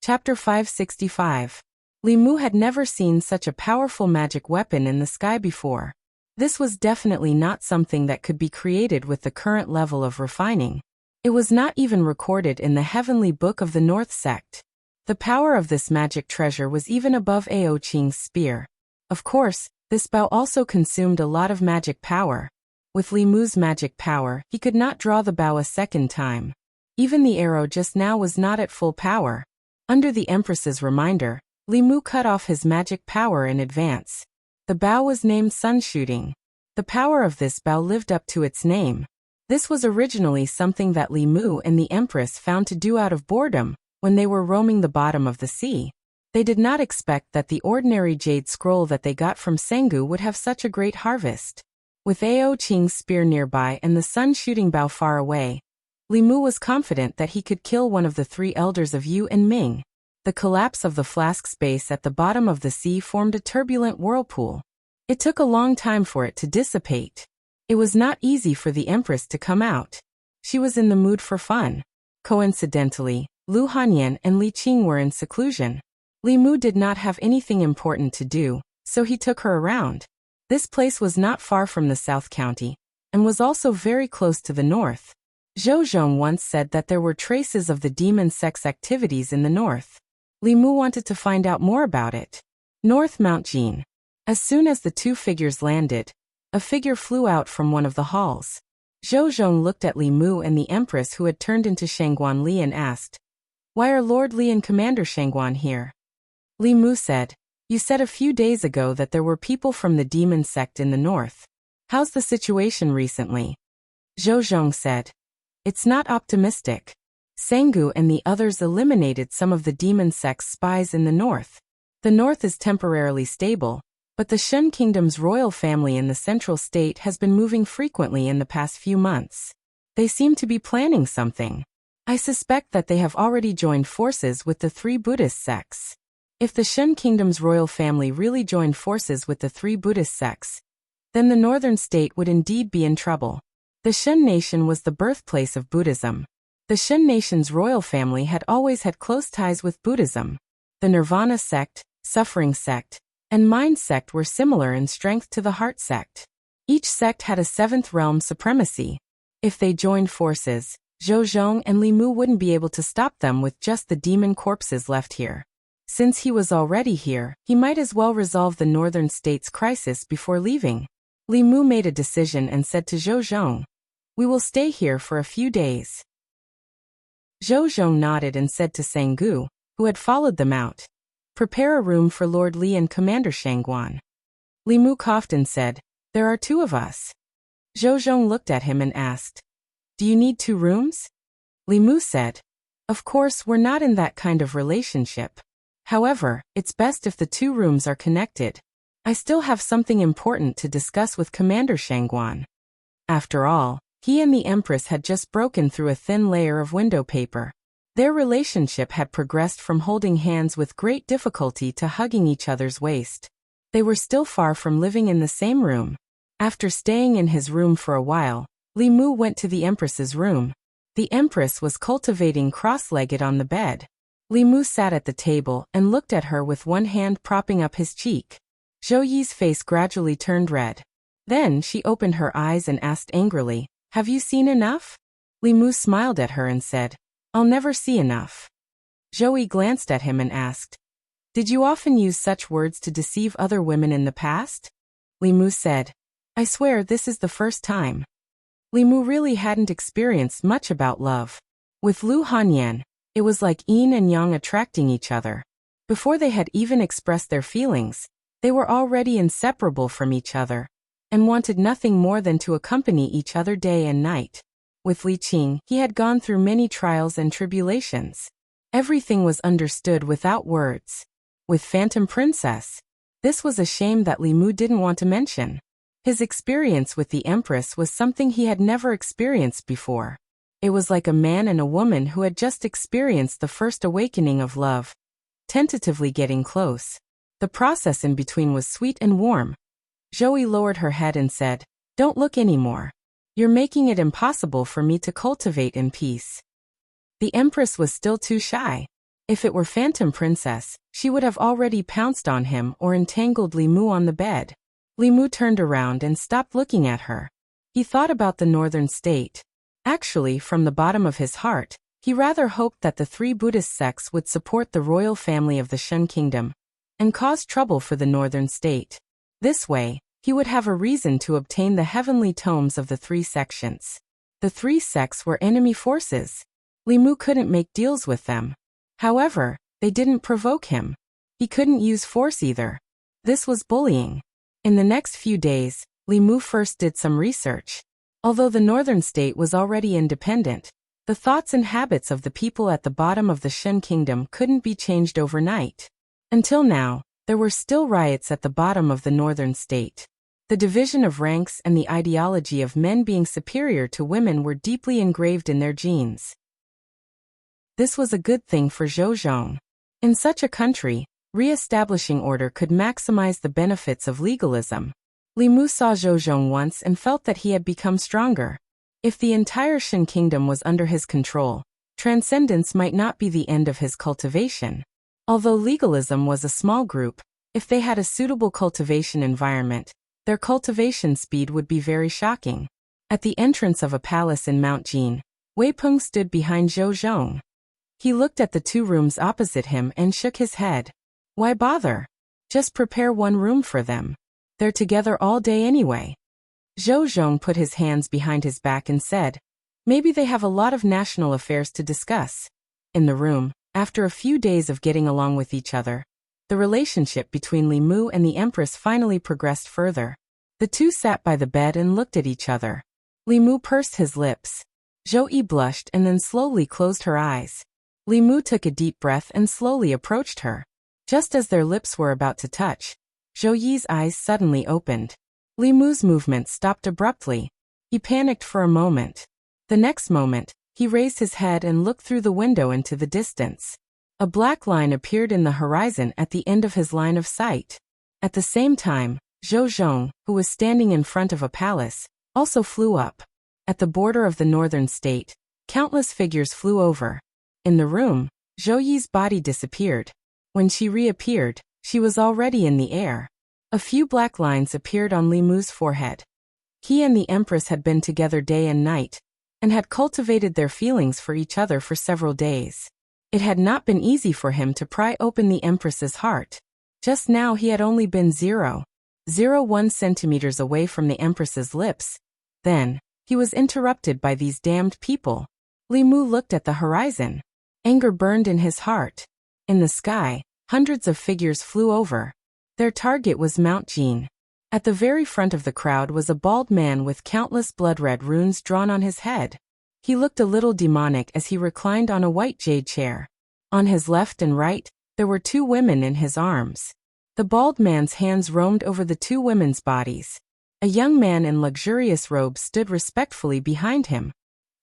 Chapter 565. Li Mu had never seen such a powerful magic weapon in the sky before. This was definitely not something that could be created with the current level of refining. It was not even recorded in the Heavenly Book of the North Sect. The power of this magic treasure was even above Ao Qing's spear. Of course, this bow also consumed a lot of magic power. With Li Mu's magic power, he could not draw the bow a second time. Even the arrow just now was not at full power. Under the Empress's reminder, Li Mu cut off his magic power in advance. The bow was named Sun Shooting. The power of this bow lived up to its name. This was originally something that Li Mu and the Empress found to do out of boredom when they were roaming the bottom of the sea. They did not expect that the ordinary jade scroll that they got from Sengu would have such a great harvest. With Ao Qing's spear nearby and the sun shooting bow far away, Li Mu was confident that he could kill one of the three elders of Yu and Ming. The collapse of the flask space at the bottom of the sea formed a turbulent whirlpool. It took a long time for it to dissipate. It was not easy for the Empress to come out. She was in the mood for fun. Coincidentally, Lu Hanyan and Li Qing were in seclusion. Li Mu did not have anything important to do, so he took her around. This place was not far from the South County, and was also very close to the north. Zhou Zhong once said that there were traces of the demon sex activities in the north. Li Mu wanted to find out more about it. North Mount Jin. As soon as the two figures landed, a figure flew out from one of the halls. Zhou Zhong looked at Li Mu and the Empress, who had turned into Shangguan Li, and asked, "Why are Lord Li and Commander Shangguan here?" Li Mu said, "You said a few days ago that there were people from the demon sect in the north. How's the situation recently?" Zhou Zhong said, "It's not optimistic. Sengu and the others eliminated some of the demon sect's spies in the north. The north is temporarily stable, but the Shun Kingdom's royal family in the central state has been moving frequently in the past few months. They seem to be planning something. I suspect that they have already joined forces with the three Buddhist sects. If the Shun Kingdom's royal family really joined forces with the three Buddhist sects, then the northern state would indeed be in trouble. The Shun nation was the birthplace of Buddhism. The Shun nation's royal family had always had close ties with Buddhism. The Nirvana sect, Suffering sect, and Mind sect were similar in strength to the Heart sect. Each sect had a seventh realm supremacy. If they joined forces, Zhou Zhong and Li Mu wouldn't be able to stop them with just the demon corpses left here. Since he was already here, he might as well resolve the northern state's crisis before leaving. Li Mu made a decision and said to Zhou Zhong, "We will stay here for a few days." Zhou Zhong nodded and said to Sengu, who had followed them out, "Prepare a room for Lord Li and Commander Shangguan." Li Mu coughed and said, "There are two of us." Zhou Zhong looked at him and asked, "Do you need two rooms?" Li Mu said, "Of course, we're not in that kind of relationship. However, it's best if the two rooms are connected. I still have something important to discuss with Commander Shangguan." After all, he and the Empress had just broken through a thin layer of window paper. Their relationship had progressed from holding hands with great difficulty to hugging each other's waist. They were still far from living in the same room. After staying in his room for a while, Li Mu went to the Empress's room. The Empress was cultivating cross-legged on the bed. Li Mu sat at the table and looked at her with one hand propping up his cheek. Zhou Yi's face gradually turned red. Then she opened her eyes and asked angrily, "Have you seen enough?" Li Mu smiled at her and said, "I'll never see enough." Zhou Yi glanced at him and asked, "Did you often use such words to deceive other women in the past?" Li Mu said, "I swear this is the first time." Li Mu really hadn't experienced much about love. With Lu Hanyan, it was like yin and yang attracting each other. Before they had even expressed their feelings, they were already inseparable from each other, and wanted nothing more than to accompany each other day and night. With Li Qing, he had gone through many trials and tribulations. Everything was understood without words. With Phantom Princess, this was a shame that Li Mu didn't want to mention. His experience with the Empress was something he had never experienced before. It was like a man and a woman who had just experienced the first awakening of love, tentatively getting close. The process in between was sweet and warm. Zhou Yi lowered her head and said, "Don't look anymore. You're making it impossible for me to cultivate in peace." The Empress was still too shy. If it were Phantom Princess, she would have already pounced on him or entangled Li Mu on the bed. Li Mu turned around and stopped looking at her. He thought about the northern state. Actually, from the bottom of his heart, he rather hoped that the 3 Buddhist sects would support the royal family of the Shun Kingdom and cause trouble for the northern state. This way, he would have a reason to obtain the heavenly tomes of the 3 sections. The 3 sects were enemy forces. Li Mu couldn't make deals with them. However, they didn't provoke him. He couldn't use force either. This was bullying. In the next few days, Li Mu first did some research. Although the northern state was already independent, the thoughts and habits of the people at the bottom of the Shun Kingdom couldn't be changed overnight. Until now, there were still riots at the bottom of the northern state. The division of ranks and the ideology of men being superior to women were deeply engraved in their genes. This was a good thing for Zhou Zhong. In such a country, re-establishing order could maximize the benefits of legalism. Li Mu saw Zhou Zhong once and felt that he had become stronger. If the entire Shin Kingdom was under his control, transcendence might not be the end of his cultivation. Although legalism was a small group, if they had a suitable cultivation environment, their cultivation speed would be very shocking. At the entrance of a palace in Mount Jin, Wei Peng stood behind Zhou Zhong. He looked at the 2 rooms opposite him and shook his head. Why bother? Just prepare 1 room for them. They're together all day anyway. Zhou Zhong put his hands behind his back and said, maybe they have a lot of national affairs to discuss. In the room, after a few days of getting along with each other, the relationship between Li Mu and the Empress finally progressed further. The 2 sat by the bed and looked at each other. Li Mu pursed his lips. Zhou Yi blushed and then slowly closed her eyes. Li Mu took a deep breath and slowly approached her. Just as their lips were about to touch, Zhou Yi's eyes suddenly opened. Li Mu's movement stopped abruptly. He panicked for a moment. The next moment, he raised his head and looked through the window into the distance. A black line appeared in the horizon at the end of his line of sight. At the same time, Zhou Zhong, who was standing in front of a palace, also flew up. At the border of the northern state, countless figures flew over. In the room, Zhou Yi's body disappeared. When she reappeared, she was already in the air. A few black lines appeared on Li Mu's forehead. He and the Empress had been together day and night, and had cultivated their feelings for each other for several days. It had not been easy for him to pry open the Empress's heart. Just now he had only been 0.01 centimeters away from the Empress's lips. Then, he was interrupted by these damned people. Li Mu looked at the horizon. Anger burned in his heart. In the sky, hundreds of figures flew over. Their target was Mount Jin. At the very front of the crowd was a bald man with countless blood-red runes drawn on his head. He looked a little demonic as he reclined on a white jade chair. On his left and right, there were 2 women in his arms. The bald man's hands roamed over the 2 women's bodies. A young man in luxurious robes stood respectfully behind him.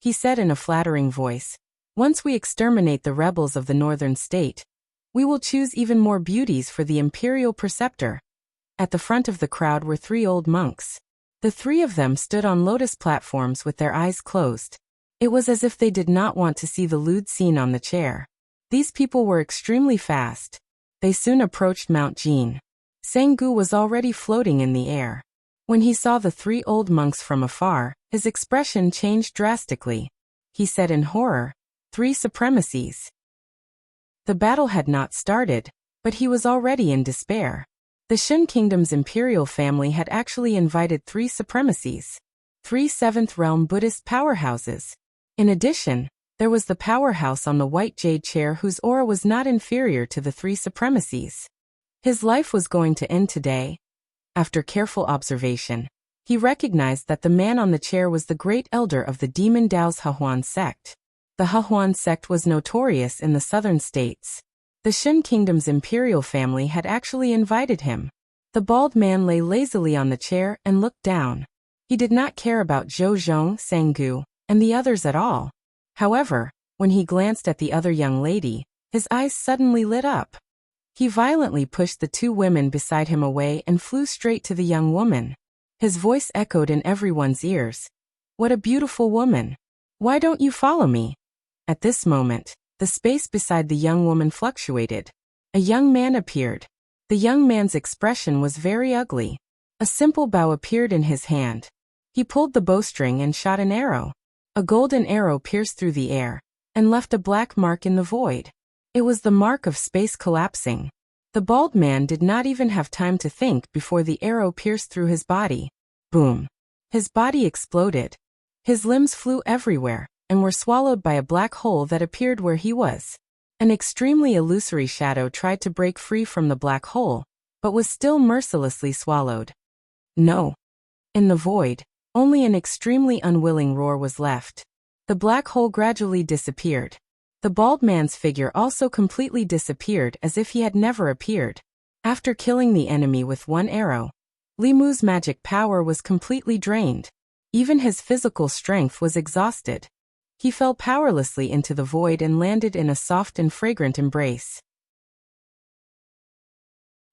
He said in a flattering voice, once we exterminate the rebels of the northern state, we will choose even more beauties for the imperial preceptor. At the front of the crowd were 3 old monks. The 3 of them stood on lotus platforms with their eyes closed. It was as if they did not want to see the lewd scene on the chair. These people were extremely fast. They soon approached Mount Jin. Sanggu was already floating in the air. When he saw the 3 old monks from afar, his expression changed drastically. He said in horror, 3 supremacies. The battle had not started, but he was already in despair. The Shun Kingdom's imperial family had actually invited 3 supremacies, 3 7th realm Buddhist powerhouses. In addition, there was the powerhouse on the white jade chair whose aura was not inferior to the 3 supremacies. His life was going to end today. After careful observation, he recognized that the man on the chair was the great elder of the demon Dao's Hehuan sect. The Hehuan sect was notorious in the southern states. The Shun Kingdom's imperial family had actually invited him. The bald man lay lazily on the chair and looked down. He did not care about Zhou Zhong, Sanggu, and the others at all. However, when he glanced at the other young lady, his eyes suddenly lit up. He violently pushed the 2 women beside him away and flew straight to the young woman. His voice echoed in everyone's ears. What a beautiful woman! Why don't you follow me? At this moment, The space beside the young woman fluctuated. A young man appeared. The young man's expression was very ugly. A simple bow appeared in his hand. He pulled the bowstring and shot an arrow. A golden arrow pierced through the air and left a black mark in the void. It was the mark of space collapsing. The bald man did not even have time to think before the arrow pierced through his body. Boom! His body exploded. His limbs flew everywhere and were swallowed by a black hole that appeared where he was. An extremely illusory shadow tried to break free from the black hole, but was still mercilessly swallowed. No. In the void, only an extremely unwilling roar was left. The black hole gradually disappeared. The bald man's figure also completely disappeared as if he had never appeared. After killing the enemy with one arrow, Li Mu's magic power was completely drained. Even his physical strength was exhausted. He fell powerlessly into the void and landed in a soft and fragrant embrace.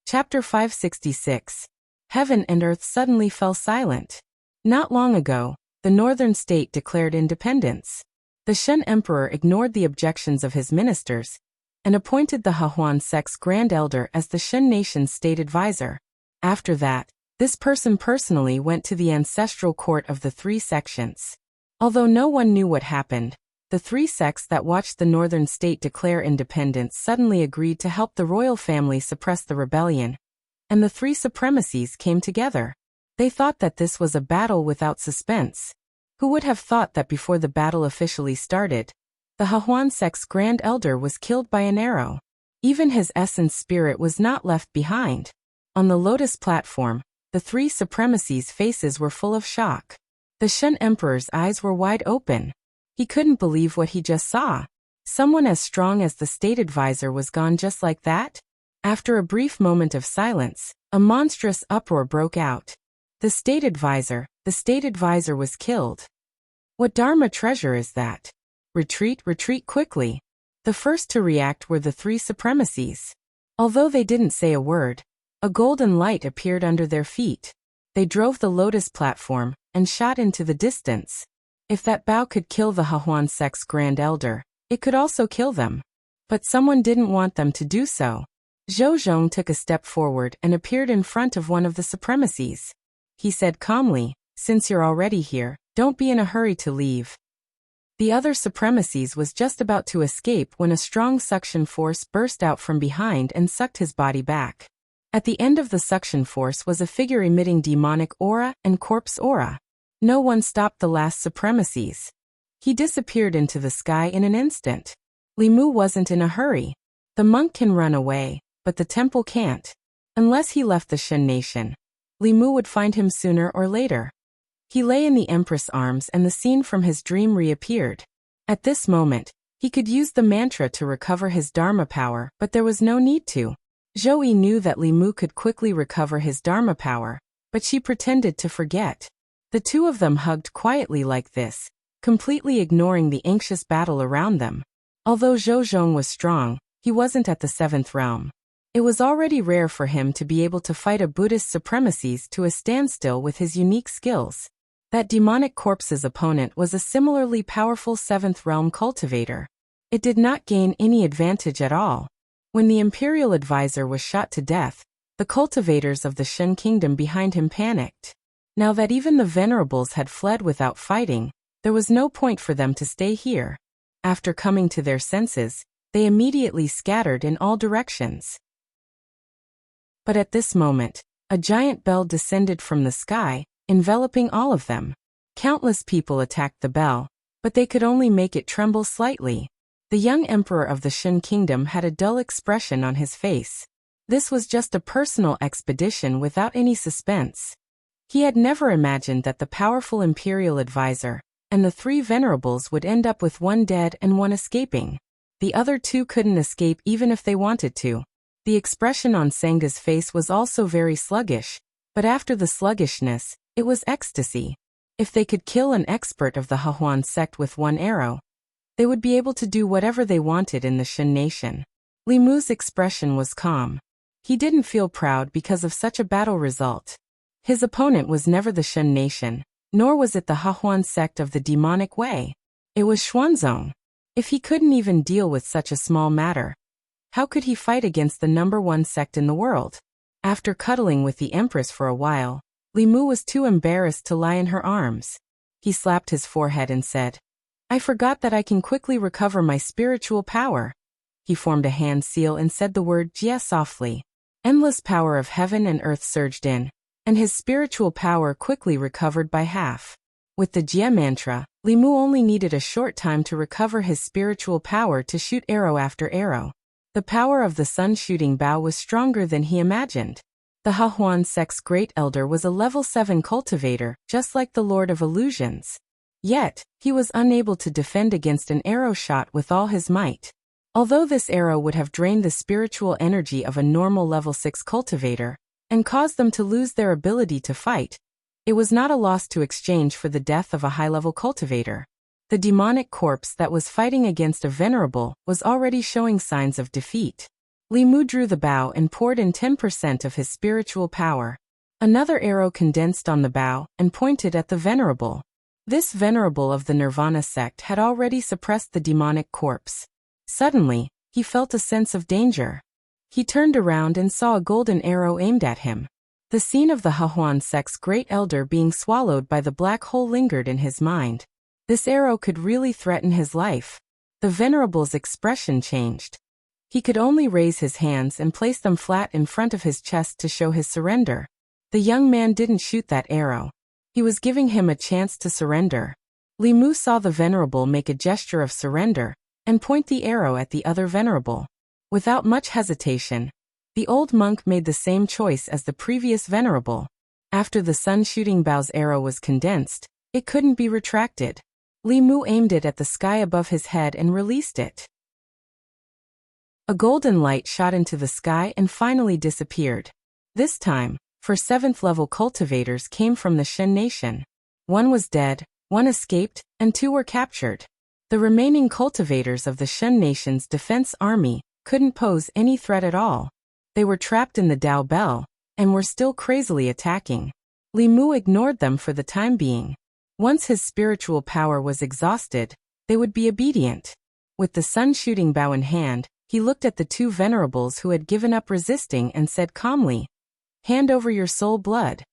Chapter 566. Heaven and earth suddenly fell silent. Not long ago, the northern state declared independence. The Shen Emperor ignored the objections of his ministers and appointed the Hahuan sect's Grand Elder as the Shen nation's state advisor. After that, this person personally went to the ancestral court of the three sections. Although no one knew what happened, the three sects that watched the northern state declare independence suddenly agreed to help the royal family suppress the rebellion, and the three supremacies came together. They thought that this was a battle without suspense. Who would have thought that before the battle officially started, the Hahuan sect's Grand Elder was killed by an arrow? Even his essence spirit was not left behind. On the Lotus platform, the three supremacies' faces were full of shock. The Shen Emperor's eyes were wide open. He couldn't believe what he just saw. Someone as strong as the state advisor was gone just like that? After a brief moment of silence, a monstrous uproar broke out. The state advisor was killed. What Dharma treasure is that? Retreat, retreat quickly. The first to react were the three supremacies. Although they didn't say a word, a golden light appeared under their feet. They drove the Lotus platform and shot into the distance. If that bow could kill the Hahuan sect's Grand Elder, it could also kill them. But someone didn't want them to do so. Zhou Zhong took a step forward and appeared in front of one of the supremacies. He said calmly, "Since you're already here, don't be in a hurry to leave." The other supremacies was just about to escape when a strong suction force burst out from behind and sucked his body back. At the end of the suction force was a figure emitting demonic aura and corpse aura. No one stopped the last supremacies. He disappeared into the sky in an instant. Li Mu wasn't in a hurry. The monk can run away, but the temple can't. Unless he left the Shen nation, Li Mu would find him sooner or later. He lay in the Empress' arms and the scene from his dream reappeared. At this moment, he could use the mantra to recover his Dharma power, but there was no need to. Zhou Yi knew that Li Mu could quickly recover his Dharma power, but she pretended to forget. The two of them hugged quietly like this, completely ignoring the anxious battle around them. Although Zhou Zhong was strong, he wasn't at the seventh realm. It was already rare for him to be able to fight a Buddhist supremacies to a standstill with his unique skills. That demonic corpse's opponent was a similarly powerful seventh realm cultivator. It did not gain any advantage at all. When the imperial advisor was shot to death, the cultivators of the Shen kingdom behind him panicked. Now that even the venerables had fled without fighting, there was no point for them to stay here. After coming to their senses, they immediately scattered in all directions. But at this moment, a giant bell descended from the sky, enveloping all of them. Countless people attacked the bell, but they could only make it tremble slightly. The young emperor of the Shen kingdom had a dull expression on his face. This was just a personal expedition without any suspense. He had never imagined that the powerful imperial advisor and the three venerables would end up with one dead and one escaping. The other two couldn't escape even if they wanted to. The expression on Senga's face was also very sluggish, but after the sluggishness, it was ecstasy. If they could kill an expert of the Hahuan sect with one arrow, they would be able to do whatever they wanted in the Shen nation. Li Mu's expression was calm. He didn't feel proud because of such a battle result. His opponent was never the Shen nation, nor was it the Hahuan sect of the demonic way. It was Xuanzong. If he couldn't even deal with such a small matter, how could he fight against the #1 sect in the world? After cuddling with the Empress for a while, Li Mu was too embarrassed to lie in her arms. He slapped his forehead and said, "I forgot that I can quickly recover my spiritual power." He formed a hand seal and said the word Jia softly. Endless power of heaven and earth surged in, and his spiritual power quickly recovered by half. With the Jia mantra, Li Mu only needed a short time to recover his spiritual power to shoot arrow after arrow. The power of the sun shooting bow was stronger than he imagined. The Hehuan sect's great elder was a level 7 cultivator, just like the Lord of Illusions. Yet, he was unable to defend against an arrow shot with all his might. Although this arrow would have drained the spiritual energy of a normal level 6 cultivator, and caused them to lose their ability to fight, it was not a loss to exchange for the death of a high-level cultivator. The demonic corpse that was fighting against a venerable was already showing signs of defeat. Li Mu drew the bow and poured in 10% of his spiritual power. Another arrow condensed on the bow and pointed at the venerable. This venerable of the Nirvana sect had already suppressed the demonic corpse. Suddenly, he felt a sense of danger. He turned around and saw a golden arrow aimed at him. The scene of the Hehuan sect's great elder being swallowed by the black hole lingered in his mind. This arrow could really threaten his life. The venerable's expression changed. He could only raise his hands and place them flat in front of his chest to show his surrender. The young man didn't shoot that arrow. He was giving him a chance to surrender. Li Mu saw the venerable make a gesture of surrender and point the arrow at the other venerable. Without much hesitation, the old monk made the same choice as the previous venerable. After the sun-shooting bow's arrow was condensed, it couldn't be retracted. Li Mu aimed it at the sky above his head and released it. A golden light shot into the sky and finally disappeared. This time, 4 7th-level cultivators came from the Shen nation. 1 was dead, 1 escaped, and 2 were captured. The remaining cultivators of the Shen nation's defense army couldn't pose any threat at all. They were trapped in the Dao Bell, and were still crazily attacking. Li Mu ignored them for the time being. Once his spiritual power was exhausted, they would be obedient. With the sun-shooting bow in hand, he looked at the 2 venerables who had given up resisting and said calmly, "Hand over your soul blood."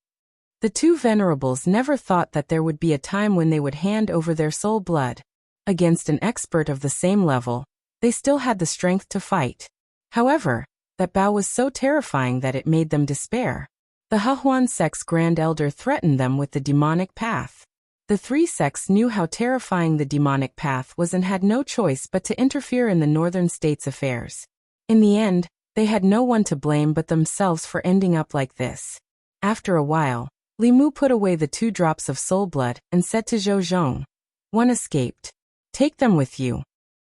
The 2 venerables never thought that there would be a time when they would hand over their soul blood. Against an expert of the same level, they still had the strength to fight. However, that bow was so terrifying that it made them despair. The Hehuan sect's grand elder threatened them with the demonic path. The 3 sects knew how terrifying the demonic path was and had no choice but to interfere in the northern states' affairs. In the end, they had no one to blame but themselves for ending up like this. After a while, Li Mu put away the 2 drops of soul blood and said to Zhou Zhong, "One escaped. Take them with you."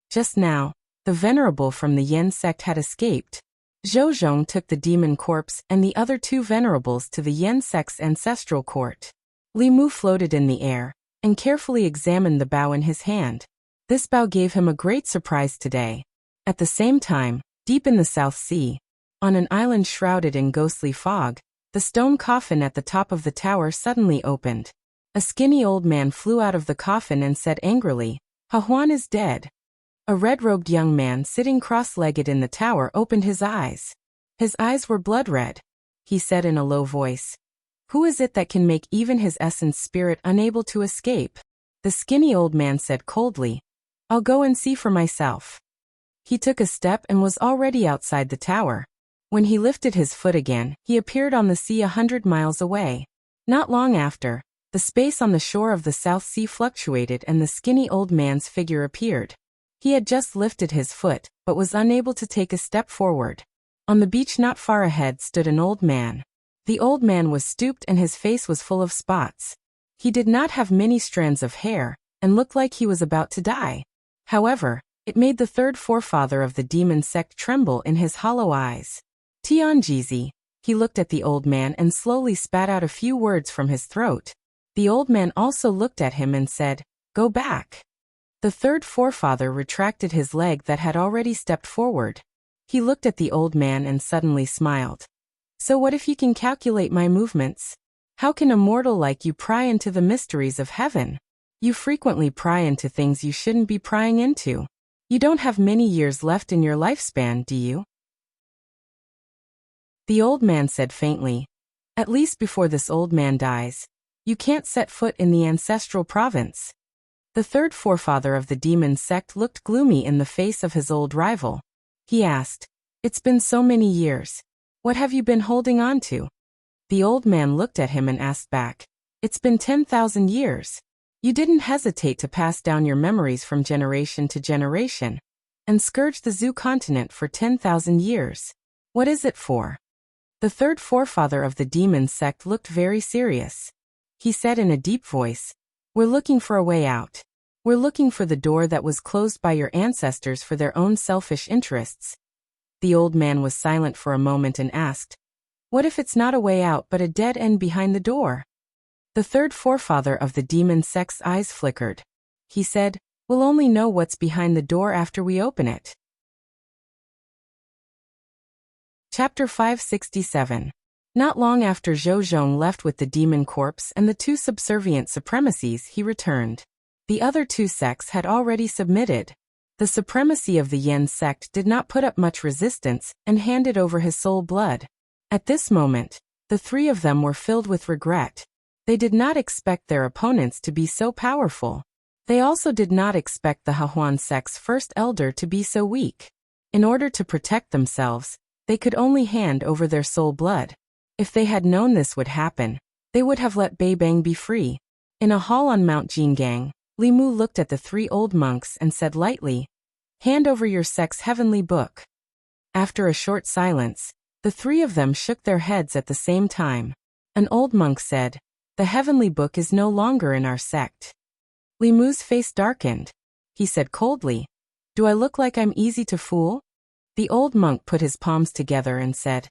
Just now, the venerable from the Yen sect had escaped. Zhou Zhong took the demon corpse and the other 2 venerables to the Yen sect's ancestral court. Li Mu floated in the air and carefully examined the bow in his hand. This bow gave him a great surprise today. At the same time, deep in the South Sea, on an island shrouded in ghostly fog, the stone coffin at the top of the tower suddenly opened. A skinny old man flew out of the coffin and said angrily, "Hehuan is dead." A red-robed young man sitting cross-legged in the tower opened his eyes. His eyes were blood-red. He said in a low voice, "Who is it that can make even his essence spirit unable to escape?" The skinny old man said coldly, "I'll go and see for myself." He took a step and was already outside the tower. When he lifted his foot again, he appeared on the sea 100 miles away. Not long after, the space on the shore of the South Sea fluctuated and the skinny old man's figure appeared. He had just lifted his foot, but was unable to take a step forward. On the beach not far ahead stood an old man. The old man was stooped and his face was full of spots. He did not have many strands of hair, and looked like he was about to die. However, it made the 3rd forefather of the demon sect tremble in his hollow eyes. Tianjizi, he looked at the old man and slowly spat out a few words from his throat. The old man also looked at him and said, "Go back." The 3rd forefather retracted his leg that had already stepped forward. He looked at the old man and suddenly smiled. "So what if you can calculate my movements? How can a mortal like you pry into the mysteries of heaven? You frequently pry into things you shouldn't be prying into." You don't have many years left in your lifespan, do you? The old man said faintly. At least before this old man dies, you can't set foot in the ancestral province. The third forefather of the demon sect looked gloomy in the face of his old rival. He asked, "It's been so many years. What have you been holding on to?" The old man looked at him and asked back, "It's been 10,000 years. You didn't hesitate to pass down your memories from generation to generation and scourge the Zoo continent for 10,000 years. What is it for?" The third forefather of the demon sect looked very serious. He said in a deep voice, "We're looking for a way out. We're looking for the door that was closed by your ancestors for their own selfish interests." The old man was silent for a moment and asked, "What if it's not a way out but a dead end behind the door?" The third forefather of the demon sect's eyes flickered. He said, "We'll only know what's behind the door after we open it." Chapter 567. Not long after Zhou Zhong left with the demon corpse and the two subservient supremacies, he returned. The other two sects had already submitted. The supremacy of the Yen sect did not put up much resistance and handed over his soul blood. At this moment, the three of them were filled with regret. They did not expect their opponents to be so powerful. They also did not expect the Hahuan sect's first elder to be so weak. In order to protect themselves, they could only hand over their soul blood. If they had known this would happen, they would have let Bei Bang be free. In a hall on Mount Jingang, Li Mu looked at the three old monks and said lightly, "Hand over your sect's heavenly book." After a short silence, the three of them shook their heads at the same time. An old monk said, "The heavenly book is no longer in our sect." Li Mu's face darkened. He said coldly, "Do I look like I'm easy to fool?" The old monk put his palms together and said,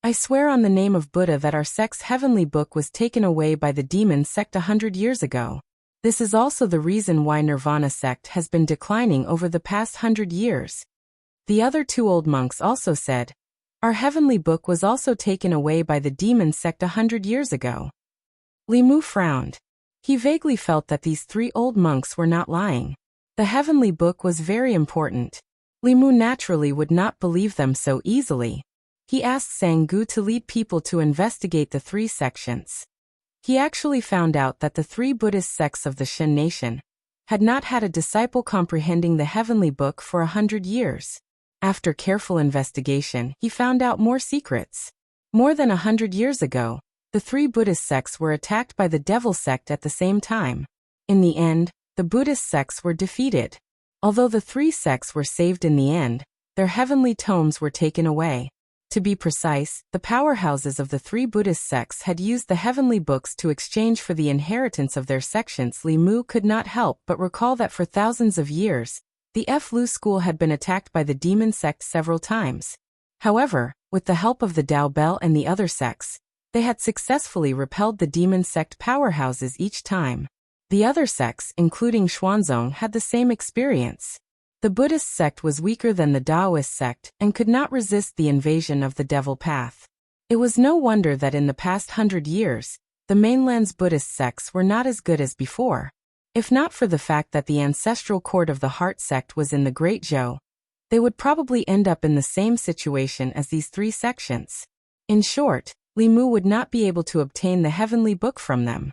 "I swear on the name of Buddha that our sect's heavenly book was taken away by the demon sect 100 years ago. This is also the reason why Nirvana sect has been declining over the past 100 years. The other two old monks also said, "Our heavenly book was also taken away by the demon sect 100 years ago." Li Mu frowned. He vaguely felt that these three old monks were not lying. The heavenly book was very important. Li Mu naturally would not believe them so easily. He asked Sang-gu to lead people to investigate the three sections. He actually found out that the three Buddhist sects of the Shen nation had not had a disciple comprehending the heavenly book for 100 years. After careful investigation, he found out more secrets. More than 100 years ago, the three Buddhist sects were attacked by the devil sect at the same time. In the end, the Buddhist sects were defeated. Although the three sects were saved in the end, their heavenly tomes were taken away. To be precise, the powerhouses of the three Buddhist sects had used the heavenly books to exchange for the inheritance of their sections. Li Mu could not help but recall that for thousands of years, the Fu school had been attacked by the demon sect several times. However, with the help of the Dao Bell and the other sects, they had successfully repelled the demon sect powerhouses each time. The other sects, including Xuanzong, had the same experience. The Buddhist sect was weaker than the Taoist sect and could not resist the invasion of the devil path. It was no wonder that in the past 100 years, the mainland's Buddhist sects were not as good as before. If not for the fact that the ancestral court of the Heart sect was in the Great Zhou, they would probably end up in the same situation as these three sections. In short, Li Mu would not be able to obtain the heavenly book from them.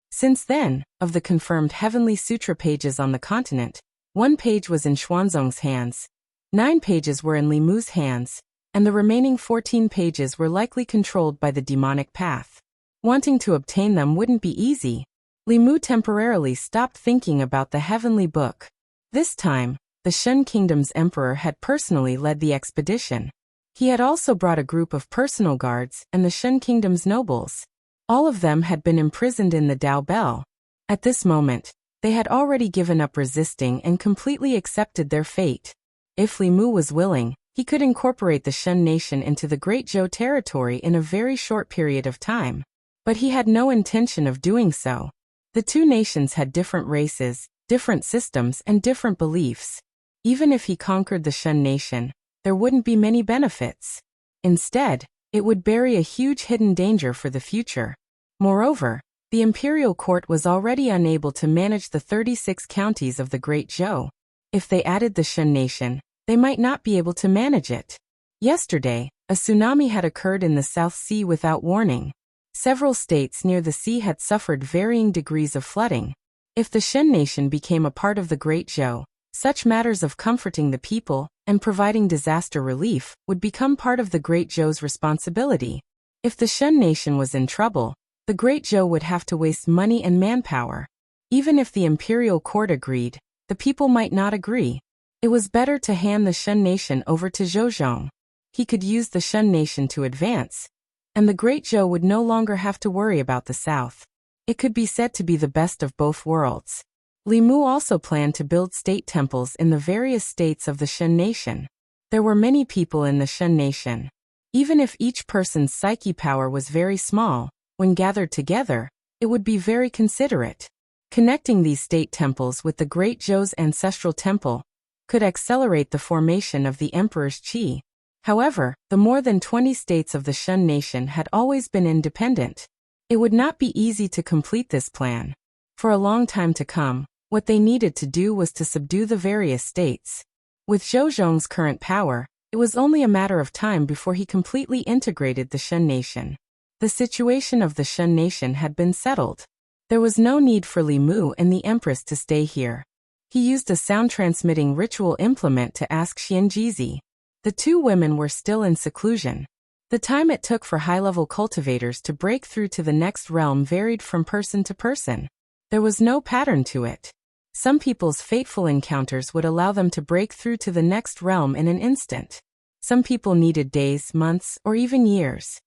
Since then, of the confirmed Heavenly Sutra pages on the continent, 1 page was in Xuanzong's hands, 9 pages were in Li Mu's hands, and the remaining 14 pages were likely controlled by the demonic path. Wanting to obtain them wouldn't be easy. Li Mu temporarily stopped thinking about the heavenly book. This time, the Shen Kingdom's emperor had personally led the expedition. He had also brought a group of personal guards and the Shen Kingdom's nobles. All of them had been imprisoned in the Dao Bell. At this moment, they had already given up resisting and completely accepted their fate. If Li Mu was willing, he could incorporate the Shen nation into the Great Zhou territory in a very short period of time. But he had no intention of doing so. The two nations had different races, different systems, and different beliefs. Even if he conquered the Shen nation, there wouldn't be many benefits. Instead, it would bury a huge hidden danger for the future. Moreover, The imperial court was already unable to manage the 36 counties of the Great Zhou. If they added the Shen nation, they might not be able to manage it. Yesterday, a tsunami had occurred in the South Sea without warning. Several states near the sea had suffered varying degrees of flooding. If the Shen nation became a part of the Great Zhou, such matters of comforting the people and providing disaster relief would become part of the Great Zhou's responsibility. If the Shen nation was in trouble, the Great Zhou would have to waste money and manpower. Even if the imperial court agreed, the people might not agree. It was better to hand the Shen nation over to Zhouzhong. He could use the Shen nation to advance, and the Great Zhou would no longer have to worry about the south. It could be said to be the best of both worlds. Li Mu also planned to build state temples in the various states of the Shen nation. There were many people in the Shen nation. Even if each person's psyche power was very small, when gathered together, it would be very considerate. Connecting these state temples with the Great Zhou's ancestral temple could accelerate the formation of the emperor's qi. However, the more than 20 states of the Shen nation had always been independent. It would not be easy to complete this plan. For a long time to come, what they needed to do was to subdue the various states. With Zhouzhong's current power, it was only a matter of time before he completely integrated the Shen nation. The situation of the Shen nation had been settled. There was no need for Li Mu and the Empress to stay here. He used a sound-transmitting ritual implement to ask Xianjizi. The two women were still in seclusion. The time it took for high-level cultivators to break through to the next realm varied from person to person. There was no pattern to it. Some people's fateful encounters would allow them to break through to the next realm in an instant. Some people needed days, months, or even years.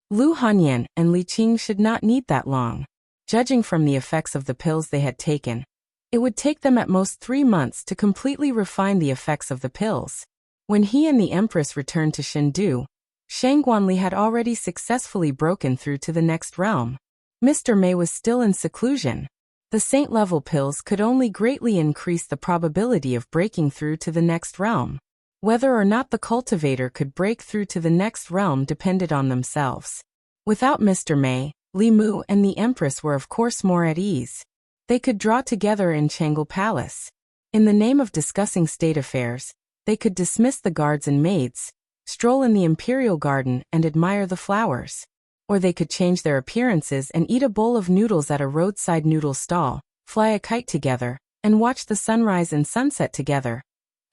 Lu Hanyan and Li Qing should not need that long. Judging from the effects of the pills they had taken, it would take them at most 3 months to completely refine the effects of the pills. When he and the Empress returned to Shendu, Shang Guanli had already successfully broken through to the next realm. Mr. Mei was still in seclusion. The saint-level pills could only greatly increase the probability of breaking through to the next realm. Whether or not the cultivator could break through to the next realm depended on themselves. Without Mr. Mei, Li Mu and the Empress were of course more at ease. They could draw together in Changel Palace. In the name of discussing state affairs, they could dismiss the guards and maids, stroll in the imperial garden and admire the flowers. Or they could change their appearances and eat a bowl of noodles at a roadside noodle stall, fly a kite together, and watch the sunrise and sunset together.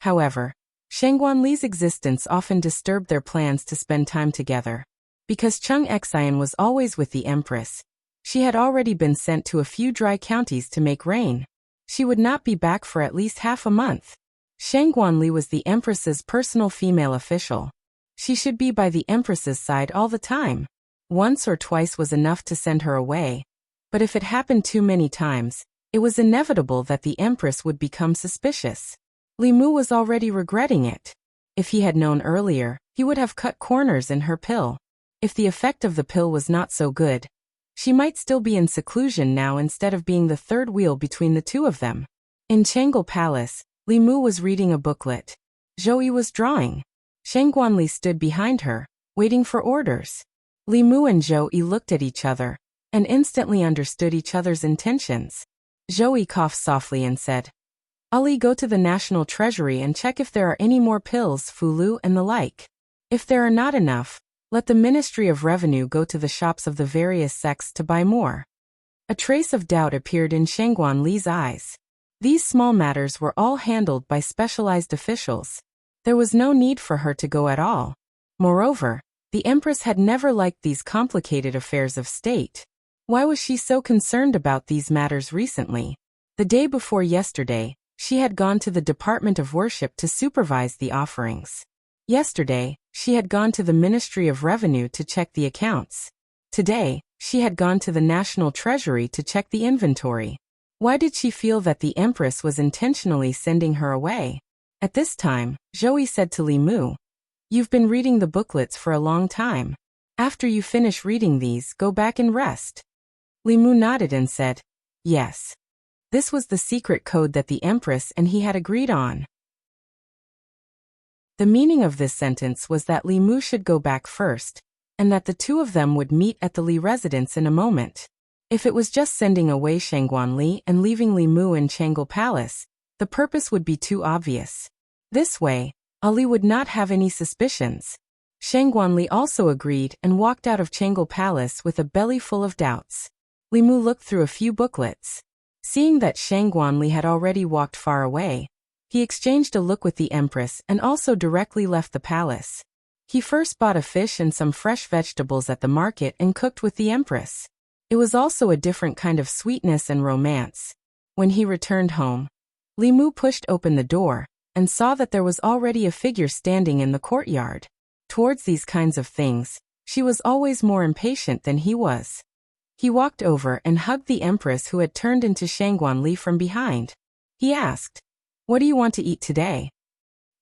However, Shang Guanli's existence often disturbed their plans to spend time together. Because Cheng Xian was always with the Empress, she had already been sent to a few dry counties to make rain. She would not be back for at least half a month. Shang Guanli was the Empress's personal female official. She should be by the Empress's side all the time. Once or twice was enough to send her away, but if it happened too many times, it was inevitable that the Empress would become suspicious. Li Mu was already regretting it. If he had known earlier, he would have cut corners in her pill. If the effect of the pill was not so good, she might still be in seclusion now instead of being the third wheel between the two of them. In Changel Palace, Li Mu was reading a booklet. Zhou Yi was drawing. Shang Guanli stood behind her, waiting for orders. Li Mu and Zhou Yi looked at each other, and instantly understood each other's intentions. Zhou Yi coughed softly and said, "Ali, go to the National Treasury and check if there are any more pills, Fulu and the like. If there are not enough, let the Ministry of Revenue go to the shops of the various sects to buy more." A trace of doubt appeared in Shangguan Li's eyes. These small matters were all handled by specialized officials. There was no need for her to go at all. Moreover, the Empress had never liked these complicated affairs of state. Why was she so concerned about these matters recently? The day before yesterday, she had gone to the Department of Worship to supervise the offerings. Yesterday, she had gone to the Ministry of Revenue to check the accounts. Today, she had gone to the National Treasury to check the inventory. Why did she feel that the Empress was intentionally sending her away? At this time, Zhou Yi said to Li Mu, "You've been reading the booklets for a long time. After you finish reading these, go back and rest." Li Mu nodded and said, "Yes." This was the secret code that the Empress and he had agreed on. The meaning of this sentence was that Li Mu should go back first, and that the two of them would meet at the Li residence in a moment. If it was just sending away Shangguan Li and leaving Li Mu in Changle Palace, the purpose would be too obvious. This way, Ali would not have any suspicions. Shangguan Li also agreed and walked out of Changle Palace with a belly full of doubts. Li Mu looked through a few booklets. Seeing that Shangguan Li had already walked far away, he exchanged a look with the Empress and also directly left the palace. He first bought a fish and some fresh vegetables at the market and cooked with the Empress. It was also a different kind of sweetness and romance. When he returned home, Li Mu pushed open the door and saw that there was already a figure standing in the courtyard. Towards these kinds of things, she was always more impatient than he was. He walked over and hugged the Empress, who had turned into Shangguan Li from behind. He asked, "What do you want to eat today?"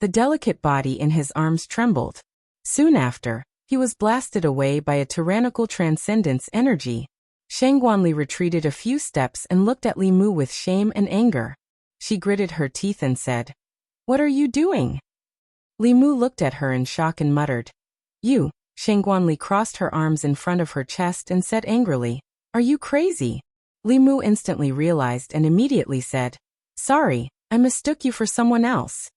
The delicate body in his arms trembled. Soon after, he was blasted away by a tyrannical transcendence energy. Shangguan Li retreated a few steps and looked at Li Mu with shame and anger. She gritted her teeth and said, "What are you doing?" Li Mu looked at her in shock and muttered, "You." Shangguan Li crossed her arms in front of her chest and said angrily, "Are you crazy?" Li Mu instantly realized and immediately said, "Sorry, I mistook you for someone else."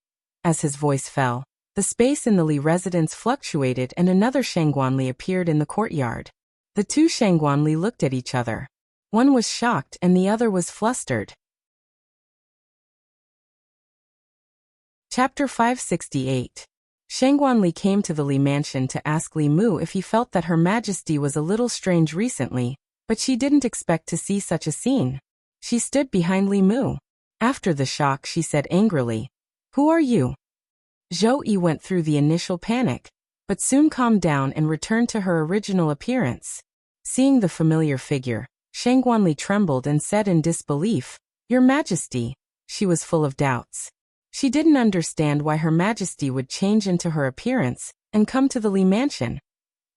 As his voice fell, the space in the Li residence fluctuated and another Shangguan Li appeared in the courtyard. The two Shangguan Li looked at each other. One was shocked and the other was flustered. Chapter 568. Shangguan Li came to the Li mansion to ask Li Mu if he felt that Her Majesty was a little strange recently, but she didn't expect to see such a scene. She stood behind Li Mu. After the shock, she said angrily, "Who are you?" Zhou Yi went through the initial panic, but soon calmed down and returned to her original appearance. Seeing the familiar figure, Shangguan Li trembled and said in disbelief, "Your Majesty." She was full of doubts. She didn't understand why Her Majesty would change into her appearance and come to the Li mansion,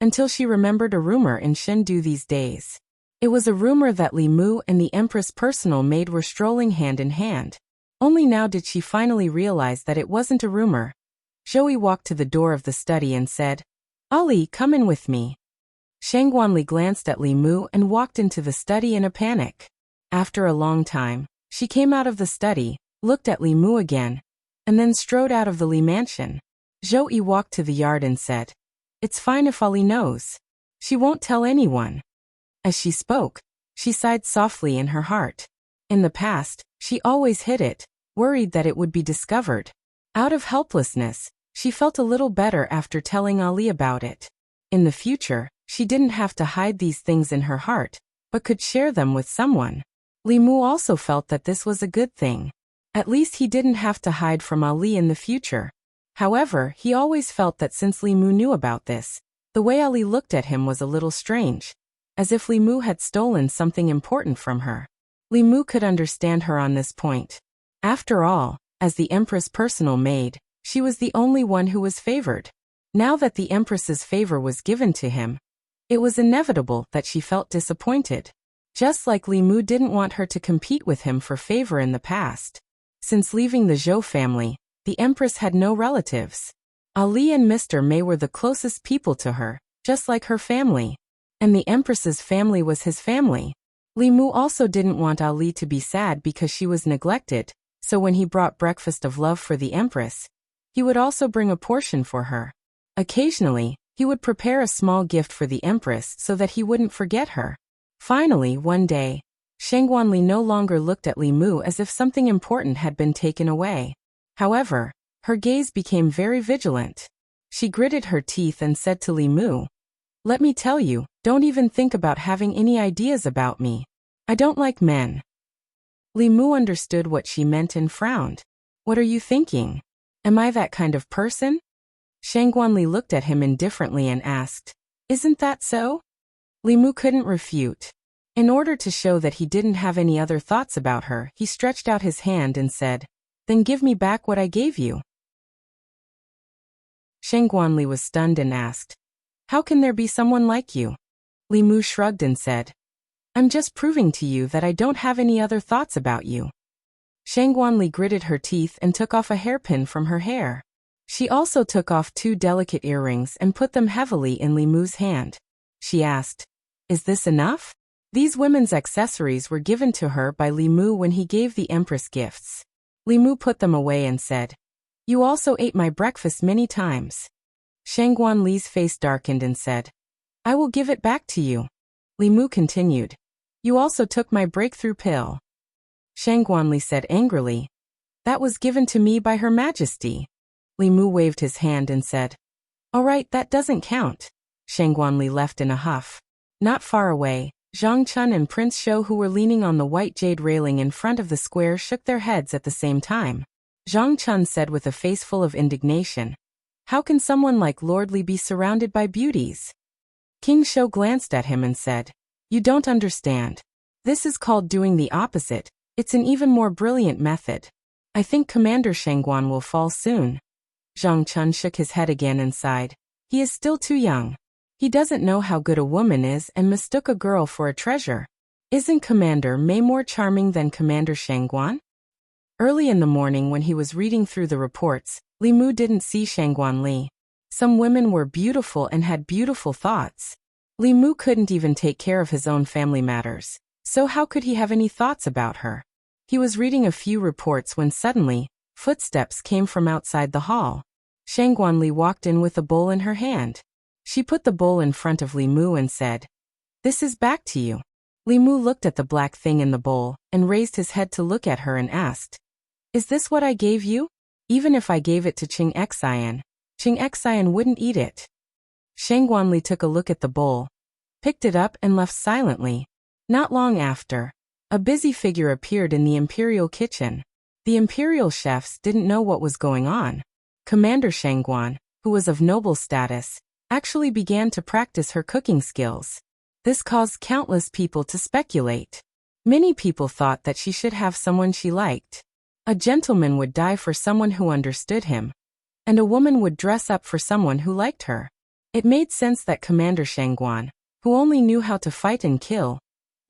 until she remembered a rumor in Chengdu these days. It was a rumor that Li Mu and the Empress' personal maid were strolling hand in hand. Only now did she finally realize that it wasn't a rumor. Zhou Yi walked to the door of the study and said, "Ali, come in with me." Shangguan Li glanced at Li Mu and walked into the study in a panic. After a long time, she came out of the study, looked at Li Mu again, and then strode out of the Li mansion. Zhou Yi walked to the yard and said, "It's fine if Ali knows. She won't tell anyone." As she spoke, she sighed softly in her heart. In the past, she always hid it, worried that it would be discovered. Out of helplessness, she felt a little better after telling Ali about it. In the future, she didn't have to hide these things in her heart, but could share them with someone. Li Mu also felt that this was a good thing. At least he didn't have to hide from Ali in the future. However, he always felt that since Li Mu knew about this, the way Ali looked at him was a little strange, as if Li Mu had stolen something important from her. Li Mu could understand her on this point. After all, as the Empress' personal maid, she was the only one who was favored. Now that the Empress's favor was given to him, it was inevitable that she felt disappointed. Just like Li Mu didn't want her to compete with him for favor in the past. Since leaving the Zhou family, the Empress had no relatives. Ali and Mr. Mei were the closest people to her, just like her family. And the Empress's family was his family. Li Mu also didn't want Ali to be sad because she was neglected, so when he brought breakfast of love for the Empress, he would also bring a portion for her. Occasionally, he would prepare a small gift for the Empress so that he wouldn't forget her. Finally, one day, Shangguan Li no longer looked at Li Mu as if something important had been taken away. However, her gaze became very vigilant. She gritted her teeth and said to Li Mu, "Let me tell you, don't even think about having any ideas about me. I don't like men." Li Mu understood what she meant and frowned. "What are you thinking? Am I that kind of person?" Shangguan Li looked at him indifferently and asked, "Isn't that so?" Li Mu couldn't refute. In order to show that he didn't have any other thoughts about her, he stretched out his hand and said, "Then give me back what I gave you." Shangguan Li was stunned and asked, "How can there be someone like you?" Li Mu shrugged and said, "I'm just proving to you that I don't have any other thoughts about you." Shangguan Li gritted her teeth and took off a hairpin from her hair. She also took off 2 delicate earrings and put them heavily in Li Mu's hand. She asked, "Is this enough?" These women's accessories were given to her by Li Mu when he gave the empress gifts. Li Mu put them away and said, "You also ate my breakfast many times." Shangguan Li's face darkened and said, "I will give it back to you." Li Mu continued, "You also took my breakthrough pill." Shangguan Li said angrily, "That was given to me by Her Majesty." Li Mu waved his hand and said, "All right, that doesn't count." Shangguan Li left in a huff. Not far away, Zhang Chun and Prince Shou, who were leaning on the white jade railing in front of the square, shook their heads at the same time. Zhang Chun said with a face full of indignation, "How can someone like Lord Li be surrounded by beauties?" King Shou glanced at him and said, "You don't understand. This is called doing the opposite. It's an even more brilliant method. I think Commander Shangguan will fall soon." Zhang Chun shook his head again and sighed. "He is still too young. He doesn't know how good a woman is and mistook a girl for a treasure. Isn't Commander Mei more charming than Commander Shangguan?" Early in the morning when he was reading through the reports, Li Mu didn't see Shangguan Li. Some women were beautiful and had beautiful thoughts. Li Mu couldn't even take care of his own family matters, so how could he have any thoughts about her? He was reading a few reports when suddenly, footsteps came from outside the hall. Shangguan Li walked in with a bowl in her hand. She put the bowl in front of Li Mu and said, "This is back to you." Li Mu looked at the black thing in the bowl and raised his head to look at her and asked, "Is this what I gave you? Even if I gave it to Qing Xian wouldn't eat it." Shangguan Li took a look at the bowl, picked it up and left silently. Not long after, a busy figure appeared in the imperial kitchen. The imperial chefs didn't know what was going on. Commander Shangguan, who was of noble status, actually began to practice her cooking skills. This caused countless people to speculate. Many people thought that she should have someone she liked. A gentleman would die for someone who understood him, and a woman would dress up for someone who liked her. It made sense that Commander Shangguan, who only knew how to fight and kill,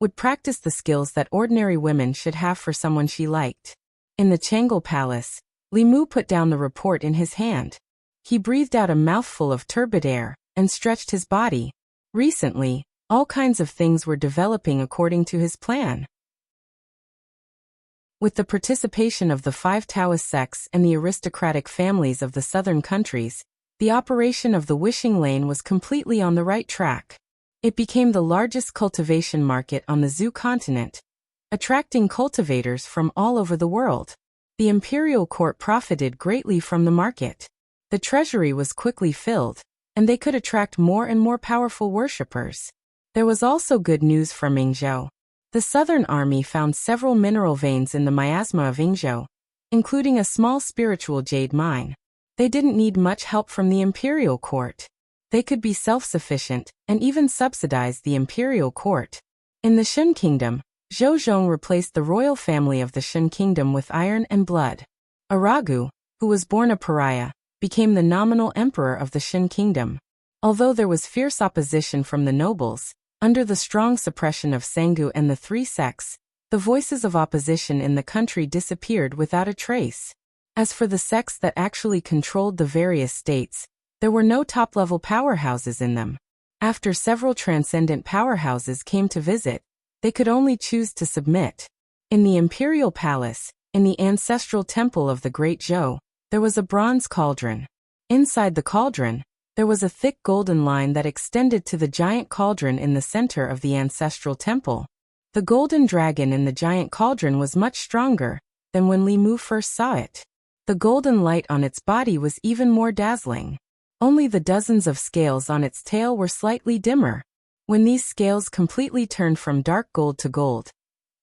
would practice the skills that ordinary women should have for someone she liked. In the Changel Palace, Li Mu put down the report in his hand. He breathed out a mouthful of turbid air and stretched his body. Recently, all kinds of things were developing according to his plan. With the participation of the 5 Taoist sects and the aristocratic families of the southern countries, the operation of the Wishing Lane was completely on the right track. It became the largest cultivation market on the Zhou continent, attracting cultivators from all over the world. The imperial court profited greatly from the market. The treasury was quickly filled, and they could attract more and more powerful worshippers. There was also good news from Yingzhou. The Southern Army found several mineral veins in the miasma of Yingzhou, including a small spiritual jade mine. They didn't need much help from the imperial court. They could be self-sufficient and even subsidize the imperial court. In the Shun Kingdom, Zhou Zhong replaced the royal family of the Shun Kingdom with iron and blood. Aragu, who was born a pariah, became the nominal emperor of the Shun Kingdom. Although there was fierce opposition from the nobles, under the strong suppression of Sengu and the 3 sects, the voices of opposition in the country disappeared without a trace. As for the sects that actually controlled the various states, there were no top-level powerhouses in them. After several transcendent powerhouses came to visit, they could only choose to submit. In the imperial palace, in the ancestral temple of the Great Zhou, there was a bronze cauldron. Inside the cauldron, there was a thick golden line that extended to the giant cauldron in the center of the ancestral temple. The golden dragon in the giant cauldron was much stronger than when Li Mu first saw it. The golden light on its body was even more dazzling. Only the dozens of scales on its tail were slightly dimmer. When these scales completely turned from dark gold to gold,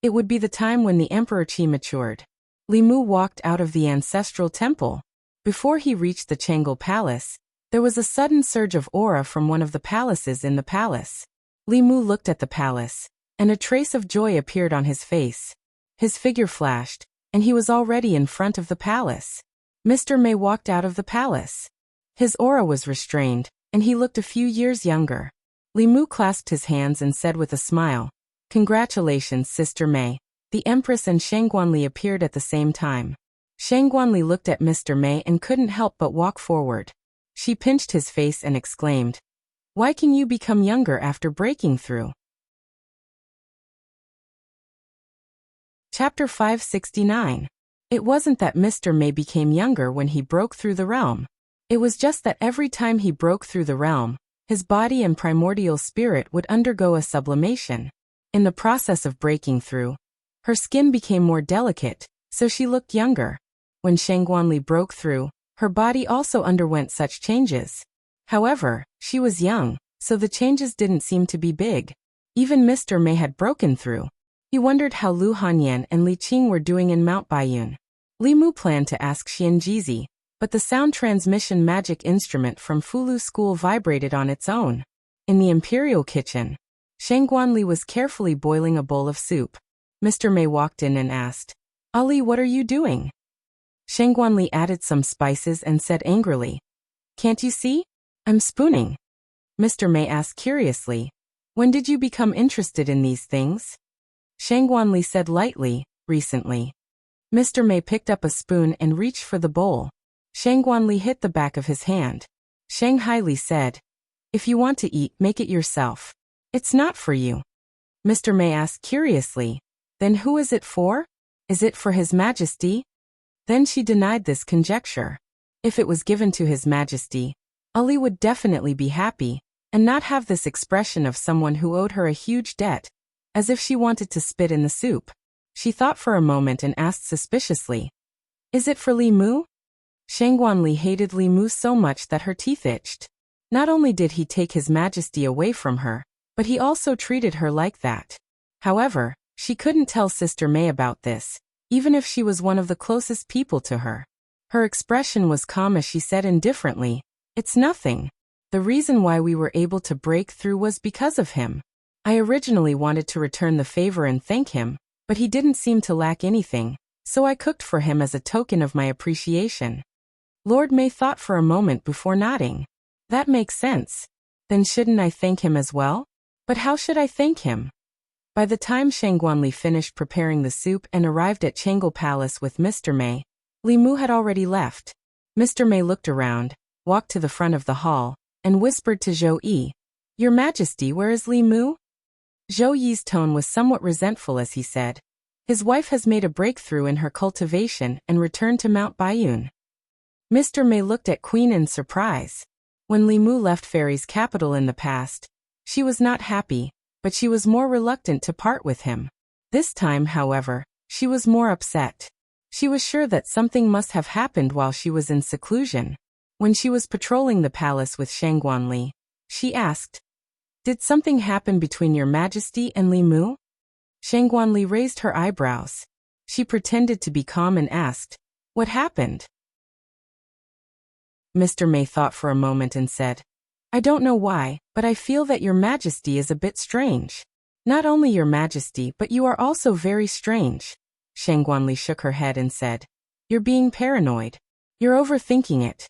it would be the time when the Emperor Qi matured. Li Mu walked out of the ancestral temple. Before he reached the Changel Palace, there was a sudden surge of aura from one of the palaces in the palace. Li Mu looked at the palace, and a trace of joy appeared on his face. His figure flashed, and he was already in front of the palace. Mr. Mei walked out of the palace. His aura was restrained, and he looked a few years younger. Li Mu clasped his hands and said with a smile, "Congratulations, Sister Mei." The Empress and Shangguan Li appeared at the same time. Shang Guanli looked at Mr. Mei and couldn't help but walk forward. She pinched his face and exclaimed, "Why can you become younger after breaking through?" Chapter 569. It wasn't that Mr. Mei became younger when he broke through the realm. It was just that every time he broke through the realm, his body and primordial spirit would undergo a sublimation. In the process of breaking through, her skin became more delicate, so she looked younger. When Shang Guanli broke through, her body also underwent such changes. However, she was young, so the changes didn't seem to be big. Even Mr. Mei had broken through. He wondered how Lu Hanyan and Li Qing were doing in Mount Baiyun. Li Mu planned to ask Xianjizi, but the sound transmission magic instrument from Fulu School vibrated on its own. In the imperial kitchen, Shang Guanli was carefully boiling a bowl of soup. Mr. Mei walked in and asked, "Ali, what are you doing?" Shang Guanli added some spices and said angrily, "Can't you see? I'm spooning." Mr. Mei asked curiously, "When did you become interested in these things?" Shang Guanli said lightly, "Recently." Mr. Mei picked up a spoon and reached for the bowl. Shang Guanli hit the back of his hand. Shang Haili said, "If you want to eat, make it yourself. It's not for you." Mr. Mei asked curiously, "Then who is it for? Is it for His Majesty?" Then she denied this conjecture. If it was given to His Majesty, Ali would definitely be happy, and not have this expression of someone who owed her a huge debt, as if she wanted to spit in the soup. She thought for a moment and asked suspiciously, "Is it for Li Mu?" Shang Guanli hated Li Mu so much that her teeth itched. Not only did he take His Majesty away from her, but he also treated her like that. However, she couldn't tell Sister Mei about this, even if she was one of the closest people to her. Her expression was calm as she said indifferently, "It's nothing. The reason why we were able to break through was because of him. I originally wanted to return the favor and thank him, but he didn't seem to lack anything, so I cooked for him as a token of my appreciation." Lord Mei thought for a moment before nodding. "That makes sense. Then shouldn't I thank him as well? But how should I thank him?" By the time Shang Guanli finished preparing the soup and arrived at Changle Palace with Mr. Mei, Li Mu had already left. Mr. Mei looked around, walked to the front of the hall, and whispered to Zhou Yi, "Your Majesty, where is Li Mu?" Zhou Yi's tone was somewhat resentful as he said, "His wife has made a breakthrough in her cultivation and returned to Mount Baiyun." Mr. Mei looked at Queen in surprise. When Li Mu left Fairy's capital in the past, she was not happy, but she was more reluctant to part with him. This time, however, she was more upset. She was sure that something must have happened while she was in seclusion. When she was patrolling the palace with Shang Guanli, she asked, "Did something happen between Your Majesty and Li Mu?" Shang Guanli raised her eyebrows. She pretended to be calm and asked, "What happened?" Mr. Mei thought for a moment and said, "I don't know why, but I feel that Your Majesty is a bit strange. Not only Your Majesty, but you are also very strange." Shang Guanli shook her head and said, "You're being paranoid. You're overthinking it."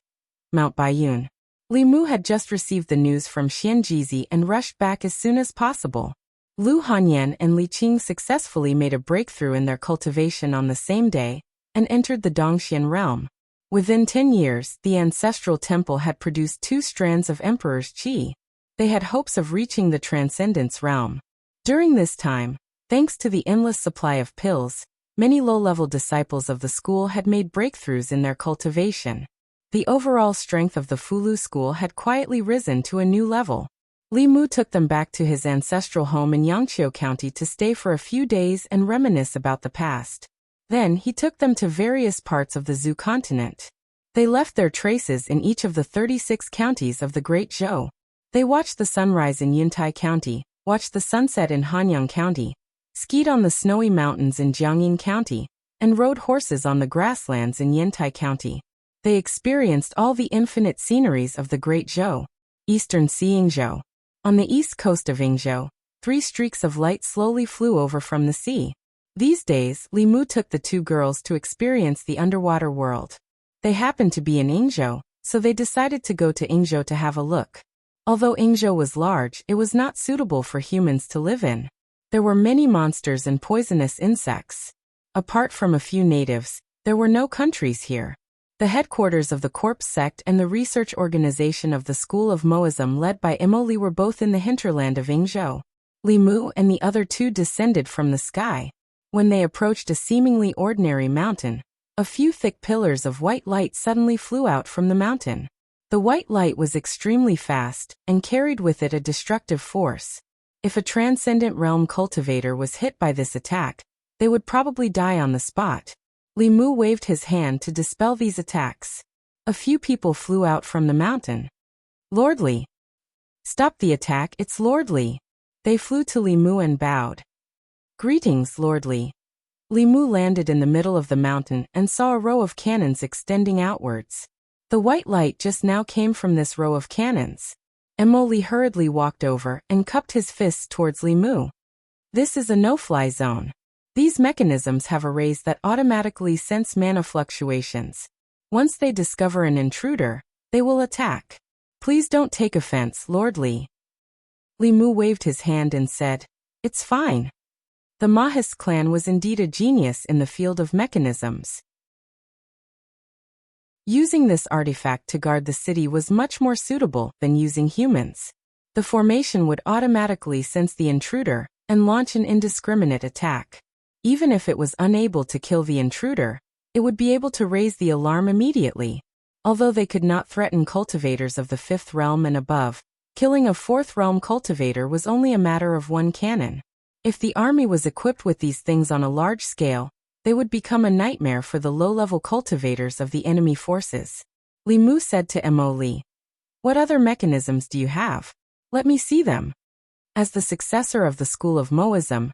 Mount Baiyun. Li Mu had just received the news from Xianjizi and rushed back as soon as possible. Lu Hanyan and Li Qing successfully made a breakthrough in their cultivation on the same day and entered the Dongxian realm. Within 10 years, the ancestral temple had produced 2 strands of Emperor's Qi. They had hopes of reaching the Transcendence realm. During this time, thanks to the endless supply of pills, many low-level disciples of the school had made breakthroughs in their cultivation. The overall strength of the Fulu school had quietly risen to a new level. Li Mu took them back to his ancestral home in Yangqiu County to stay for a few days and reminisce about the past. Then he took them to various parts of the Zhou continent. They left their traces in each of the 36 counties of the Great Zhou. They watched the sunrise in Yuntai County, watched the sunset in Hanyang County, skied on the snowy mountains in Jiangyin County, and rode horses on the grasslands in Yantai County. They experienced all the infinite sceneries of the Great Zhou. Eastern Sea Yingzhou. On the east coast of Yingzhou, 3 streaks of light slowly flew over from the sea. These days, Li Mu took the 2 girls to experience the underwater world. They happened to be in Yingzhou, so they decided to go to Yingzhou to have a look. Although Yingzhou was large, it was not suitable for humans to live in. There were many monsters and poisonous insects. Apart from a few natives, There were no countries here. The headquarters of the Corpse sect and the research organization of the School of Moism led by Emily were both in the hinterland of Yingzhou. Li Mu and the other two descended from the sky. When they approached a seemingly ordinary mountain, a few thick pillars of white light suddenly flew out from the mountain. The white light was extremely fast and carried with it a destructive force. If a transcendent realm cultivator was hit by this attack, they would probably die on the spot. Li Mu waved his hand to dispel these attacks. A few people flew out from the mountain. Lord Li. Stop the attack, it's Lord Li. They flew to Li Mu and bowed. Greetings, Lord Li. Li Mu landed in the middle of the mountain and saw a row of cannons extending outwards. The white light just now came from this row of cannons. Emily hurriedly walked over and cupped his fists towards Li Mu. This is a no-fly zone. These mechanisms have arrays that automatically sense mana fluctuations. Once they discover an intruder, they will attack. Please don't take offense, Lord Li. Li Mu waved his hand and said, It's fine. The Mahis clan was indeed a genius in the field of mechanisms. Using this artifact to guard the city was much more suitable than using humans. The formation would automatically sense the intruder and launch an indiscriminate attack. Even if it was unable to kill the intruder, it would be able to raise the alarm immediately. Although they could not threaten cultivators of the 5th realm and above, killing a 4th realm cultivator was only a matter of one cannon. If the army was equipped with these things on a large scale, they would become a nightmare for the low-level cultivators of the enemy forces. Li Mu said to Emily, What other mechanisms do you have? Let me see them. As the successor of the School of Moism,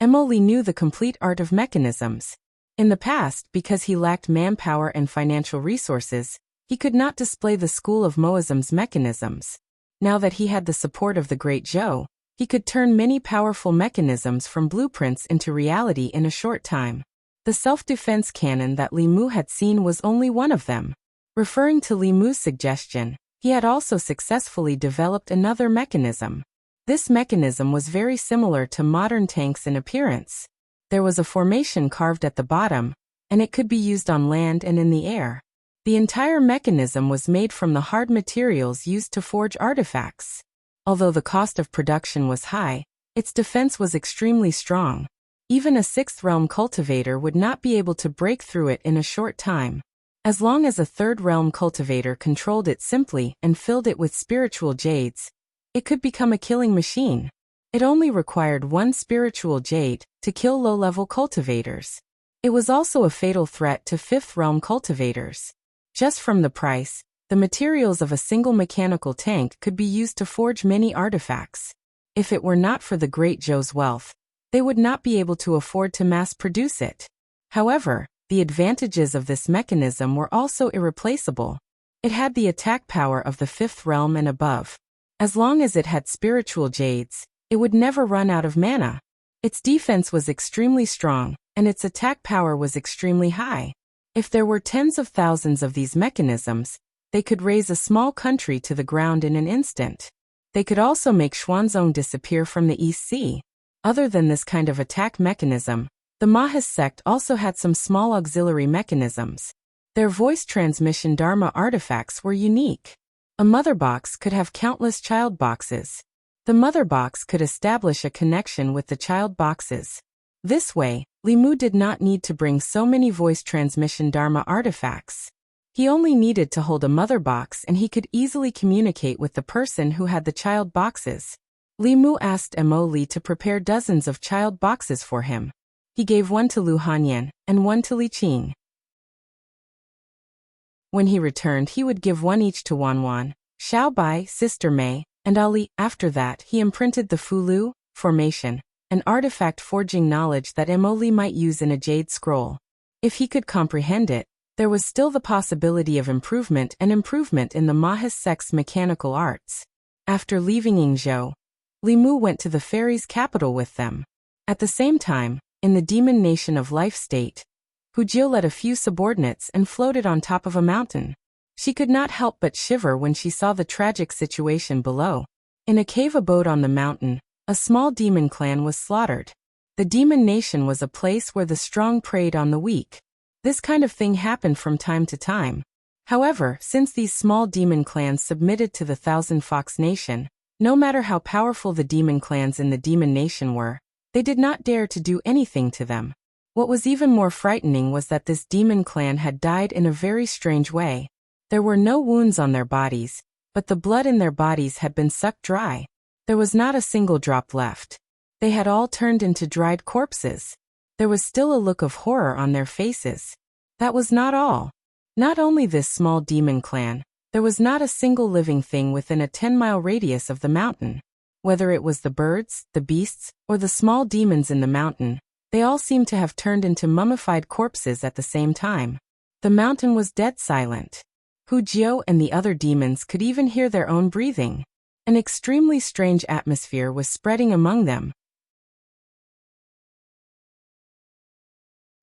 Emily knew the complete art of mechanisms. In the past, because he lacked manpower and financial resources, he could not display the School of Moism's mechanisms. Now that he had the support of the Great Zhou, he could turn many powerful mechanisms from blueprints into reality in a short time. The self-defense cannon that Li Mu had seen was only one of them. Referring to Li Mu's suggestion, he had also successfully developed another mechanism. This mechanism was very similar to modern tanks in appearance. There was a formation carved at the bottom, and it could be used on land and in the air. The entire mechanism was made from the hard materials used to forge artifacts. Although the cost of production was high, its defense was extremely strong. Even a 6th realm cultivator would not be able to break through it in a short time. As long as a 3rd realm cultivator controlled it simply and filled it with spiritual jades, it could become a killing machine. It only required one spiritual jade to kill low-level cultivators. It was also a fatal threat to 5th realm cultivators. Just from the price, the materials of a single mechanical tank could be used to forge many artifacts. If it were not for the Great Zhou's wealth, they would not be able to afford to mass-produce it. However, the advantages of this mechanism were also irreplaceable. It had the attack power of the 5th realm and above. As long as it had spiritual jades, it would never run out of mana. Its defense was extremely strong, and its attack power was extremely high. If there were tens of thousands of these mechanisms, they could raise a small country to the ground in an instant. They could also make Xuanzong disappear from the East Sea. Other than this kind of attack mechanism, the Mahis sect also had some small auxiliary mechanisms. Their voice transmission Dharma artifacts were unique. A mother box could have countless child boxes. The mother box could establish a connection with the child boxes. This way, Li Mu did not need to bring so many voice transmission Dharma artifacts. He only needed to hold a mother box and he could easily communicate with the person who had the child boxes. Li Mu asked Emily to prepare dozens of child boxes for him. He gave one to Lu Hanyan and one to Li Qing. When he returned, he would give one each to Wanwan, Xiaobai, Sister Mei, and Ali. After that, he imprinted the Fulu formation, an artifact forging knowledge that Emily might use in a jade scroll. If he could comprehend it, there was still the possibility of improvement in the Mahis sect's mechanical arts. After leaving Yingzhou, Li Mu went to the fairies' capital with them. At the same time, in the demon nation of Life State, Hujiu led a few subordinates and floated on top of a mountain. She could not help but shiver when she saw the tragic situation below. In a cave abode on the mountain, a small demon clan was slaughtered. The demon nation was a place where the strong preyed on the weak. This kind of thing happened from time to time. However, since these small demon clans submitted to the Thousand Fox Nation, no matter how powerful the demon clans in the demon nation were, they did not dare to do anything to them. What was even more frightening was that this demon clan had died in a very strange way. There were no wounds on their bodies, but the blood in their bodies had been sucked dry. There was not a single drop left. They had all turned into dried corpses. There was still a look of horror on their faces. That was not all. Not only this small demon clan, there was not a single living thing within a 10-mile radius of the mountain. Whether it was the birds, the beasts, or the small demons in the mountain, they all seemed to have turned into mummified corpses at the same time. The mountain was dead silent. Hu Jiao and the other demons could even hear their own breathing. An extremely strange atmosphere was spreading among them.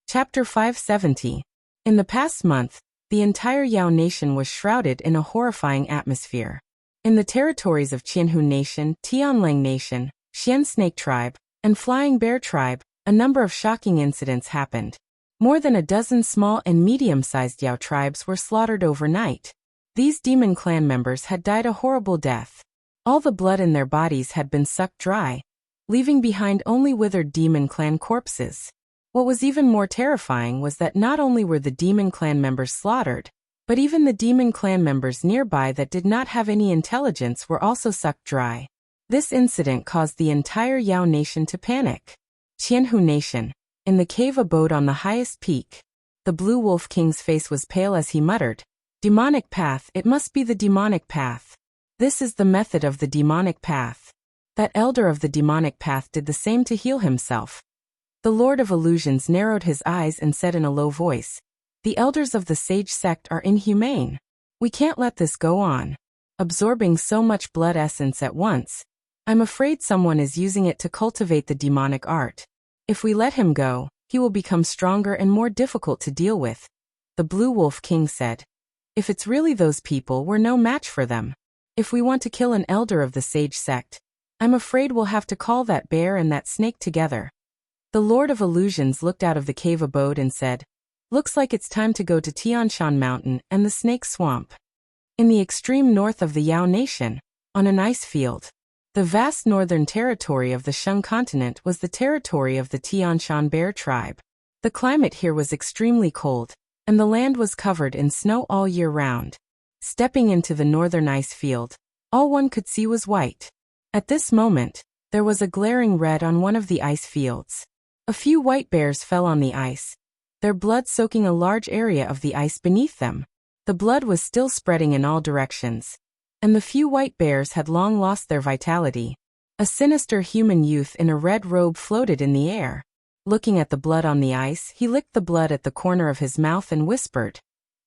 Chapter 570. In the past month, the entire Yao Nation was shrouded in a horrifying atmosphere. In the territories of Qianhu Nation, Tianlang Nation, Xian Snake Tribe, and Flying Bear Tribe, a number of shocking incidents happened. More than a dozen small and medium-sized Yao tribes were slaughtered overnight. These demon clan members had died a horrible death. All the blood in their bodies had been sucked dry, leaving behind only withered demon clan corpses. What was even more terrifying was that not only were the demon clan members slaughtered, but even the demon clan members nearby that did not have any intelligence were also sucked dry. This incident caused the entire Yao Nation to panic. Qianhu Nation. In the cave abode on the highest peak, the Blue Wolf King's face was pale as he muttered, "Demonic path, it must be the demonic path. This is the method of the demonic path." That elder of the demonic path did the same to heal himself. The Lord of Illusions narrowed his eyes and said in a low voice, "The elders of the sage sect are inhumane. We can't let this go on. Absorbing so much blood essence at once, I'm afraid someone is using it to cultivate the demonic art. If we let him go, he will become stronger and more difficult to deal with." The Blue Wolf King said, "If it's really those people, we're no match for them. If we want to kill an elder of the sage sect, I'm afraid we'll have to call that bear and that snake together." The Lord of Illusions looked out of the cave abode and said, "Looks like it's time to go to Tianshan Mountain and the Snake Swamp." In the extreme north of the Yao Nation, on an ice field, the vast northern territory of the Shang continent was the territory of the Tianshan Bear tribe. The climate here was extremely cold, and the land was covered in snow all year round. Stepping into the northern ice field, all one could see was white. At this moment, there was a glaring red on one of the ice fields. A few white bears fell on the ice, their blood soaking a large area of the ice beneath them. The blood was still spreading in all directions, and the few white bears had long lost their vitality. A sinister human youth in a red robe floated in the air. Looking at the blood on the ice, he licked the blood at the corner of his mouth and whispered,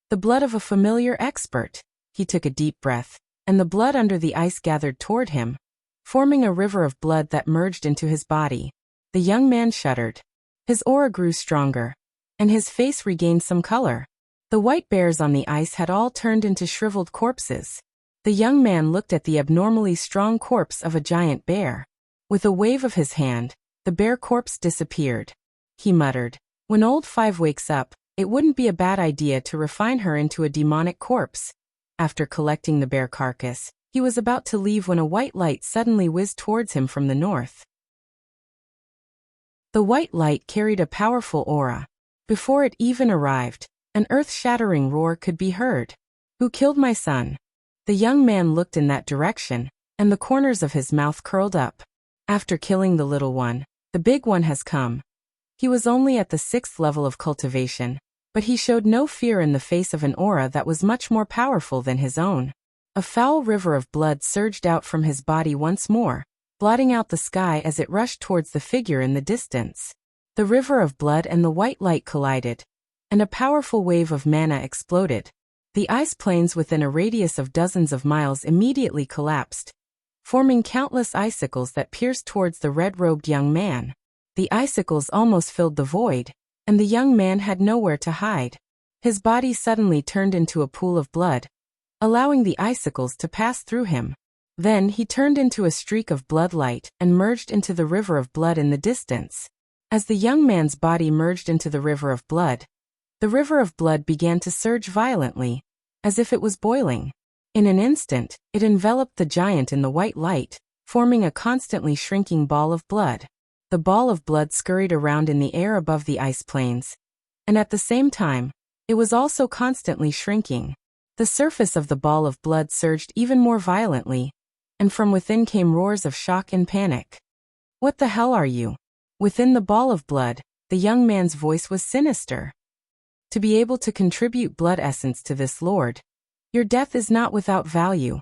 "The blood of a familiar expert." He took a deep breath, and the blood under the ice gathered toward him, forming a river of blood that merged into his body. The young man shuddered. His aura grew stronger, and his face regained some color. The white bears on the ice had all turned into shriveled corpses. The young man looked at the abnormally strong corpse of a giant bear. With a wave of his hand, the bear corpse disappeared. He muttered, "When old Five wakes up, it wouldn't be a bad idea to refine her into a demonic corpse." After collecting the bear carcass, he was about to leave when a white light suddenly whizzed towards him from the north. The white light carried a powerful aura. Before it even arrived, an earth-shattering roar could be heard. "Who killed my son?" The young man looked in that direction, and the corners of his mouth curled up. "After killing the little one, the big one has come." He was only at the 6th level of cultivation, but he showed no fear in the face of an aura that was much more powerful than his own. A foul river of blood surged out from his body once more, blotting out the sky as it rushed towards the figure in the distance. The river of blood and the white light collided, and a powerful wave of mana exploded. The ice plains within a radius of dozens of miles immediately collapsed, forming countless icicles that pierced towards the red-robed young man. The icicles almost filled the void, and the young man had nowhere to hide. His body suddenly turned into a pool of blood, allowing the icicles to pass through him. Then he turned into a streak of blood light and merged into the river of blood in the distance. As the young man's body merged into the river of blood, The river of blood began to surge violently, as if it was boiling. In an instant, it enveloped the giant in the white light, forming a constantly shrinking ball of blood. The ball of blood scurried around in the air above the ice plains, and at the same time, it was also constantly shrinking. The surface of the ball of blood surged even more violently, and from within came roars of shock and panic. "What the hell are you?" Within the ball of blood, the young man's voice was sinister. "To be able to contribute blood essence to this lord, your death is not without value."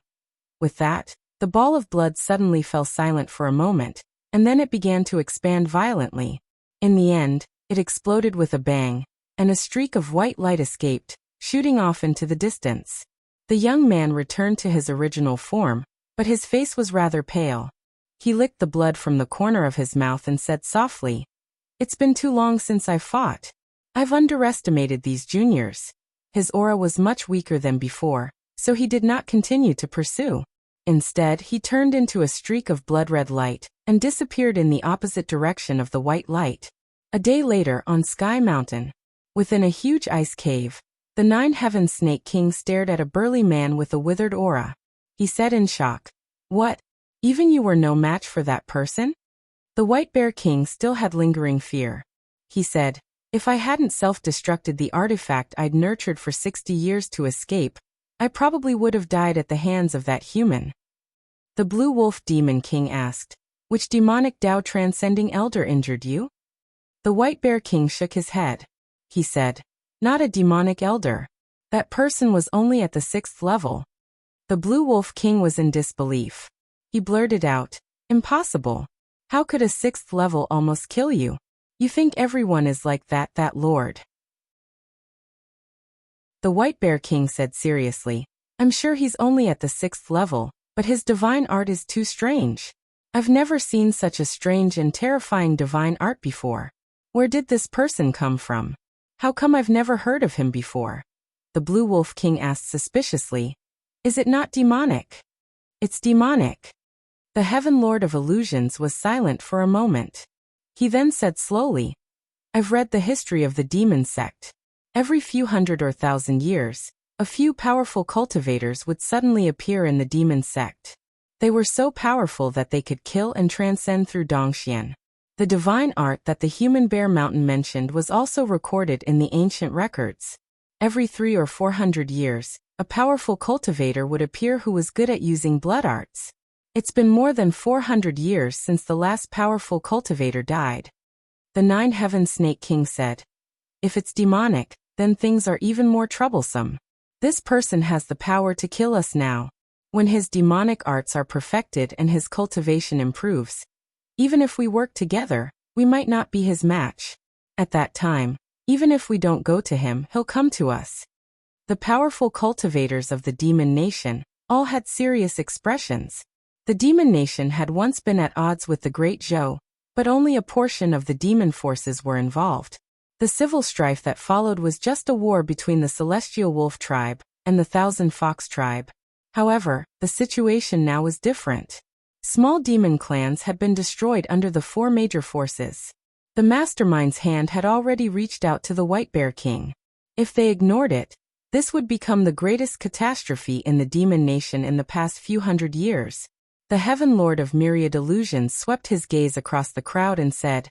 With that, the ball of blood suddenly fell silent for a moment, and then it began to expand violently. In the end, it exploded with a bang, and a streak of white light escaped, shooting off into the distance. The young man returned to his original form, but his face was rather pale. He licked the blood from the corner of his mouth and said softly, "It's been too long since I fought. I've underestimated these juniors." His aura was much weaker than before, so he did not continue to pursue. Instead, he turned into a streak of blood-red light and disappeared in the opposite direction of the white light. A day later on Sky Mountain, within a huge ice cave, the 9-Heaven Snake King stared at a burly man with a withered aura. He said in shock, "What? Even you were no match for that person?" The White Bear King still had lingering fear. He said, "If I hadn't self-destructed the artifact I'd nurtured for 60 years to escape, I probably would have died at the hands of that human." The Blue Wolf Demon King asked, "Which demonic Tao transcending elder injured you?" The White Bear King shook his head. He said, "Not a demonic elder. That person was only at the 6th level." The Blue Wolf King was in disbelief. He blurted out, "Impossible. How could a 6th level almost kill you? You think everyone is like that, lord?" The White Bear King said seriously, "I'm sure he's only at the 6th level, but his divine art is too strange. I've never seen such a strange and terrifying divine art before. Where did this person come from? How come I've never heard of him before?" The Blue Wolf King asked suspiciously, "Is it not demonic?" "It's demonic." The Heaven Lord of Illusions was silent for a moment. He then said slowly, "I've read the history of the demon sect. Every few hundred or thousand years, a few powerful cultivators would suddenly appear in the demon sect. They were so powerful that they could kill and transcend through Dongxian. The divine art that the human Bear Mountain mentioned was also recorded in the ancient records. Every 300 or 400 years, a powerful cultivator would appear who was good at using blood arts. It's been more than 400 years since the last powerful cultivator died." The 9-Heaven Snake King said, "If it's demonic, then things are even more troublesome. This person has the power to kill us now. When his demonic arts are perfected and his cultivation improves, even if we work together, we might not be his match. At that time, even if we don't go to him, he'll come to us." The powerful cultivators of the Demon Nation all had serious expressions. The Demon Nation had once been at odds with the Great Zhou, but only a portion of the demon forces were involved. The civil strife that followed was just a war between the Celestial Wolf tribe and the Thousand Fox tribe. However, the situation now was different. Small demon clans had been destroyed under the 4 major forces. The Mastermind's hand had already reached out to the White Bear King. If they ignored it, this would become the greatest catastrophe in the Demon Nation in the past few hundred years. The Heaven Lord of Myriad Illusions swept his gaze across the crowd and said,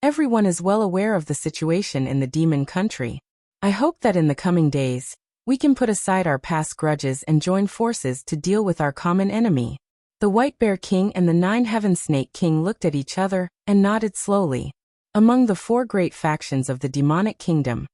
"Everyone is well aware of the situation in the demon country. I hope that in the coming days, we can put aside our past grudges and join forces to deal with our common enemy." The White Bear King and the 9-Heaven Snake King looked at each other and nodded slowly. Among the 4 great factions of the demonic kingdom,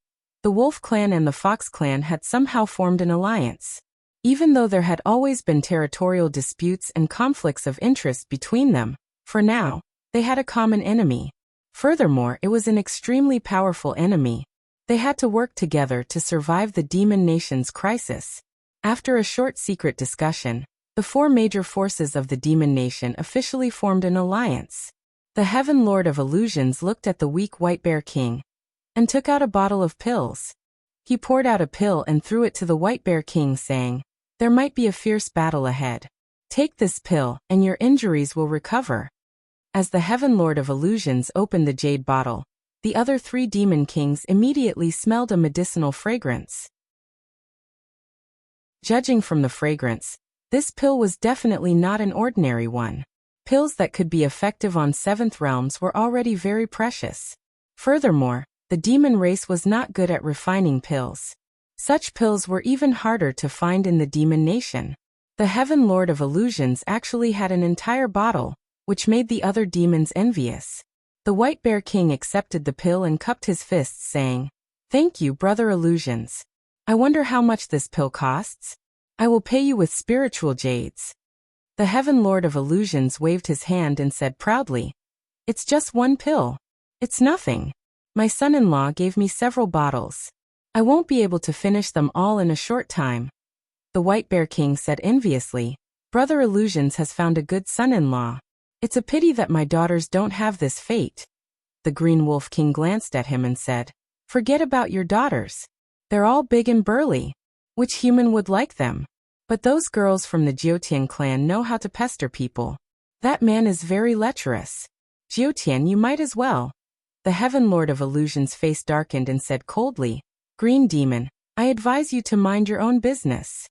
the Wolf Clan and the Fox Clan had somehow formed an alliance. Even though there had always been territorial disputes and conflicts of interest between them, for now, they had a common enemy. Furthermore, it was an extremely powerful enemy. They had to work together to survive the Demon Nation's crisis. After a short secret discussion, the 4 major forces of the Demon Nation officially formed an alliance. The Heaven Lord of Illusions looked at the weak White Bear King and took out a bottle of pills. He poured out a pill and threw it to the White Bear King, saying, "There might be a fierce battle ahead. Take this pill, and your injuries will recover." As the Heaven Lord of Illusions opened the jade bottle, The other 3 demon kings immediately smelled a medicinal fragrance. Judging from the fragrance, this pill was definitely not an ordinary one. Pills that could be effective on 7th realms were already very precious. Furthermore, the demon race was not good at refining pills. Such pills were even harder to find in the demon nation. The Heaven Lord of Illusions actually had an entire bottle, which made the other demons envious. The White Bear King accepted the pill and cupped his fists, saying, "Thank you, Brother Illusions. I wonder how much this pill costs? I will pay you with spiritual jades." The Heaven Lord of Illusions waved his hand and said proudly, "It's just 1 pill. It's nothing. My son-in-law gave me several bottles. I won't be able to finish them all in a short time." The White Bear King said enviously, "Brother Illusions has found a good son-in-law. It's a pity that my daughters don't have this fate." The Green Wolf King glanced at him and said, "Forget about your daughters. They're all big and burly. Which human would like them? But those girls from the Jiutian clan know how to pester people. That man is very lecherous. Jiutian, you might as well." The Heaven Lord of Illusions' face darkened and said coldly, "Green Demon, I advise you to mind your own business."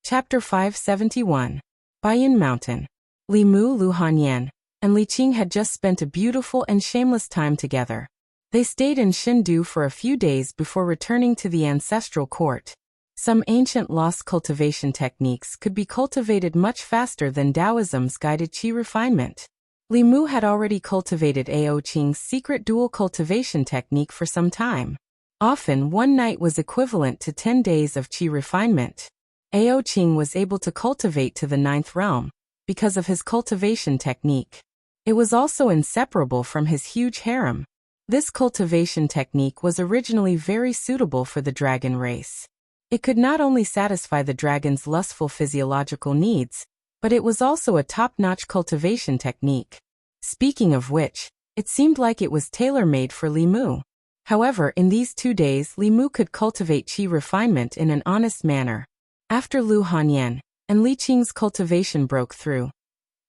Chapter 571. Baiyun Mountain. Li Mu, Lu Hanyan, and Li Qing had just spent a beautiful and shameless time together. They stayed in Shindu for a few days before returning to the ancestral court. Some ancient lost cultivation techniques could be cultivated much faster than Taoism's guided qi refinement. Li Mu had already cultivated Ao Qing's secret dual cultivation technique for some time. Often, 1 night was equivalent to 10 days of qi refinement. Ao Qing was able to cultivate to the 9th realm because of his cultivation technique. It was also inseparable from his huge harem. This cultivation technique was originally very suitable for the dragon race. It could not only satisfy the dragon's lustful physiological needs, but it was also a top-notch cultivation technique. Speaking of which, it seemed like it was tailor-made for Li Mu. However, in these 2 days Li Mu could cultivate qi refinement in an honest manner. After Lu Hanyan and Li Qing's cultivation broke through,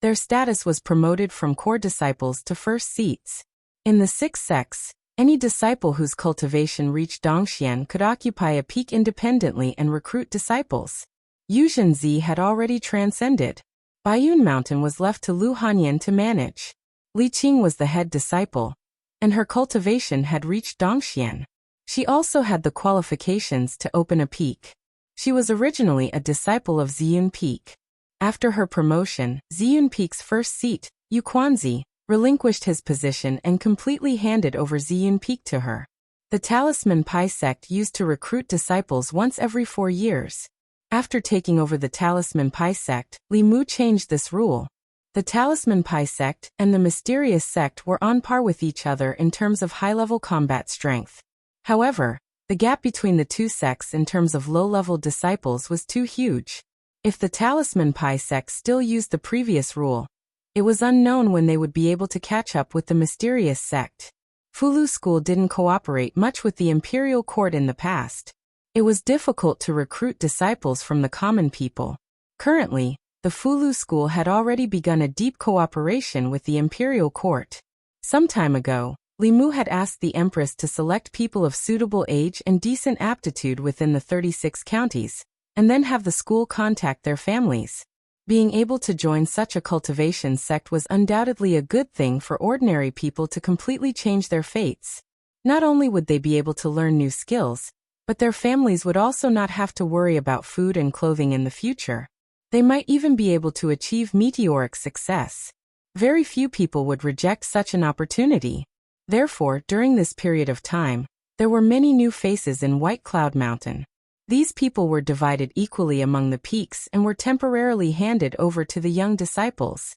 their status was promoted from core disciples to first seats. In the 6 sects, any disciple whose cultivation reached Dongxian could occupy a peak independently and recruit disciples. Yuzhenzi had already transcended. Baiyun Mountain was left to Lu Hanyan to manage. Li Qing was the head disciple, and her cultivation had reached Dongxian. She also had the qualifications to open a peak. She was originally a disciple of Ziyun Peak. After her promotion, Ziyun Peak's first seat, Yu Quanzi, relinquished his position and completely handed over Ziyun Peak to her. The Talisman Pai sect used to recruit disciples once every 4 years. After taking over the Talisman Pai sect, Li Mu changed this rule. The Talisman Pai sect and the Mysterious sect were on par with each other in terms of high-level combat strength. However, the gap between the 2 sects in terms of low-level disciples was too huge. If the Talisman Pai sect still used the previous rule, it was unknown when they would be able to catch up with the Mysterious sect. Fulu School didn't cooperate much with the imperial court in the past. It was difficult to recruit disciples from the common people. Currently, the Fulu School had already begun a deep cooperation with the imperial court. Some time ago, Li Mu had asked the Empress to select people of suitable age and decent aptitude within the 36 counties, and then have the school contact their families. Being able to join such a cultivation sect was undoubtedly a good thing for ordinary people to completely change their fates. Not only would they be able to learn new skills, but their families would also not have to worry about food and clothing in the future. They might even be able to achieve meteoric success. Very few people would reject such an opportunity. Therefore, during this period of time, there were many new faces in White Cloud Mountain. These people were divided equally among the peaks and were temporarily handed over to the young disciples.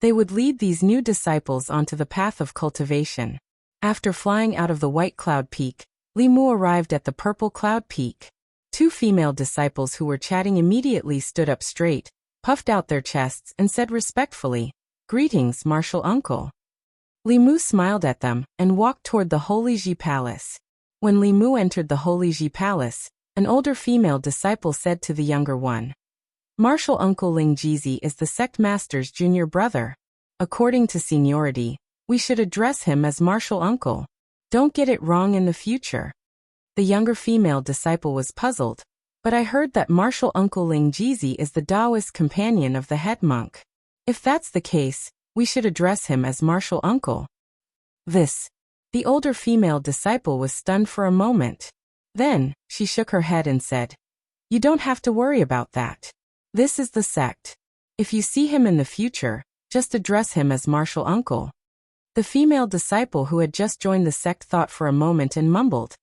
They would lead these new disciples onto the path of cultivation. After flying out of the White Cloud Peak, Li Mu arrived at the Purple Cloud Peak. 2 female disciples who were chatting immediately stood up straight, puffed out their chests and said respectfully, "Greetings, Martial Uncle." Li Mu smiled at them and walked toward the Holy Ji Palace. When Li Mu entered the Holy Ji Palace, an older female disciple said to the younger one, Martial Uncle Ling Jizi is the sect master's junior brother. According to seniority, we should address him as Martial Uncle. Don't get it wrong in the future. The younger female disciple was puzzled. But I heard that Martial Uncle Ling Jizi is the Taoist companion of the head monk. If that's the case, we should address him as Martial Uncle. The older female disciple was stunned for a moment. Then, she shook her head and said, "You don't have to worry about that. This is the sect. If you see him in the future, just address him as Martial Uncle." The female disciple who had just joined the sect thought for a moment and mumbled,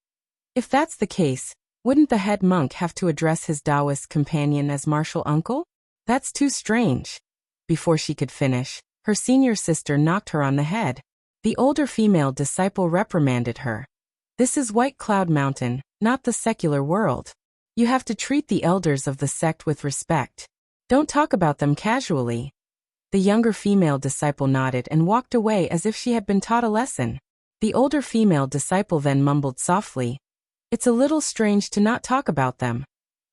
"If that's the case, wouldn't the head monk have to address his Taoist companion as Martial Uncle? That's too strange." Before she could finish, her senior sister knocked her on the head. The older female disciple reprimanded her. "This is White Cloud Mountain, not the secular world. You have to treat the elders of the sect with respect. Don't talk about them casually." The younger female disciple nodded and walked away as if she had been taught a lesson. The older female disciple then mumbled softly, "It's a little strange to not talk about them."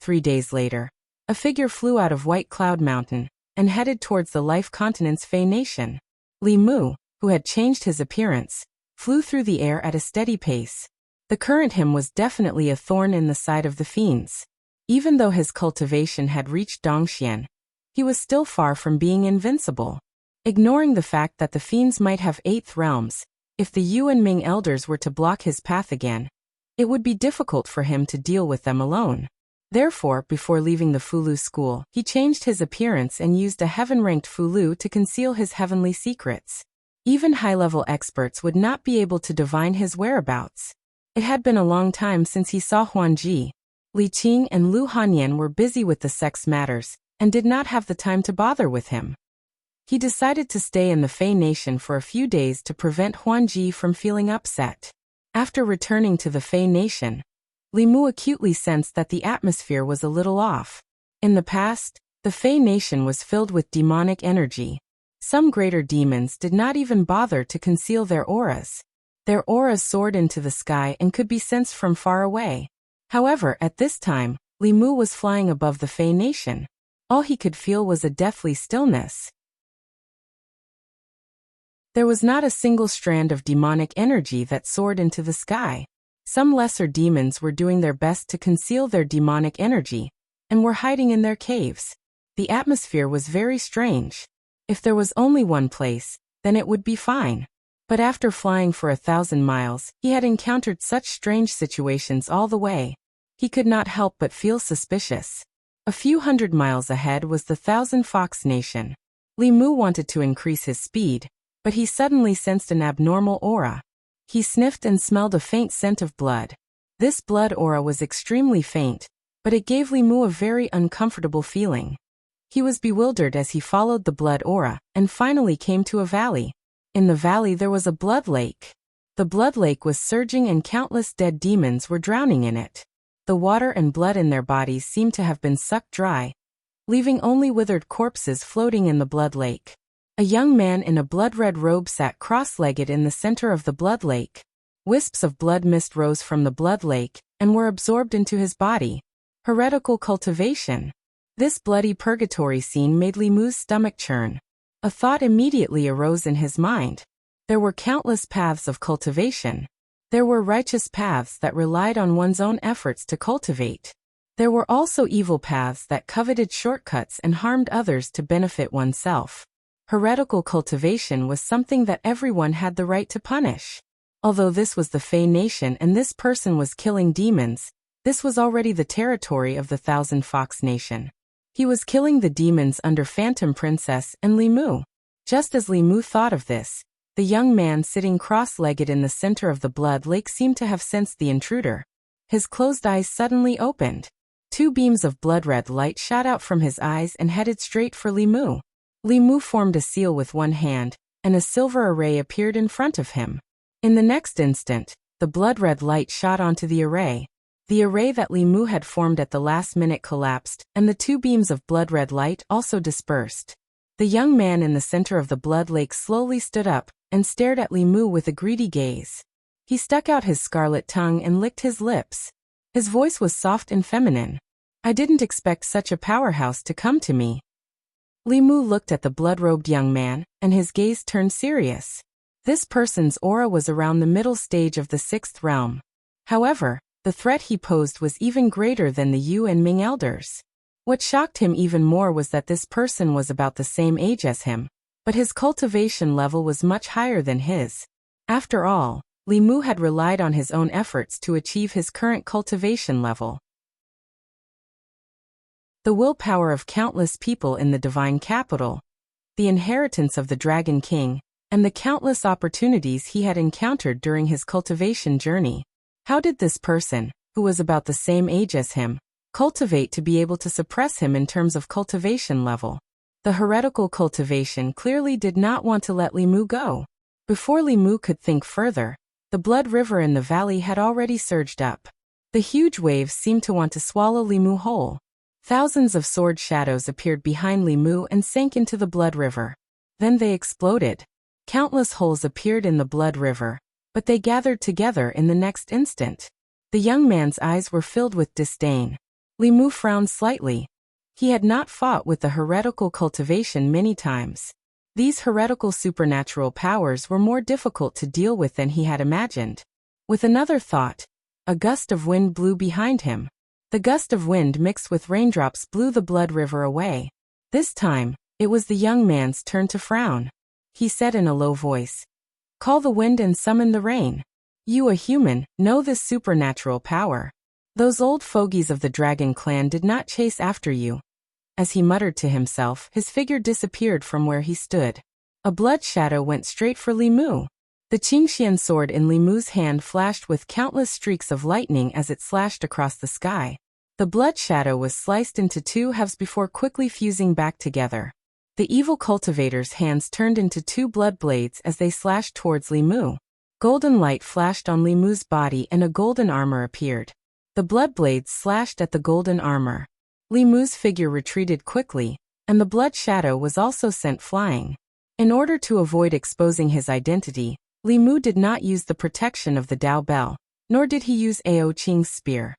3 days later, a figure flew out of White Cloud Mountain and headed towards the Life Continent's Fey Nation. Li Mu, who had changed his appearance, flew through the air at a steady pace. The current him was definitely a thorn in the side of the fiends. Even though his cultivation had reached Dongxian, he was still far from being invincible. Ignoring the fact that the fiends might have 8th realms, if the Yuan Ming elders were to block his path again, it would be difficult for him to deal with them alone. Therefore, before leaving the Fulu school, he changed his appearance and used a heaven-ranked Fulu to conceal his heavenly secrets. Even high-level experts would not be able to divine his whereabouts. It had been a long time since he saw Huanji. Li Qing and Lu Hanyan were busy with the sect's matters, and did not have the time to bother with him. He decided to stay in the Fey Nation for a few days to prevent Huanji from feeling upset. After returning to the Fey Nation, Li Mu acutely sensed that the atmosphere was a little off. In the past, the Fey Nation was filled with demonic energy. Some greater demons did not even bother to conceal their auras. Their auras soared into the sky and could be sensed from far away. However, at this time, Li Mu was flying above the Fey Nation. All he could feel was a deathly stillness. There was not a single strand of demonic energy that soared into the sky. Some lesser demons were doing their best to conceal their demonic energy, and were hiding in their caves. The atmosphere was very strange. If there was only one place, then it would be fine. But after flying for 1,000 miles, he had encountered such strange situations all the way. He could not help but feel suspicious. A few hundred miles ahead was the Thousand Fox Nation. Li Mu wanted to increase his speed, but he suddenly sensed an abnormal aura. He sniffed and smelled a faint scent of blood. This blood aura was extremely faint, but it gave Li Mu a very uncomfortable feeling. He was bewildered as he followed the blood aura, and finally came to a valley. In the valley there was a blood lake. The blood lake was surging and countless dead demons were drowning in it. The water and blood in their bodies seemed to have been sucked dry, leaving only withered corpses floating in the blood lake. A young man in a blood-red robe sat cross-legged in the center of the blood lake. Wisps of blood mist rose from the blood lake, and were absorbed into his body. Heretical cultivation. This bloody purgatory scene made Li Mu's stomach churn. A thought immediately arose in his mind. There were countless paths of cultivation. There were righteous paths that relied on one's own efforts to cultivate. There were also evil paths that coveted shortcuts and harmed others to benefit oneself. Heretical cultivation was something that everyone had the right to punish. Although this was the Fey Nation and this person was killing demons, this was already the territory of the Thousand Fox Nation. He was killing the demons under Phantom Princess and Li Mu. Just as Li Mu thought of this, the young man sitting cross-legged in the center of the blood lake seemed to have sensed the intruder. His closed eyes suddenly opened. 2 beams of blood-red light shot out from his eyes and headed straight for Li Mu. Li Mu formed a seal with one hand, and a silver array appeared in front of him. In the next instant, the blood-red light shot onto the array. The array that Li Mu had formed at the last minute collapsed, and the 2 beams of blood-red light also dispersed. The young man in the center of the blood lake slowly stood up, and stared at Li Mu with a greedy gaze. He stuck out his scarlet tongue and licked his lips. His voice was soft and feminine. I didn't expect such a powerhouse to come to me. Li Mu looked at the blood-robed young man, and his gaze turned serious. This person's aura was around the middle stage of the 6th realm. However, the threat he posed was even greater than the Yu and Ming elders. What shocked him even more was that this person was about the same age as him, but his cultivation level was much higher than his. After all, Li Mu had relied on his own efforts to achieve his current cultivation level. The willpower of countless people in the divine capital, the inheritance of the Dragon King, and the countless opportunities he had encountered during his cultivation journey. How did this person, who was about the same age as him, cultivate to be able to suppress him in terms of cultivation level? The heretical cultivation clearly did not want to let Li Mu go. Before Li Mu could think further, the blood river in the valley had already surged up. The huge waves seemed to want to swallow Li Mu whole. Thousands of sword shadows appeared behind Li Mu and sank into the blood river. Then they exploded. Countless holes appeared in the blood river, but they gathered together in the next instant. The young man's eyes were filled with disdain. Li Mu frowned slightly. He had not fought with the heretical cultivation many times. These heretical supernatural powers were more difficult to deal with than he had imagined. With another thought, a gust of wind blew behind him. The gust of wind mixed with raindrops blew the blood river away. This time, it was the young man's turn to frown. He said in a low voice, "Call the wind and summon the rain. You, a human, know this supernatural power. Those old fogies of the dragon clan did not chase after you." As he muttered to himself, his figure disappeared from where he stood. A blood shadow went straight for Li Mu. The Qingxian sword in Li Mu's hand flashed with countless streaks of lightning as it slashed across the sky. The blood shadow was sliced into two halves before quickly fusing back together. The evil cultivator's hands turned into two blood blades as they slashed towards Li Mu. Golden light flashed on Li Mu's body and a golden armor appeared. The blood blades slashed at the golden armor. Li Mu's figure retreated quickly, and the blood shadow was also sent flying. In order to avoid exposing his identity, Li Mu did not use the protection of the Dao Bell, nor did he use Ao Qing's spear.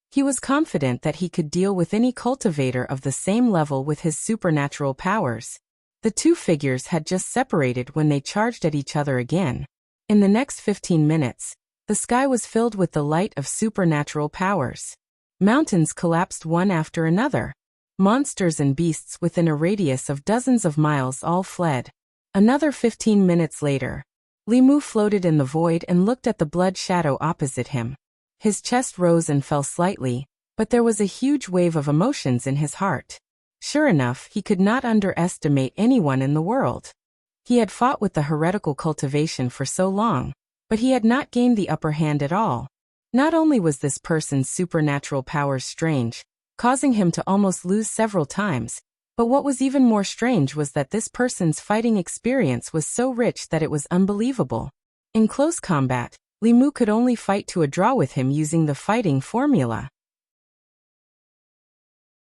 He was confident that he could deal with any cultivator of the same level with his supernatural powers. The two figures had just separated when they charged at each other again. In the next 15 minutes, the sky was filled with the light of supernatural powers. Mountains collapsed one after another. Monsters and beasts within a radius of dozens of miles all fled. Another 15 minutes later, Li Mu floated in the void and looked at the blood shadow opposite him. His chest rose and fell slightly, but there was a huge wave of emotions in his heart. Sure enough, he could not underestimate anyone in the world. He had fought with the heretical cultivation for so long, but he had not gained the upper hand at all. Not only was this person's supernatural powers strange, causing him to almost lose several times, but what was even more strange was that this person's fighting experience was so rich that it was unbelievable. In close combat, Li Mu could only fight to a draw with him using the fighting formula.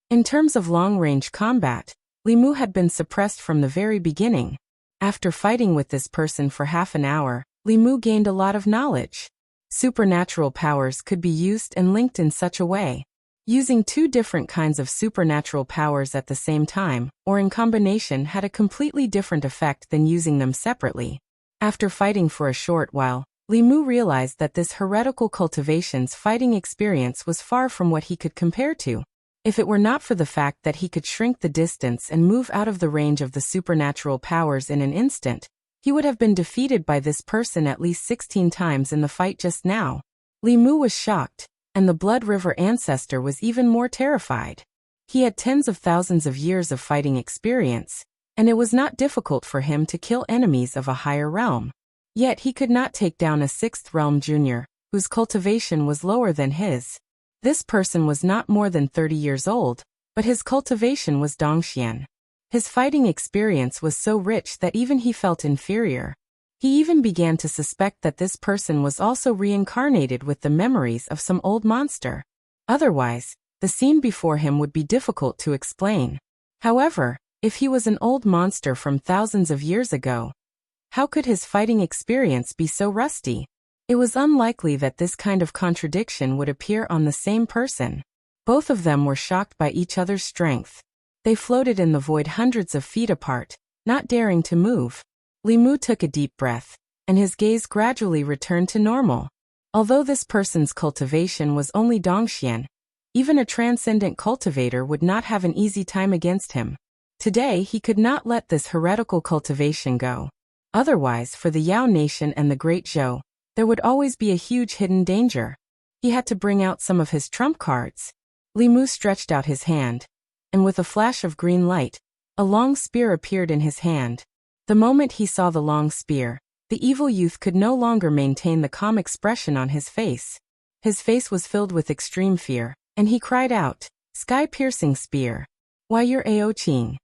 In terms of long-range combat, Li Mu had been suppressed from the very beginning. After fighting with this person for half an hour, Li Mu gained a lot of knowledge. Supernatural powers could be used and linked in such a way. Using two different kinds of supernatural powers at the same time, or in combination, had a completely different effect than using them separately. After fighting for a short while, Li Mu realized that this heretical cultivation's fighting experience was far from what he could compare to. If it were not for the fact that he could shrink the distance and move out of the range of the supernatural powers in an instant, he would have been defeated by this person at least 16 times in the fight just now. Li Mu was shocked, and the Blood River ancestor was even more terrified. He had tens of thousands of years of fighting experience, and it was not difficult for him to kill enemies of a higher realm. Yet he could not take down a 6th realm junior, whose cultivation was lower than his. This person was not more than 30 years old, but his cultivation was Dongxian. His fighting experience was so rich that even he felt inferior. He even began to suspect that this person was also reincarnated with the memories of some old monster. Otherwise, the scene before him would be difficult to explain. However, if he was an old monster from thousands of years ago, how could his fighting experience be so rusty? It was unlikely that this kind of contradiction would appear on the same person. Both of them were shocked by each other's strength. They floated in the void hundreds of feet apart, not daring to move. Li Mu took a deep breath, and his gaze gradually returned to normal. Although this person's cultivation was only Dongxian, even a transcendent cultivator would not have an easy time against him. Today he could not let this heretical cultivation go. Otherwise, for the Yao nation and the Great Zhou, there would always be a huge hidden danger. He had to bring out some of his trump cards. Li Mu stretched out his hand, and with a flash of green light, a long spear appeared in his hand. The moment he saw the long spear, the evil youth could no longer maintain the calm expression on his face. His face was filled with extreme fear, and he cried out, "Sky-piercing spear! Why, you're Ao Qing."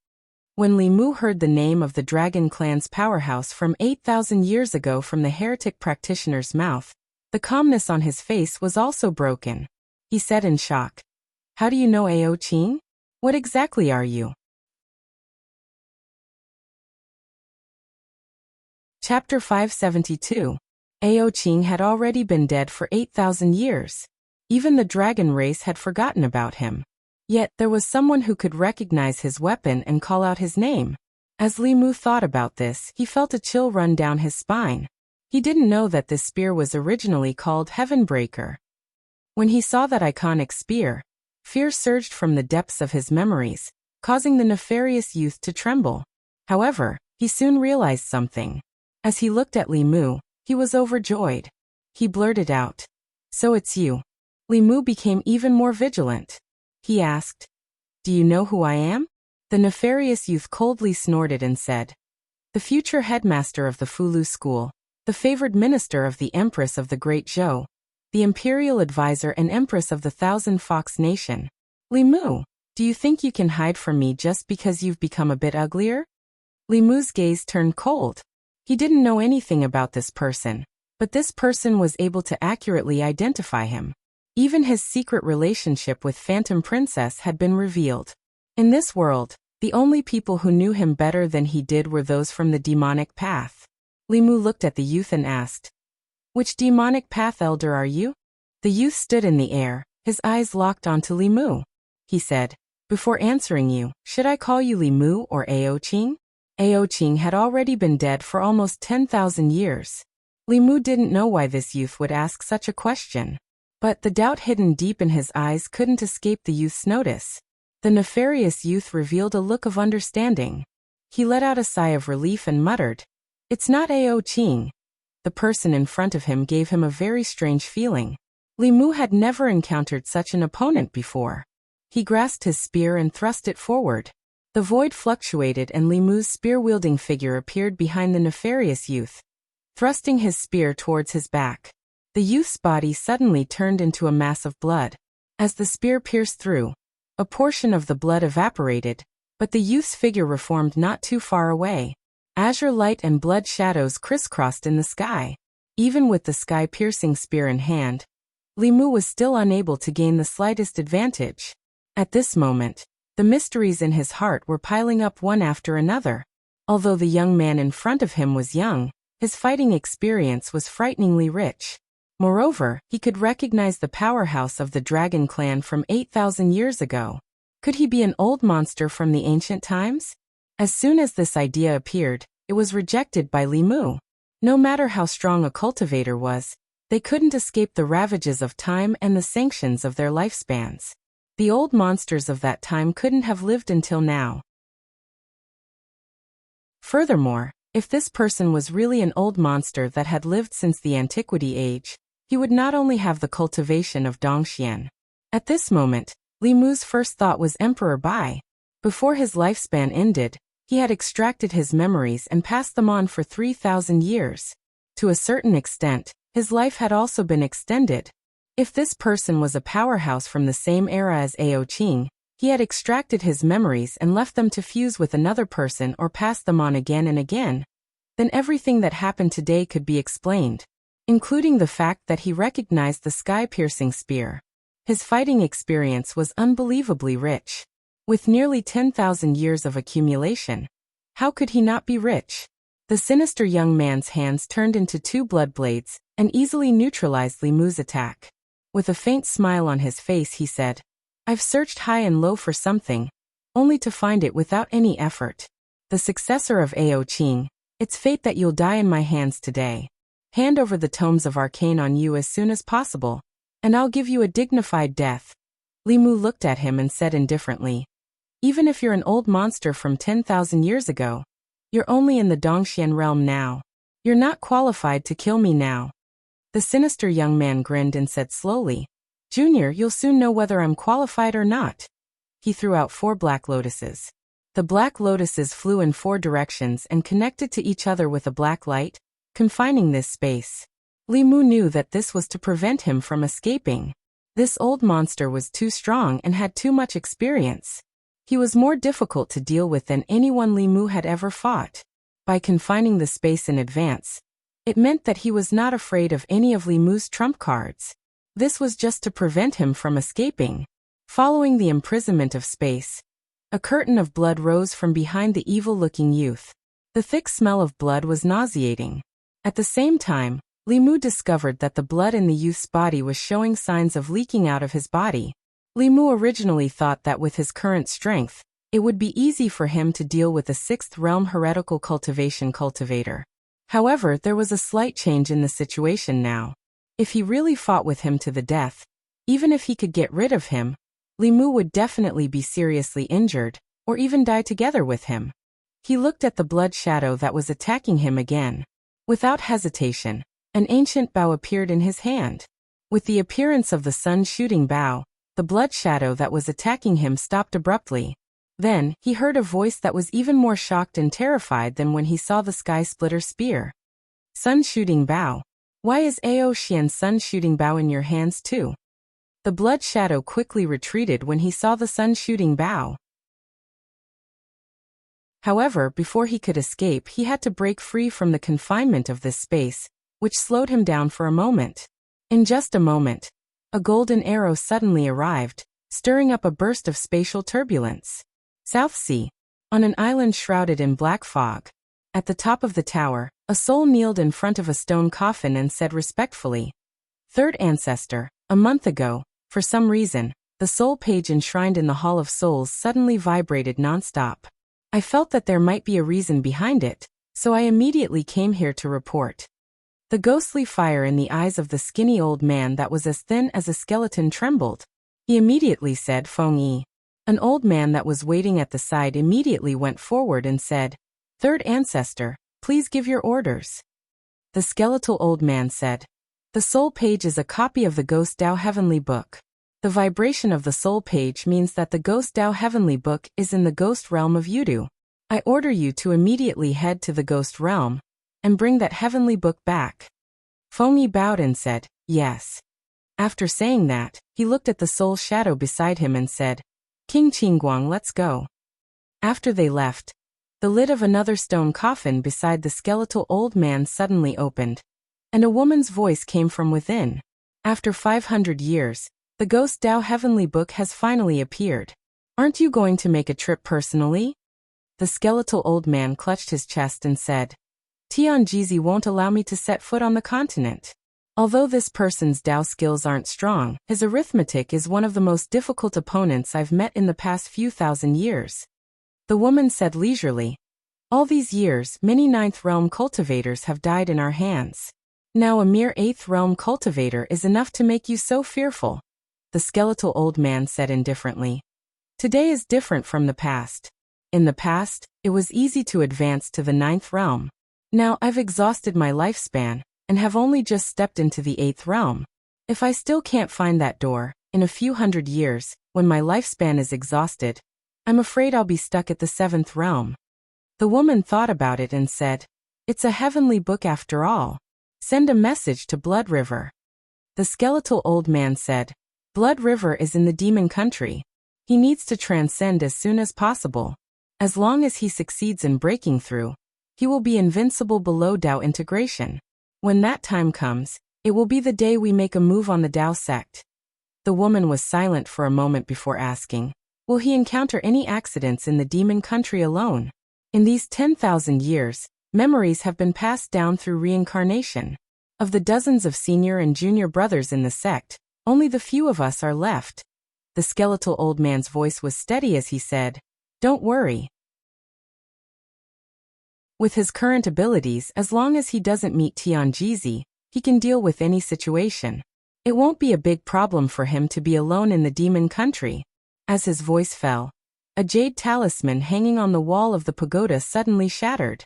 When Li Mu heard the name of the dragon clan's powerhouse from 8,000 years ago from the heretic practitioner's mouth, the calmness on his face was also broken. He said in shock, "How do you know Ao Qing? What exactly are you?" Chapter 572. Ao Qing had already been dead for 8,000 years. Even the dragon race had forgotten about him. Yet there was someone who could recognize his weapon and call out his name. As Li Mu thought about this, he felt a chill run down his spine. He didn't know that this spear was originally called Heavenbreaker. When he saw that iconic spear, fear surged from the depths of his memories, causing the nefarious youth to tremble. However, he soon realized something. As he looked at Li Mu, he was overjoyed. He blurted out, "So it's you." Li Mu became even more vigilant. He asked, "Do you know who I am?" The nefarious youth coldly snorted and said, "The future headmaster of the Fulu school, the favored minister of the Empress of the Great Zhou, the imperial advisor and empress of the Thousand Fox Nation. Li Mu, do you think you can hide from me just because you've become a bit uglier?" Li Mu's gaze turned cold. He didn't know anything about this person, but this person was able to accurately identify him. Even his secret relationship with Phantom Princess had been revealed. In this world, the only people who knew him better than he did were those from the demonic path. Li Mu looked at the youth and asked, "Which demonic path elder are you?" The youth stood in the air, his eyes locked onto Li Mu. He said, "Before answering you, should I call you Li Mu or Ao Qing?" Ao Qing had already been dead for almost 10,000 years. Li Mu didn't know why this youth would ask such a question. But the doubt hidden deep in his eyes couldn't escape the youth's notice. The nefarious youth revealed a look of understanding. He let out a sigh of relief and muttered, "It's not Ao Qing." The person in front of him gave him a very strange feeling. Li Mu had never encountered such an opponent before. He grasped his spear and thrust it forward. The void fluctuated and Li Mu's spear-wielding figure appeared behind the nefarious youth, thrusting his spear towards his back. The youth's body suddenly turned into a mass of blood. As the spear pierced through, a portion of the blood evaporated, but the youth's figure reformed not too far away. Azure light and blood shadows crisscrossed in the sky. Even with the sky-piercing spear in hand, Li Mu was still unable to gain the slightest advantage. At this moment, the mysteries in his heart were piling up one after another. Although the young man in front of him was young, his fighting experience was frighteningly rich. Moreover, he could recognize the powerhouse of the dragon clan from 8,000 years ago. Could he be an old monster from the ancient times? As soon as this idea appeared, it was rejected by Li Mu. No matter how strong a cultivator was, they couldn't escape the ravages of time and the sanctions of their lifespans. The old monsters of that time couldn't have lived until now. Furthermore, if this person was really an old monster that had lived since the antiquity age, he would not only have the cultivation of Dongxian. At this moment, Li Mu's first thought was Emperor Bai. Before his lifespan ended, he had extracted his memories and passed them on for 3,000 years. To a certain extent, his life had also been extended. If this person was a powerhouse from the same era as Ao Qing, he had extracted his memories and left them to fuse with another person or pass them on again and again. Then everything that happened today could be explained, including the fact that he recognized the sky-piercing spear. His fighting experience was unbelievably rich. With nearly 10,000 years of accumulation, how could he not be rich? The sinister young man's hands turned into two blood blades and easily neutralized Li Mu's attack. With a faint smile on his face he said, I've searched high and low for something, only to find it without any effort. The successor of Ao Qing, it's fate that you'll die in my hands today. Hand over the tomes of arcane on you as soon as possible, and I'll give you a dignified death. Li Mu looked at him and said indifferently, even if you're an old monster from 10,000 years ago, you're only in the Dongxian realm now. You're not qualified to kill me now. The sinister young man grinned and said slowly, Junior, you'll soon know whether I'm qualified or not. He threw out 4 black lotuses. The black lotuses flew in 4 directions and connected to each other with a black light, confining this space. Li Mu knew that this was to prevent him from escaping. This old monster was too strong and had too much experience. He was more difficult to deal with than anyone Li Mu had ever fought. By confining the space in advance, it meant that he was not afraid of any of Li Mu's trump cards. This was just to prevent him from escaping. Following the imprisonment of space, a curtain of blood rose from behind the evil-looking youth. The thick smell of blood was nauseating. At the same time, Li Mu discovered that the blood in the youth's body was showing signs of leaking out of his body. Li Mu originally thought that with his current strength, it would be easy for him to deal with a 6th realm heretical cultivation cultivator. However, there was a slight change in the situation now. If he really fought with him to the death, even if he could get rid of him, Li Mu would definitely be seriously injured, or even die together with him. He looked at the blood shadow that was attacking him again. Without hesitation, an ancient bow appeared in his hand. With the appearance of the sun-shooting bow, the blood shadow that was attacking him stopped abruptly. Then, he heard a voice that was even more shocked and terrified than when he saw the sky-splitter spear. Sun-shooting bow. Why is Ao Xian's sun-shooting bow in your hands too? The blood shadow quickly retreated when he saw the sun-shooting bow. However, before he could escape, he had to break free from the confinement of this space, which slowed him down for a moment. In just a moment, a golden arrow suddenly arrived, stirring up a burst of spatial turbulence. South Sea. On an island shrouded in black fog. At the top of the tower, a soul kneeled in front of a stone coffin and said respectfully, Third ancestor, a month ago, for some reason, the soul page enshrined in the Hall of Souls suddenly vibrated non-stop. I felt that there might be a reason behind it, so I immediately came here to report. The ghostly fire in the eyes of the skinny old man that was as thin as a skeleton trembled. He immediately said Feng Yi. An old man that was waiting at the side immediately went forward and said, Third ancestor, please give your orders. The skeletal old man said, The soul page is a copy of the Ghost Dao Heavenly Book. The vibration of the soul page means that the Ghost Dao Heavenly Book is in the ghost realm of Yudu. I order you to immediately head to the ghost realm and bring that heavenly book back. Feng Yi bowed and said, Yes. After saying that, he looked at the soul shadow beside him and said, King Qingguang, let's go. After they left, the lid of another stone coffin beside the skeletal old man suddenly opened, and a woman's voice came from within. After 500 years, the Ghost Dao Heavenly Book has finally appeared. Aren't you going to make a trip personally? The skeletal old man clutched his chest and said, Tianjizi won't allow me to set foot on the continent. Although this person's Dao skills aren't strong, his arithmetic is one of the most difficult opponents I've met in the past few thousand years. The woman said leisurely, All these years, many 9th realm cultivators have died in our hands. Now a mere 8th realm cultivator is enough to make you so fearful. The skeletal old man said indifferently. Today is different from the past. In the past, it was easy to advance to the 9th realm. Now I've exhausted my lifespan, and have only just stepped into the 8th realm. If I still can't find that door, in a few hundred years, when my lifespan is exhausted, I'm afraid I'll be stuck at the 7th realm. The woman thought about it and said, It's a heavenly book after all. Send a message to Blood River. The skeletal old man said, Blood River is in the demon country. He needs to transcend as soon as possible. As long as he succeeds in breaking through, he will be invincible below Dao integration. When that time comes, it will be the day we make a move on the Dao sect. The woman was silent for a moment before asking, Will he encounter any accidents in the demon country alone? In these 10,000 years, memories have been passed down through reincarnation. Of the dozens of senior and junior brothers in the sect, only the few of us are left. The skeletal old man's voice was steady as he said, "Don't worry. With his current abilities, as long as he doesn't meet Tianjizi, he can deal with any situation. It won't be a big problem for him to be alone in the demon country." As his voice fell, a jade talisman hanging on the wall of the pagoda suddenly shattered.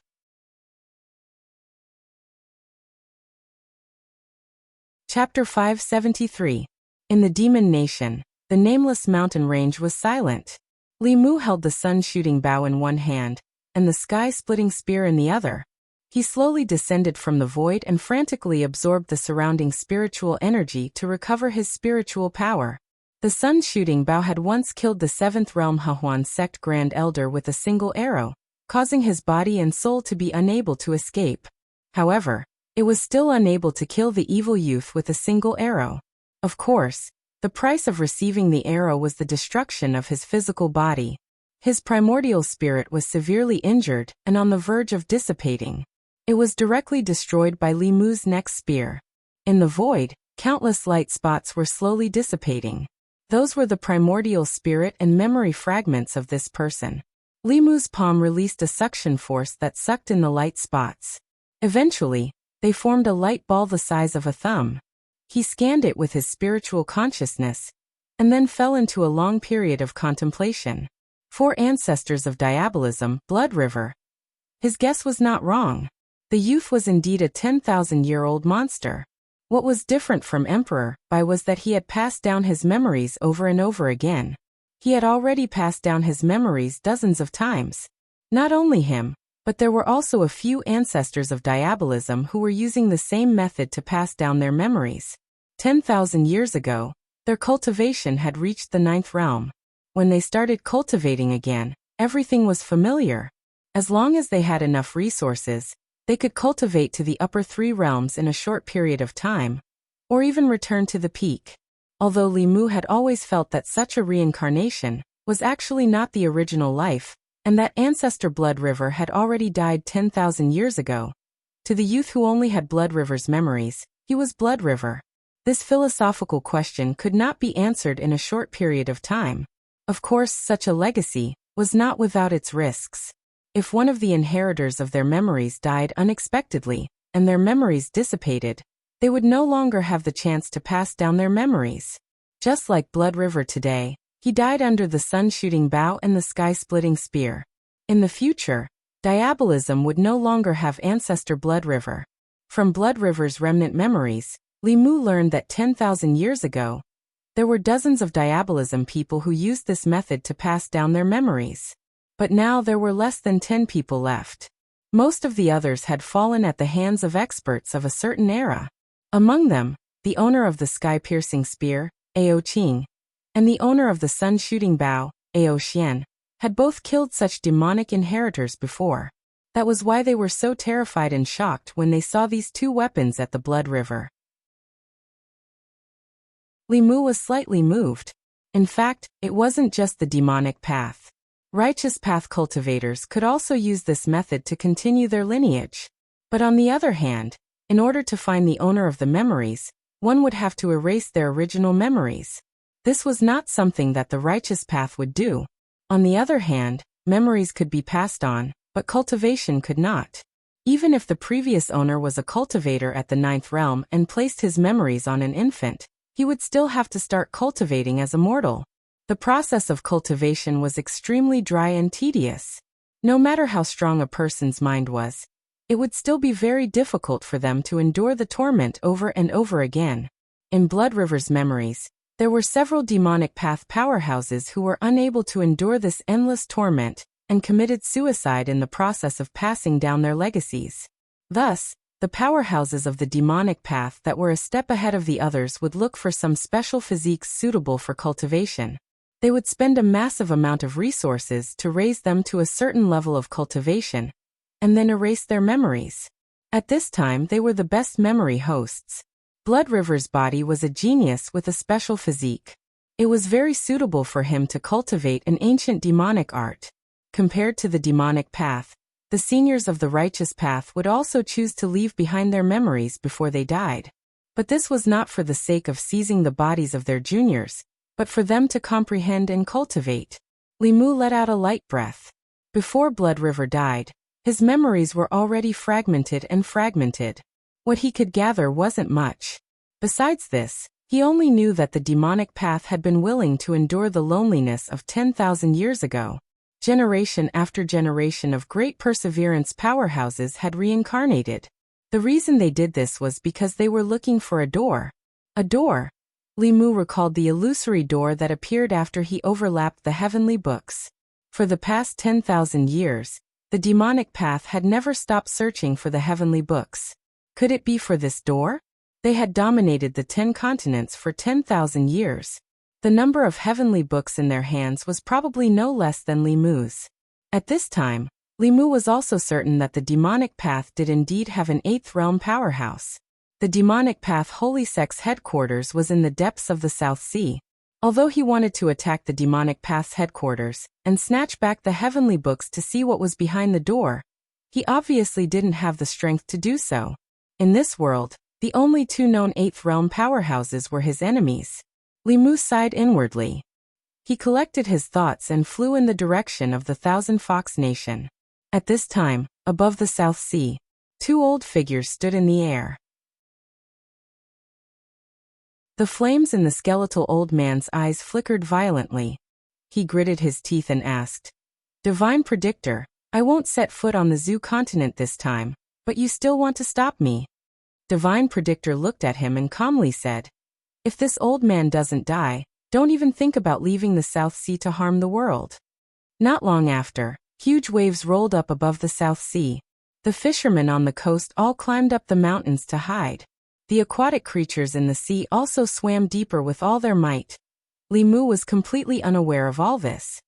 Chapter 573. In the Demon Nation, the nameless mountain range was silent. Li Mu held the sun-shooting bow in one hand, and the sky-splitting spear in the other. He slowly descended from the void and frantically absorbed the surrounding spiritual energy to recover his spiritual power. The sun-shooting bow had once killed the 7th Realm Hahuan sect Grand Elder with a single arrow, causing his body and soul to be unable to escape. However, it was still unable to kill the evil youth with a single arrow. Of course, the price of receiving the arrow was the destruction of his physical body. His primordial spirit was severely injured and on the verge of dissipating. It was directly destroyed by Li Mu's next spear. In the void, countless light spots were slowly dissipating. Those were the primordial spirit and memory fragments of this person. Li Mu's palm released a suction force that sucked in the light spots. Eventually, they formed a light ball the size of a thumb. He scanned it with his spiritual consciousness, and then fell into a long period of contemplation. 4 ancestors of diabolism, Blood River. His guess was not wrong. The youth was indeed a 10,000-year-old monster. What was different from Emperor Bai was that he had passed down his memories over and over again. He had already passed down his memories dozens of times. Not only him, but there were also a few ancestors of diabolism who were using the same method to pass down their memories. 10,000 years ago, their cultivation had reached the 9th realm. When they started cultivating again, everything was familiar. As long as they had enough resources, they could cultivate to the upper 3 realms in a short period of time, or even return to the peak. Although Li Mu had always felt that such a reincarnation was actually not the original life, and that ancestor Blood River had already died 10,000 years ago. To the youth who only had Blood River's memories, he was Blood River. This philosophical question could not be answered in a short period of time. Of course, such a legacy was not without its risks. If one of the inheritors of their memories died unexpectedly, and their memories dissipated, they would no longer have the chance to pass down their memories. Just like Blood River today, he died under the sun-shooting bow and the sky-splitting spear. In the future, diabolism would no longer have ancestor Blood River. From Blood River's remnant memories, Li Mu learned that 10,000 years ago, there were dozens of diabolism people who used this method to pass down their memories. But now there were less than 10 people left. Most of the others had fallen at the hands of experts of a certain era. Among them, the owner of the sky-piercing spear, Ao Qing, and the owner of the sun-shooting bow, Ao Xian, had both killed such demonic inheritors before. That was why they were so terrified and shocked when they saw these 2 weapons at the Blood River. Li Mu was slightly moved. In fact, it wasn't just the demonic path. Righteous path cultivators could also use this method to continue their lineage. But on the other hand, in order to find the owner of the memories, one would have to erase their original memories. This was not something that the righteous path would do. On the other hand, memories could be passed on, but cultivation could not. Even if the previous owner was a cultivator at the 9th realm and placed his memories on an infant, he would still have to start cultivating as a mortal. The process of cultivation was extremely dry and tedious. No matter how strong a person's mind was, it would still be very difficult for them to endure the torment over and over again. In Blood River's memories, there were several demonic path powerhouses who were unable to endure this endless torment and committed suicide in the process of passing down their legacies. Thus, the powerhouses of the demonic path that were a step ahead of the others would look for some special physiques suitable for cultivation. They would spend a massive amount of resources to raise them to a certain level of cultivation, and then erase their memories. At this time they were the best memory hosts. Blood River's body was a genius with a special physique. It was very suitable for him to cultivate an ancient demonic art. Compared to the demonic path, the seniors of the righteous path would also choose to leave behind their memories before they died. But this was not for the sake of seizing the bodies of their juniors, but for them to comprehend and cultivate. Li Mu let out a light breath. Before Blood River died, his memories were already fragmented and fragmented. What he could gather wasn't much. Besides this, he only knew that the demonic path had been willing to endure the loneliness of 10,000 years ago. Generation after generation of great perseverance powerhouses had reincarnated. The reason they did this was because they were looking for a door. A door. Li Mu recalled the illusory door that appeared after he overlapped the heavenly books. For the past 10,000 years, the demonic path had never stopped searching for the heavenly books. Could it be for this door? They had dominated the 10 continents for 10,000 years. The number of heavenly books in their hands was probably no less than Li Mu's. At this time, Li Mu was also certain that the demonic path did indeed have an 8th realm powerhouse. The demonic path Holy Sect's headquarters was in the depths of the South Sea. Although he wanted to attack the demonic path's headquarters and snatch back the heavenly books to see what was behind the door, he obviously didn't have the strength to do so. In this world, the only 2 known 8th realm powerhouses were his enemies. Li Mu sighed inwardly. He collected his thoughts and flew in the direction of the Thousand Fox Nation. At this time, above the South Sea, 2 old figures stood in the air. The flames in the skeletal old man's eyes flickered violently. He gritted his teeth and asked, "Divine Predictor, I won't set foot on the Zoo continent this time, but you still want to stop me?" Divine Predictor looked at him and calmly said, "If this old man doesn't die, don't even think about leaving the South Sea to harm the world." Not long after, huge waves rolled up above the South Sea. The fishermen on the coast all climbed up the mountains to hide. The aquatic creatures in the sea also swam deeper with all their might. Li Mu was completely unaware of all this.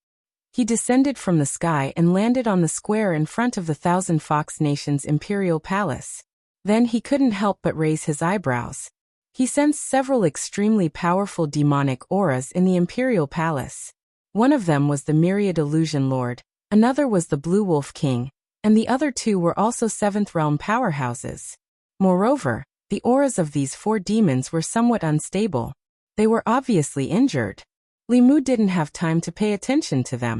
He descended from the sky and landed on the square in front of the Thousand Fox Nation's imperial palace. Then he couldn't help but raise his eyebrows. He sensed several extremely powerful demonic auras in the imperial palace. One of them was the Myriad Illusion Lord, another was the Blue Wolf King, and the other 2 were also 7th realm powerhouses. Moreover, the auras of these 4 demons were somewhat unstable. They were obviously injured. Li Mu didn't have time to pay attention to them.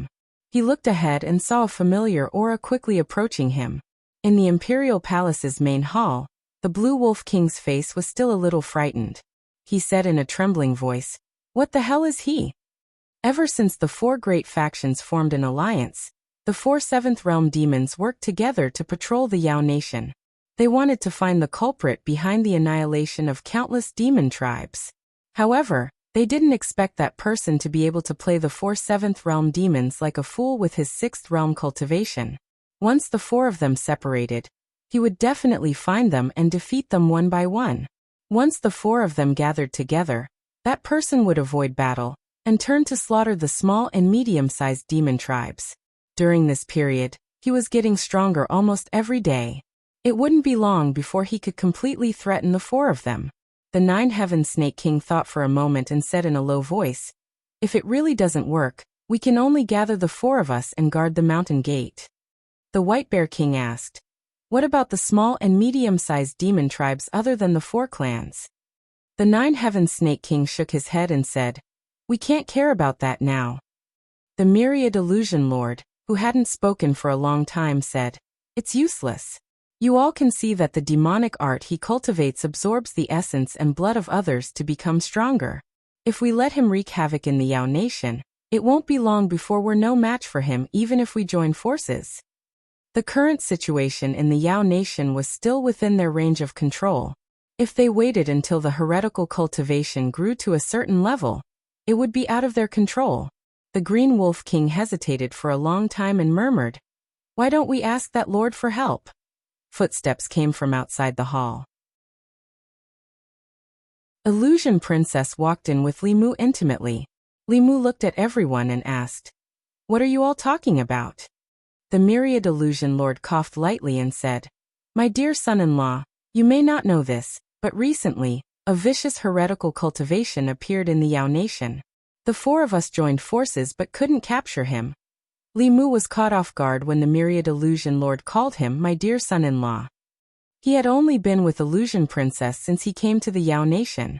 He looked ahead and saw a familiar aura quickly approaching him. In the imperial palace's main hall, the Blue Wolf King's face was still a little frightened. He said in a trembling voice, "What the hell is he?" Ever since the 4 great factions formed an alliance, the 4 7th realm demons worked together to patrol the Yao Nation. They wanted to find the culprit behind the annihilation of countless demon tribes. However, they didn't expect that person to be able to play the 4 7th realm demons like a fool with his 6th realm cultivation. Once the 4 of them separated, he would definitely find them and defeat them one by one. Once the 4 of them gathered together, that person would avoid battle and turn to slaughter the small and medium-sized demon tribes. During this period, he was getting stronger almost every day. It wouldn't be long before he could completely threaten the 4 of them. The 9-Heaven Snake King thought for a moment and said in a low voice, "If it really doesn't work, we can only gather the 4 of us and guard the mountain gate." The White Bear King asked, "What about the small and medium-sized demon tribes other than the 4 clans?" The 9-Heaven Snake King shook his head and said, "We can't care about that now." The Myriad Illusion Lord, who hadn't spoken for a long time, said, "It's useless. You all can see that the demonic art he cultivates absorbs the essence and blood of others to become stronger. If we let him wreak havoc in the Yao Nation, it won't be long before we're no match for him even if we join forces." The current situation in the Yao Nation was still within their range of control. If they waited until the heretical cultivation grew to a certain level, it would be out of their control. The Green Wolf King hesitated for a long time and murmured, "Why don't we ask that lord for help?" Footsteps came from outside the hall. Illusion Princess walked in with Li Mu intimately. Li Mu looked at everyone and asked, "What are you all talking about?" The Myriad Illusion Lord coughed lightly and said, "My dear son-in-law, you may not know this, but recently, a vicious heretical cultivation appeared in the Yao Nation. The 4 of us joined forces but couldn't capture him." Li Mu was caught off guard when the Myriad Illusion Lord called him my dear son-in-law. He had only been with Illusion Princess since he came to the Yao Nation.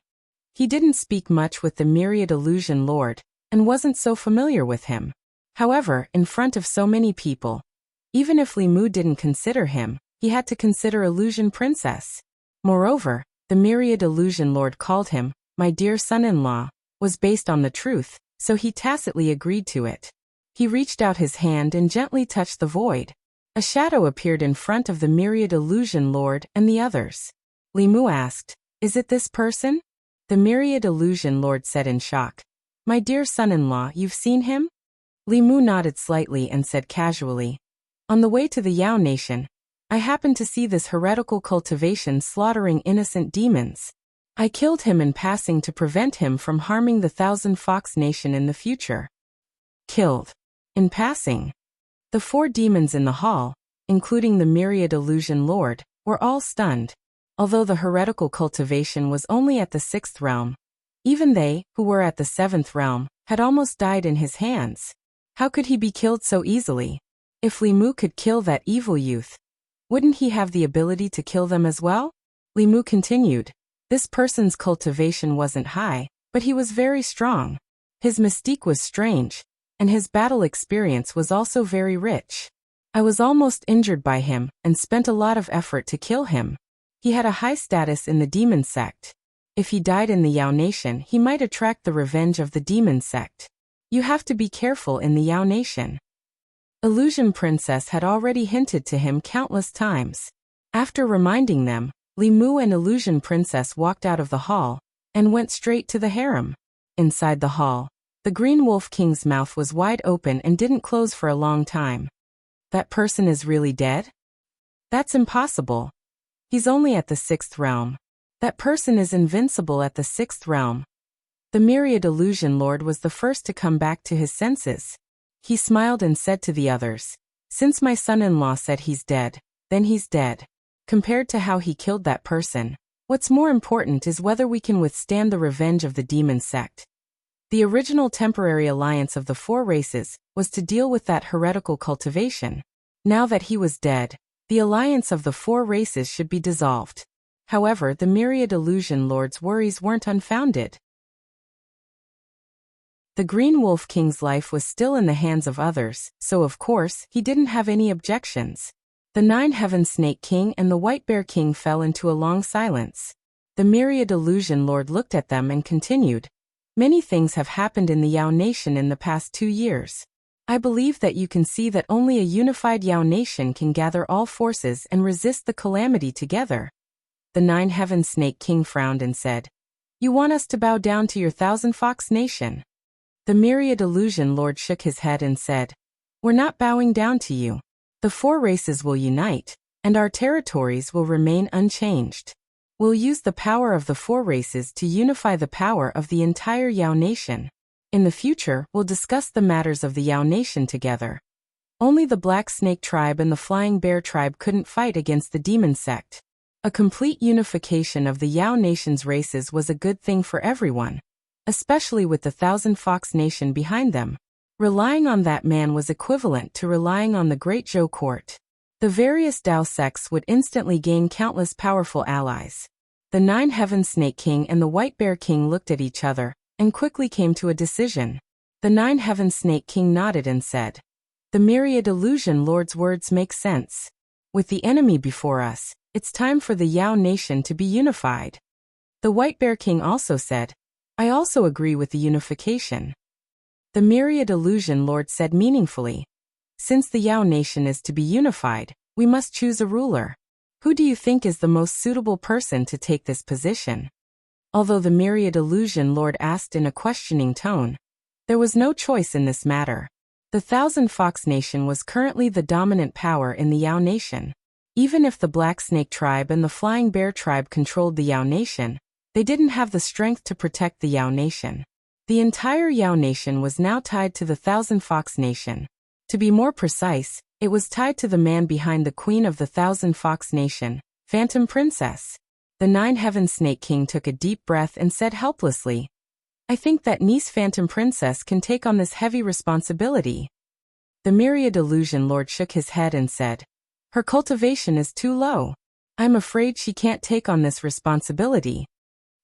He didn't speak much with the Myriad Illusion Lord, and wasn't so familiar with him. However, in front of so many people, even if Li Mu didn't consider him, he had to consider Illusion Princess. Moreover, the Myriad Illusion Lord called him, my dear son-in-law, was based on the truth, so he tacitly agreed to it. He reached out his hand and gently touched the void. A shadow appeared in front of the Myriad Illusion Lord and the others. Li Mu asked, "Is it this person?" The Myriad Illusion Lord said in shock, "My dear son-in-law, you've seen him?" Li Mu nodded slightly and said casually, "On the way to the Yao Nation, I happened to see this heretical cultivation slaughtering innocent demons. I killed him in passing to prevent him from harming the Thousand Fox Nation in the future." Killed. In passing. The 4 demons in the hall, including the Myriad Illusion Lord, were all stunned. Although the heretical cultivation was only at the 6th realm, even they, who were at the 7th realm, had almost died in his hands. How could he be killed so easily? If Li Mu could kill that evil youth, wouldn't he have the ability to kill them as well? Li Mu continued, "This person's cultivation wasn't high, but he was very strong. His mystique was strange, and his battle experience was also very rich. I was almost injured by him and spent a lot of effort to kill him. He had a high status in the demon sect. If he died in the Yao Nation, he might attract the revenge of the demon sect. You have to be careful in the Yao Nation." Illusion Princess had already hinted to him countless times. After reminding them, Li Mu and Illusion Princess walked out of the hall and went straight to the harem. Inside the hall, the Green Wolf King's mouth was wide open and didn't close for a long time. "That person is really dead? That's impossible. He's only at the 6th realm. That person is invincible at the 6th realm." The Myriad Illusion Lord was the first to come back to his senses. He smiled and said to the others, "Since my son-in-law said he's dead, then he's dead. Compared to how he killed that person, what's more important is whether we can withstand the revenge of the demon sect." The original temporary alliance of the 4 races was to deal with that heretical cultivation. Now that he was dead, the alliance of the 4 races should be dissolved. However, the Myriad Illusion Lord's worries weren't unfounded. The Green Wolf King's life was still in the hands of others, so of course, he didn't have any objections. The 9 Heaven Snake King and the White Bear King fell into a long silence. The Myriad Illusion Lord looked at them and continued, "Many things have happened in the Yao Nation in the past 2 years. I believe that you can see that only a unified Yao Nation can gather all forces and resist the calamity together." The 9 Heaven Snake King frowned and said, "You want us to bow down to your Thousand Fox Nation?" The Myriad Illusion Lord shook his head and said, "We're not bowing down to you. The 4 races will unite, and our territories will remain unchanged. We'll use the power of the 4 races to unify the power of the entire Yao Nation. In the future, we'll discuss the matters of the Yao Nation together. Only the Black Snake Tribe and the Flying Bear Tribe couldn't fight against the Demon Sect. A complete unification of the Yao Nation's races was a good thing for everyone, especially with the Thousand Fox Nation behind them. Relying on that man was equivalent to relying on the Great Zhou Court. The various Dao sects would instantly gain countless powerful allies. The 9 Heaven Snake King and the White Bear King looked at each other and quickly came to a decision. The 9 Heaven Snake King nodded and said, "The Myriad Illusion Lord's words make sense. With the enemy before us, it's time for the Yao Nation to be unified." The White Bear King also said, "I also agree with the unification." The Myriad Illusion Lord said meaningfully, "Since the Yao Nation is to be unified, we must choose a ruler. Who do you think is the most suitable person to take this position?" Although the Myriad Illusion Lord asked in a questioning tone, there was no choice in this matter. The Thousand Fox Nation was currently the dominant power in the Yao Nation. Even if the Black Snake Tribe and the Flying Bear Tribe controlled the Yao Nation, they didn't have the strength to protect the Yao Nation. The entire Yao Nation was now tied to the Thousand Fox Nation. To be more precise, it was tied to the man behind the Queen of the Thousand Fox Nation, Phantom Princess. The 9 Heaven Snake King took a deep breath and said helplessly, "I think that niece Phantom Princess can take on this heavy responsibility." The Myriad Illusion Lord shook his head and said, "Her cultivation is too low. I'm afraid she can't take on this responsibility."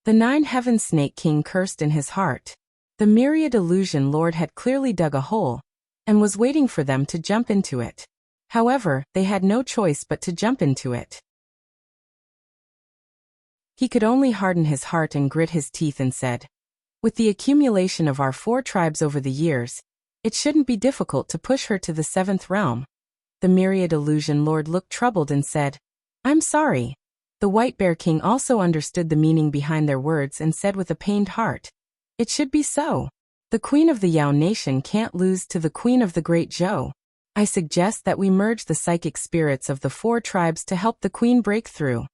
The 9-Heaven Snake King cursed in his heart. The myriad illusion lord had clearly dug a hole and was waiting for them to jump into it. However, they had no choice but to jump into it. He could only harden his heart and grit his teeth and said, "With the accumulation of our 4 tribes over the years, it shouldn't be difficult to push her to the 7th realm." The myriad illusion lord looked troubled and said, "I'm sorry." The White Bear King also understood the meaning behind their words and said with a pained heart, "It should be so. The Queen of the Yao Nation can't lose to the Queen of the Great Zhou. I suggest that we merge the psychic spirits of the 4 tribes to help the Queen break through."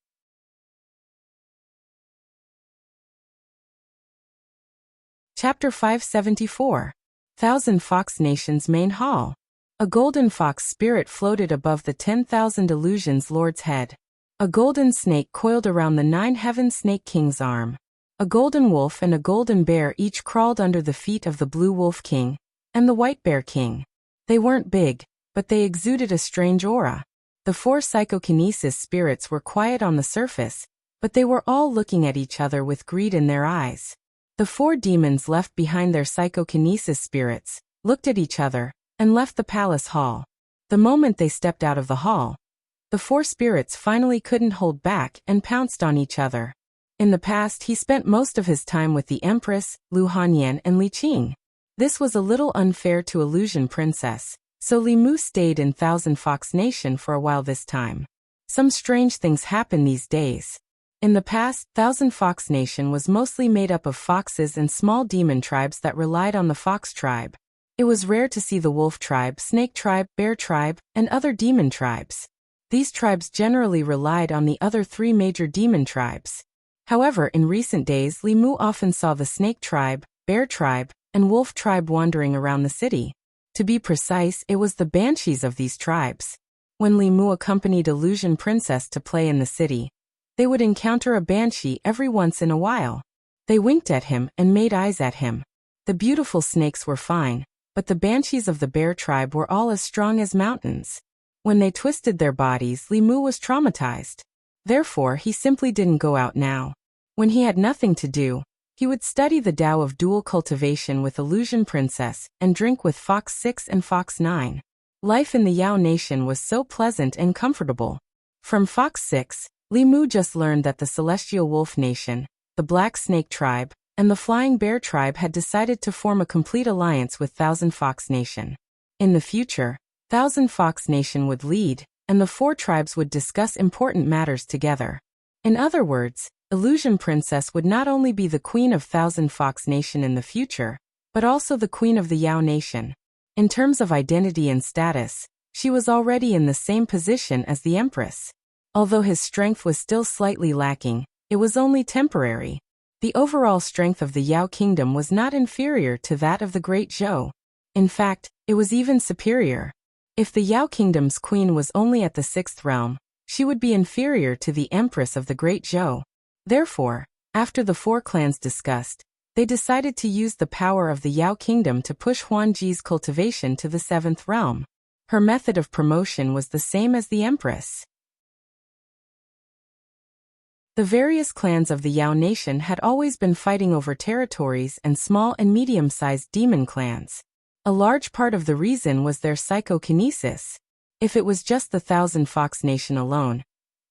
Chapter 574. 1000 Fox Nation's Main Hall. A golden fox spirit floated above the 10,000 illusions lord's head. A golden snake coiled around the 9-Heaven Snake King's arm. A golden wolf and a golden bear each crawled under the feet of the Blue Wolf King and the White Bear King. They weren't big, but they exuded a strange aura. The 4 psychokinesis spirits were quiet on the surface, but they were all looking at each other with greed in their eyes. The 4 demons left behind their psychokinesis spirits, looked at each other, and left the palace hall. The moment they stepped out of the hall, the 4 spirits finally couldn't hold back and pounced on each other. In the past, he spent most of his time with the Empress, Lu Hanyan and Li Qing. This was a little unfair to Illusion Princess, so Li Mu stayed in 1000 Fox Nation for a while this time. Some strange things happen these days. In the past, 1000 Fox Nation was mostly made up of foxes and small demon tribes that relied on the fox tribe. It was rare to see the wolf tribe, snake tribe, bear tribe, and other demon tribes. These tribes generally relied on the other 3 major demon tribes. However, in recent days, Li Mu often saw the snake tribe, bear tribe, and wolf tribe wandering around the city. To be precise, it was the banshees of these tribes. When Li Mu accompanied Illusion Princess to play in the city, they would encounter a banshee every once in a while. They winked at him and made eyes at him. The beautiful snakes were fine, but the banshees of the bear tribe were all as strong as mountains. When they twisted their bodies, Li Mu was traumatized. Therefore, he simply didn't go out now. When he had nothing to do, he would study the Tao of dual cultivation with Illusion Princess and drink with Fox 6 and Fox 9. Life in the Yao Nation was so pleasant and comfortable. From Fox 6, Li Mu just learned that the Celestial Wolf Nation, the Black Snake Tribe, and the Flying Bear Tribe had decided to form a complete alliance with 1000 Fox Nation. In the future, 1000 Fox Nation would lead, and the 4 tribes would discuss important matters together. In other words, Illusion Princess would not only be the queen of 1000 Fox Nation in the future, but also the queen of the Yao Nation. In terms of identity and status, she was already in the same position as the Empress. Although his strength was still slightly lacking, it was only temporary. The overall strength of the Yao Kingdom was not inferior to that of the Great Zhou. In fact, it was even superior. If the Yao Kingdom's queen was only at the 6th realm, she would be inferior to the Empress of the Great Zhou. Therefore, after the 4 clans discussed, they decided to use the power of the Yao Kingdom to push Huanji's cultivation to the 7th realm. Her method of promotion was the same as the Empress. The various clans of the Yao Nation had always been fighting over territories and small and medium-sized demon clans. A large part of the reason was their psychokinesis. If it was just the 1000 Fox Nation alone,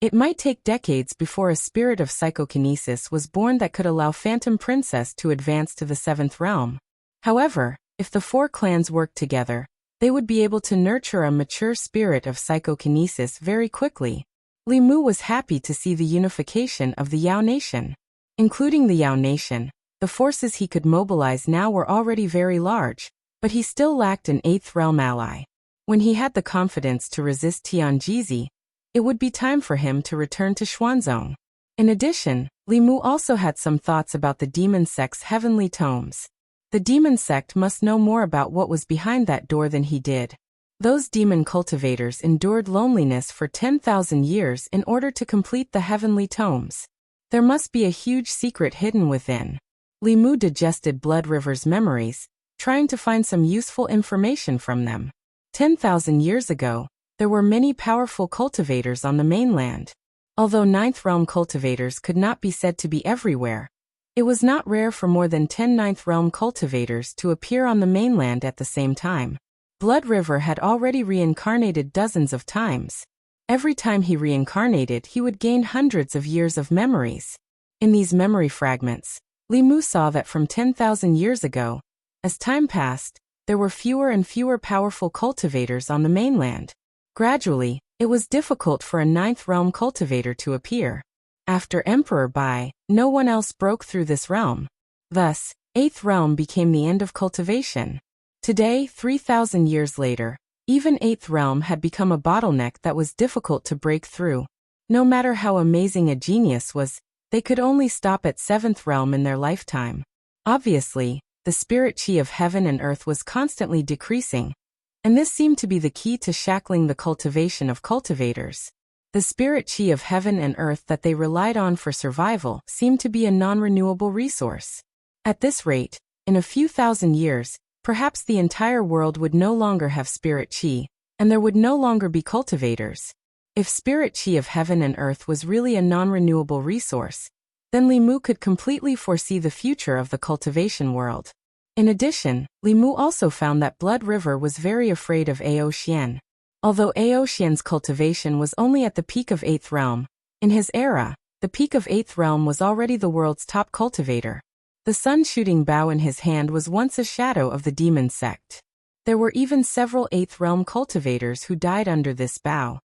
it might take decades before a spirit of psychokinesis was born that could allow Phantom Princess to advance to the 7th realm. However, if the 4 clans worked together, they would be able to nurture a mature spirit of psychokinesis very quickly. Li Mu was happy to see the unification of the Yao Nation. Including the Yao Nation, the forces he could mobilize now were already very large, but he still lacked an 8th realm ally. When he had the confidence to resist Tianjizi, it would be time for him to return to Xuanzong. In addition, Li Mu also had some thoughts about the demon sect's heavenly tomes. The demon sect must know more about what was behind that door than he did. Those demon cultivators endured loneliness for 10,000 years in order to complete the heavenly tomes. There must be a huge secret hidden within. Li Mu digested Blood River's memories, trying to find some useful information from them. 10,000 years ago, there were many powerful cultivators on the mainland. Although 9th realm cultivators could not be said to be everywhere, It was not rare for more than 10 ninth realm cultivators to appear on the mainland at the same time. Blood River had already reincarnated dozens of times. Every time he reincarnated, he would gain hundreds of years of memories. In these memory fragments, Li Mu saw that from 10,000 years ago, as time passed, there were fewer and fewer powerful cultivators on the mainland. Gradually, it was difficult for a ninth realm cultivator to appear. After Emperor Bai, no one else broke through this realm. Thus, 8th realm became the end of cultivation. Today, 3,000 years later, even 8th realm had become a bottleneck that was difficult to break through. No matter how amazing a genius was, they could only stop at 7th realm in their lifetime. Obviously, the spirit chi of heaven and earth was constantly decreasing, and this seemed to be the key to shackling the cultivation of cultivators. The spirit chi of heaven and earth that they relied on for survival seemed to be a non-renewable resource. At this rate, in a few thousand years, perhaps the entire world would no longer have spirit chi, and there would no longer be cultivators. If spirit chi of heaven and earth was really a non-renewable resource, then Li Mu could completely foresee the future of the cultivation world. In addition, Li Mu also found that Blood River was very afraid of Ao Xian. Although Ao Xian's cultivation was only at the peak of 8th realm, in his era, the peak of 8th realm was already the world's top cultivator. The sun-shooting bow in his hand was once a shadow of the demon sect. There were even several 8th realm cultivators who died under this bow.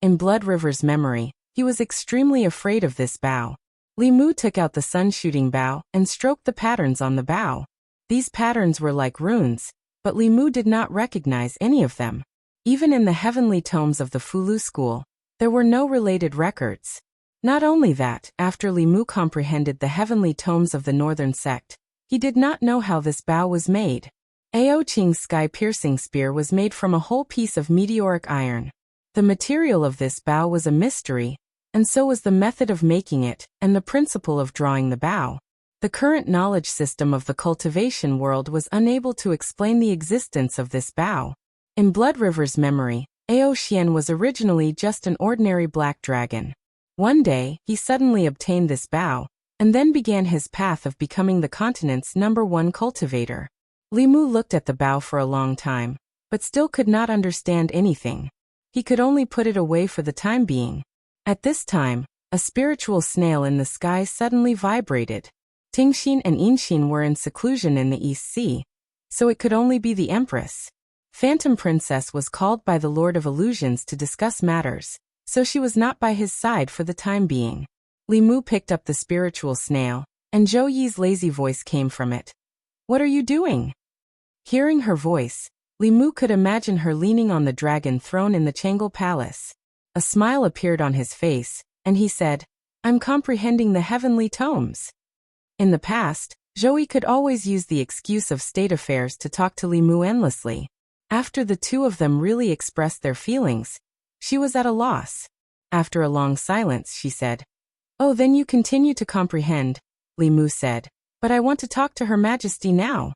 In Blood River's memory, he was extremely afraid of this bow. Li Mu took out the sun-shooting bow and stroked the patterns on the bow. These patterns were like runes, but Li Mu did not recognize any of them. Even in the heavenly tomes of the Fulu school, there were no related records. Not only that, after Li Mu comprehended the heavenly tomes of the northern sect, he did not know how this bow was made. Ao Qing's sky-piercing spear was made from a whole piece of meteoric iron. The material of this bow was a mystery, and so was the method of making it, and the principle of drawing the bow. The current knowledge system of the cultivation world was unable to explain the existence of this bow. In Blood River's memory, Ao Xian was originally just an ordinary black dragon. One day, he suddenly obtained this bow, and then began his path of becoming the continent's #1 cultivator. Li Mu looked at the bow for a long time, but still could not understand anything. He could only put it away for the time being. At this time, a spiritual snail in the sky suddenly vibrated. Tingxin and Inxin were in seclusion in the East Sea, so it could only be the Empress. Phantom Princess was called by the Lord of Illusions to discuss matters, so she was not by his side for the time being. Li Mu picked up the spiritual snail, and Zhou Yi's lazy voice came from it. "What are you doing?" Hearing her voice, Li Mu could imagine her leaning on the dragon throne in the Changel Palace. A smile appeared on his face, and he said, "I'm comprehending the heavenly tomes." In the past, Zhou Yi could always use the excuse of state affairs to talk to Li Mu endlessly. After the two of them really expressed their feelings, she was at a loss. After a long silence, she said, "Oh, then you continue to comprehend," Li Mu said, "but I want to talk to Her Majesty now."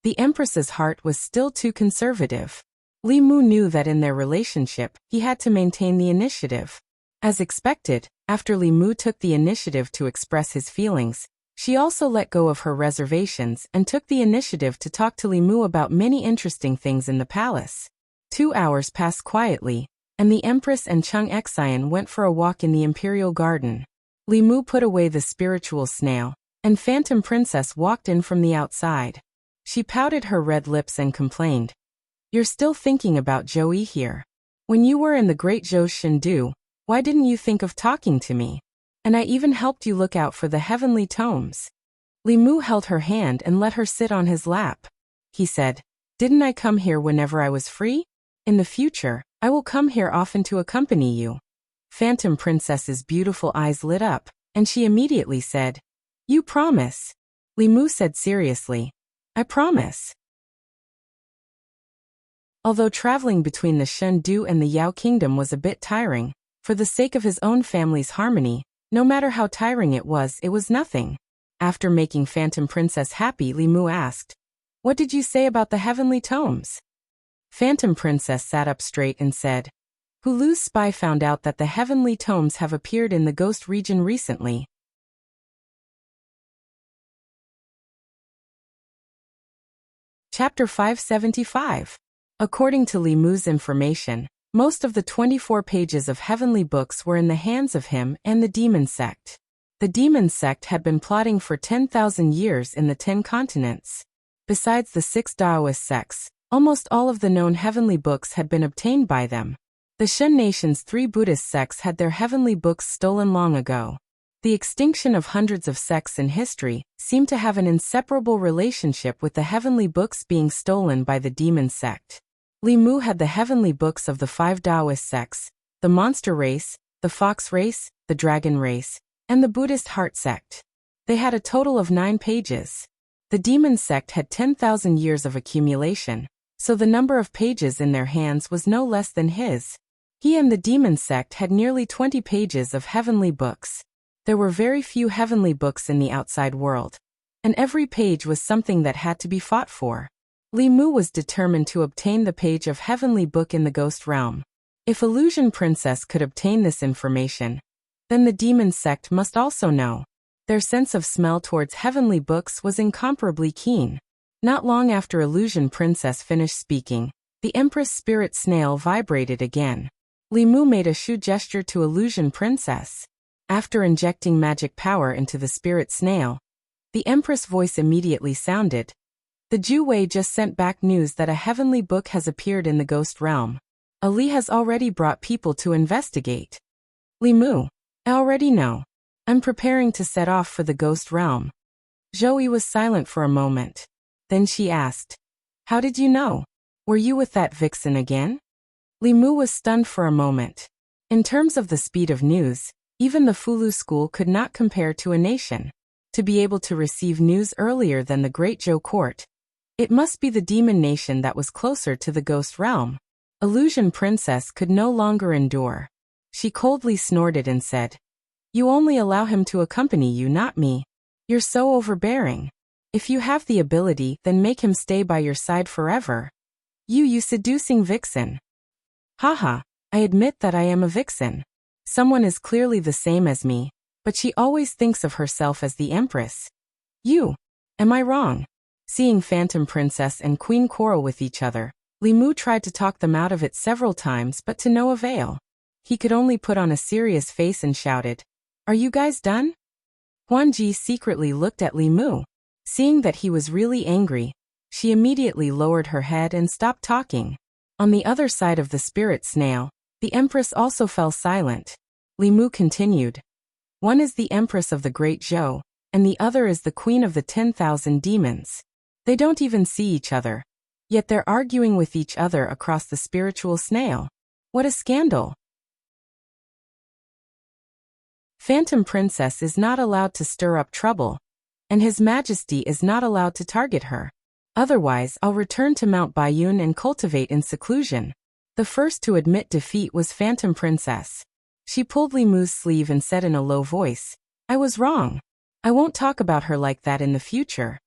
The Empress's heart was still too conservative. Li Mu knew that in their relationship, he had to maintain the initiative. As expected, after Li Mu took the initiative to express his feelings, she also let go of her reservations and took the initiative to talk to Li Mu about many interesting things in the palace. 2 hours passed quietly, and the Empress and Chung Xian went for a walk in the Imperial Garden. Li Mu put away the spiritual snail, and Phantom Princess walked in from the outside. She pouted her red lips and complained, "You're still thinking about Zhou Yi here. When you were in the Great Zhou Shendu, why didn't you think of talking to me? And I even helped you look out for the heavenly tomes." Li Mu held her hand and let her sit on his lap. He said, "Didn't I come here whenever I was free? In the future, I will come here often to accompany you." Phantom Princess's beautiful eyes lit up, and she immediately said, "You promise?" Li Mu said seriously, "I promise." Although traveling between the Shendu and the Yao Kingdom was a bit tiring, for the sake of his own family's harmony, no matter how tiring it was nothing. After making Phantom Princess happy, Li Mu asked, "What did you say about the heavenly tomes?" Phantom Princess sat up straight and said, "Hulu's spy found out that the heavenly tomes have appeared in the Ghost region recently. Chapter 575. According to Li Mu's information, most of the 24 pages of heavenly books were in the hands of him and the demon sect. The demon sect had been plotting for 10,000 years in the 10 continents. Besides the 6 Taoist sects, almost all of the known heavenly books had been obtained by them. The Shen nation's 3 Buddhist sects had their heavenly books stolen long ago. The extinction of hundreds of sects in history seemed to have an inseparable relationship with the heavenly books being stolen by the demon sect. Li Mu had the heavenly books of the 5 Taoist sects, the monster race, the fox race, the dragon race, and the Buddhist heart sect. They had a total of 9 pages. The demon sect had 10,000 years of accumulation, so the number of pages in their hands was no less than his. He and the demon sect had nearly 20 pages of heavenly books. There were very few heavenly books in the outside world, and every page was something that had to be fought for. Li Mu was determined to obtain the page of heavenly book in the ghost realm. If Illusion Princess could obtain this information, then the demon sect must also know. Their sense of smell towards heavenly books was incomparably keen. Not long after Illusion Princess finished speaking, the Empress Spirit Snail vibrated again. Li Mu made a shoe gesture to Illusion Princess. After injecting magic power into the Spirit Snail, the Empress voice immediately sounded. The Ju Wei just sent back news that a heavenly book has appeared in the ghost realm. Ali has already brought people to investigate. Li Mu, I already know. I'm preparing to set off for the ghost realm. Zhou was silent for a moment. Then she asked, how did you know? Were you with that vixen again? Li Mu was stunned for a moment. In terms of the speed of news, even the Fulu school could not compare to a nation. To be able to receive news earlier than the Great Zhou court, it must be the demon nation that was closer to the ghost realm. Illusion Princess could no longer endure. She coldly snorted and said, you only allow him to accompany you, not me. You're so overbearing. If you have the ability, then make him stay by your side forever. You seducing vixen. Haha, I admit that I am a vixen. Someone is clearly the same as me, but she always thinks of herself as the Empress. You. Am I wrong? Seeing Phantom Princess and Queen quarrel with each other, Li Mu tried to talk them out of it several times but to no avail. He could only put on a serious face and shouted, are you guys done? Huan Ji secretly looked at Li Mu. Seeing that he was really angry, she immediately lowered her head and stopped talking. On the other side of the Spirit Snail, the Empress also fell silent. Li Mu continued. One is the Empress of the Great Zhou, and the other is the Queen of the 10,000 demons. They don't even see each other. Yet they're arguing with each other across the spiritual snail. What a scandal! Phantom Princess is not allowed to stir up trouble, and His Majesty is not allowed to target her. Otherwise, I'll return to Mount Baiyun and cultivate in seclusion. The first to admit defeat was Phantom Princess. She pulled Li Mu's sleeve and said in a low voice, I was wrong. I won't talk about her like that in the future.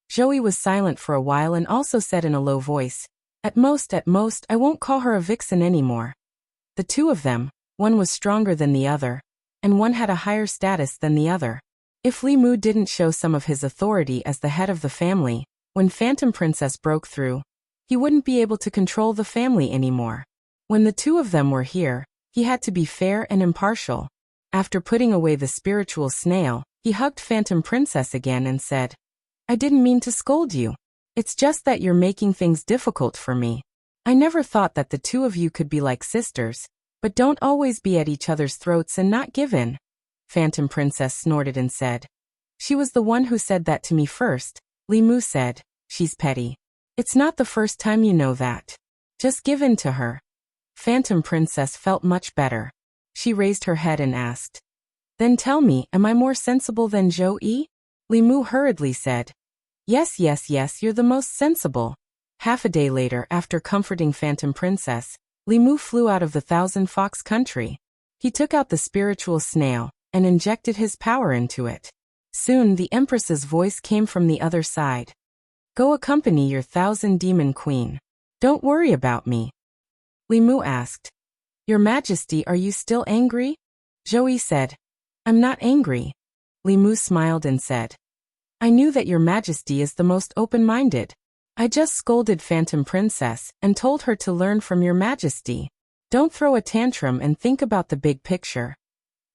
Zhou was silent for a while and also said in a low voice, At most, I won't call her a vixen anymore. The two of them, one was stronger than the other, and one had a higher status than the other. If Li Mu didn't show some of his authority as the head of the family, when Phantom Princess broke through, he wouldn't be able to control the family anymore. When the two of them were here, he had to be fair and impartial. After putting away the spiritual snail, he hugged Phantom Princess again and said, I didn't mean to scold you. It's just that you're making things difficult for me. I never thought that the two of you could be like sisters, but don't always be at each other's throats and not give in. Phantom Princess snorted and said, She was the one who said that to me first. Li Mu said, She's petty. It's not the first time you know that. Just give in to her. Phantom Princess felt much better. She raised her head and asked, Then tell me, am I more sensible than Zhou Yi? Li Mu hurriedly said, Yes, you're the most sensible. Half a day later, after comforting Phantom Princess, Li Mu flew out of the Thousand Fox country. He took out the spiritual snail and injected his power into it. Soon the Empress's voice came from the other side. Go accompany your 1,000 demon queen. Don't worry about me. Li Mu asked, Your Majesty, are you still angry? Zhou said, I'm not angry. Li Mu smiled and said, I knew that Your Majesty is the most open-minded. I just scolded Phantom Princess and told her to learn from your majesty. Don't throw a tantrum and think about the big picture.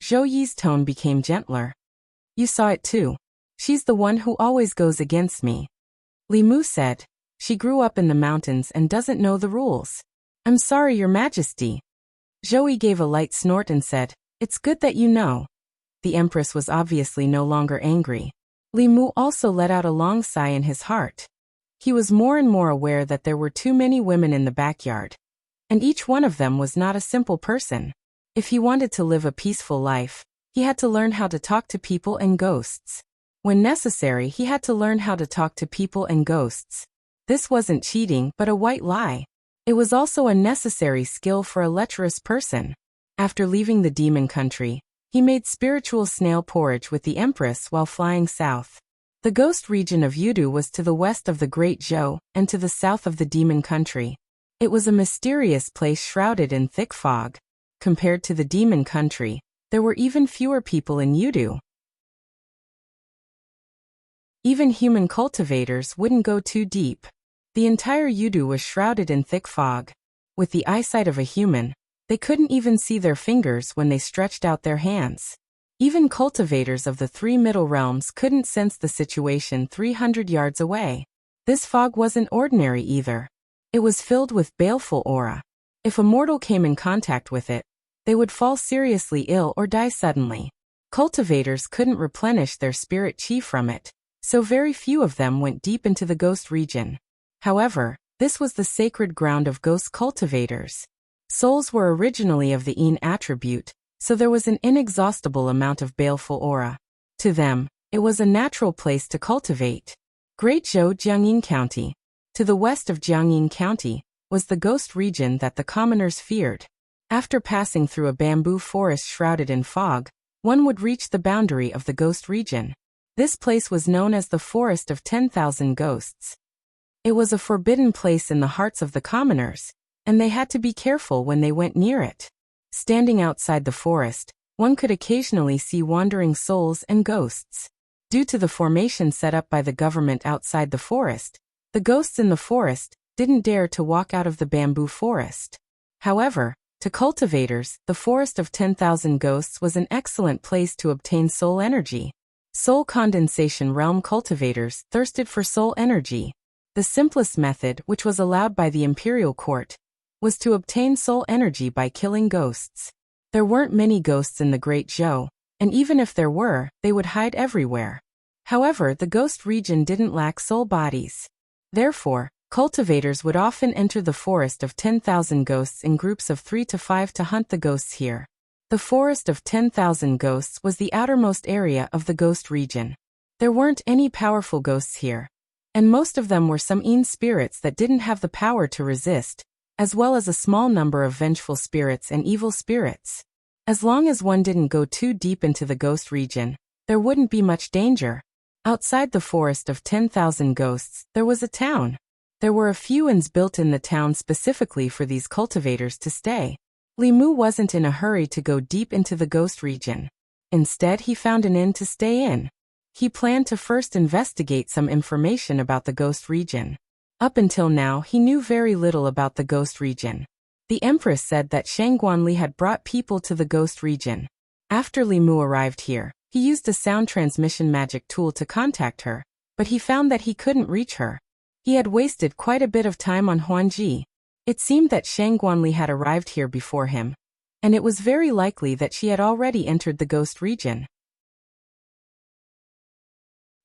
Zhou Yi's tone became gentler. You saw it too. She's the one who always goes against me. Li Mu said. She grew up in the mountains and doesn't know the rules. I'm sorry, your majesty. Zhou Yi gave a light snort and said, it's good that you know. The empress was obviously no longer angry. Li Mu also let out a long sigh in his heart. He was more and more aware that there were too many women in the backyard. And each one of them was not a simple person. If he wanted to live a peaceful life, he had to learn how to talk to people and ghosts. When necessary, he had to learn how to talk to people and ghosts. This wasn't cheating, but a white lie. It was also a necessary skill for a lecherous person. After leaving the demon country, he made spiritual snail porridge with the empress while flying south. The ghost region of Yudu was to the west of the Great Zhou and to the south of the demon country. It was a mysterious place shrouded in thick fog. Compared to the demon country, there were even fewer people in Yudu. Even human cultivators wouldn't go too deep. The entire Yudu was shrouded in thick fog. With the eyesight of a human, they couldn't even see their fingers when they stretched out their hands. Even cultivators of the three middle realms couldn't sense the situation 300 yards away. This fog wasn't ordinary either. It was filled with baleful aura. If a mortal came in contact with it, they would fall seriously ill or die suddenly. Cultivators couldn't replenish their spirit chi from it, so very few of them went deep into the ghost region. However, this was the sacred ground of ghost cultivators. Souls were originally of the Yin attribute, so there was an inexhaustible amount of baleful aura. To them, it was a natural place to cultivate. Great Zhou Jiangyin County. To the west of Jiangyin County, was the ghost region that the commoners feared. After passing through a bamboo forest shrouded in fog, one would reach the boundary of the ghost region. This place was known as the Forest of 10,000 Ghosts. It was a forbidden place in the hearts of the commoners, and they had to be careful when they went near it. Standing outside the forest, one could occasionally see wandering souls and ghosts. Due to the formation set up by the government outside the forest, the ghosts in the forest didn't dare to walk out of the bamboo forest. However, to cultivators, the Forest of 10,000 Ghosts was an excellent place to obtain soul energy. Soul condensation realm cultivators thirsted for soul energy. The simplest method, which was allowed by the imperial court, was to obtain soul energy by killing ghosts. There weren't many ghosts in the Great Zhou, and even if there were, they would hide everywhere. However, the ghost region didn't lack soul bodies. Therefore, cultivators would often enter the Forest of 10,000 Ghosts in groups of 3 to 5 to hunt the ghosts here. The Forest of 10,000 Ghosts was the outermost area of the ghost region. There weren't any powerful ghosts here, and most of them were some Yin spirits that didn't have the power to resist, as well as a small number of vengeful spirits and evil spirits. As long as one didn't go too deep into the ghost region, there wouldn't be much danger. Outside the Forest of 10,000 Ghosts, there was a town. There were a few inns built in the town specifically for these cultivators to stay. Li Mu wasn't in a hurry to go deep into the ghost region. Instead, he found an inn to stay in. He planned to first investigate some information about the ghost region. Up until now, he knew very little about the ghost region. The Empress said that Shangguanli had brought people to the ghost region. After Li Mu arrived here, he used a sound transmission magic tool to contact her, but he found that he couldn't reach her. He had wasted quite a bit of time on Huanji. It seemed that Shangguanli had arrived here before him, and it was very likely that she had already entered the ghost region.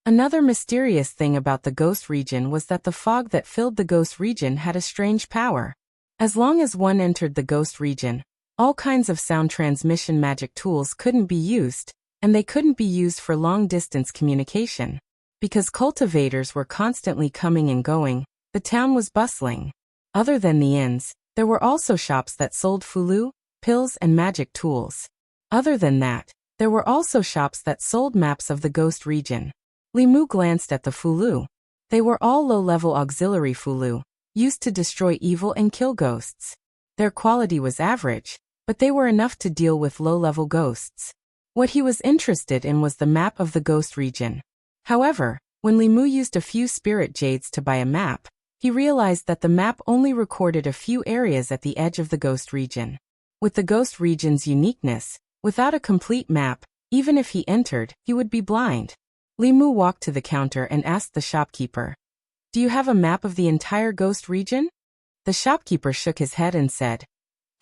Another mysterious thing about the ghost region was that the fog that filled the ghost region had a strange power. As long as one entered the ghost region, all kinds of sound transmission magic tools couldn't be used, and they couldn't be used for long-distance communication. Because cultivators were constantly coming and going, the town was bustling. Other than the inns, there were also shops that sold fulu, pills and magic tools. Other than that, there were also shops that sold maps of the ghost region. Li Mu glanced at the fulu. They were all low-level auxiliary fulu, used to destroy evil and kill ghosts. Their quality was average, but they were enough to deal with low-level ghosts. What he was interested in was the map of the ghost region. However, when Li Mu used a few spirit jades to buy a map, He realized that the map only recorded a few areas at the edge of the ghost region. With the ghost region's uniqueness, without a complete map, even if he entered, he would be blind. Li Mu walked to the counter and asked the shopkeeper, "Do you have a map of the entire ghost region?" The shopkeeper shook his head and said,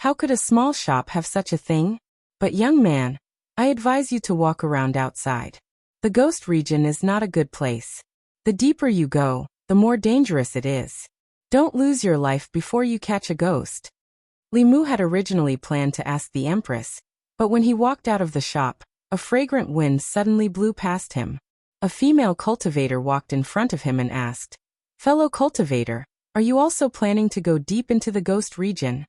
"How could a small shop have such a thing? But young man, I advise you to walk around outside. The ghost region is not a good place. The deeper you go, the more dangerous it is. Don't lose your life before you catch a ghost." Li Mu had originally planned to ask the Empress, but when he walked out of the shop, a fragrant wind suddenly blew past him. A female cultivator walked in front of him and asked, "Fellow cultivator, are you also planning to go deep into the ghost region?"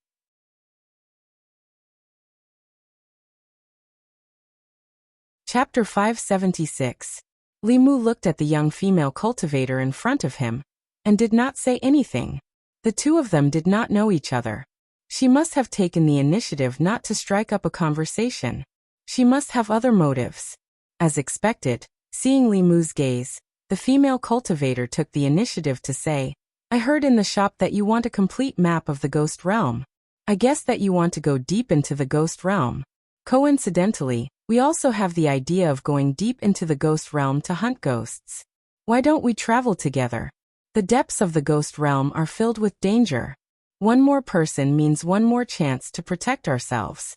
Chapter 576. Li Mu looked at the young female cultivator in front of him, and did not say anything. The two of them did not know each other. She must have taken the initiative not to strike up a conversation. She must have other motives. As expected, seeing Li Mu's gaze, the female cultivator took the initiative to say, "I heard in the shop that you want a complete map of the ghost realm. I guess that you want to go deep into the ghost realm. Coincidentally, we also have the idea of going deep into the ghost realm to hunt ghosts. Why don't we travel together? The depths of the ghost realm are filled with danger. One more person means one more chance to protect ourselves."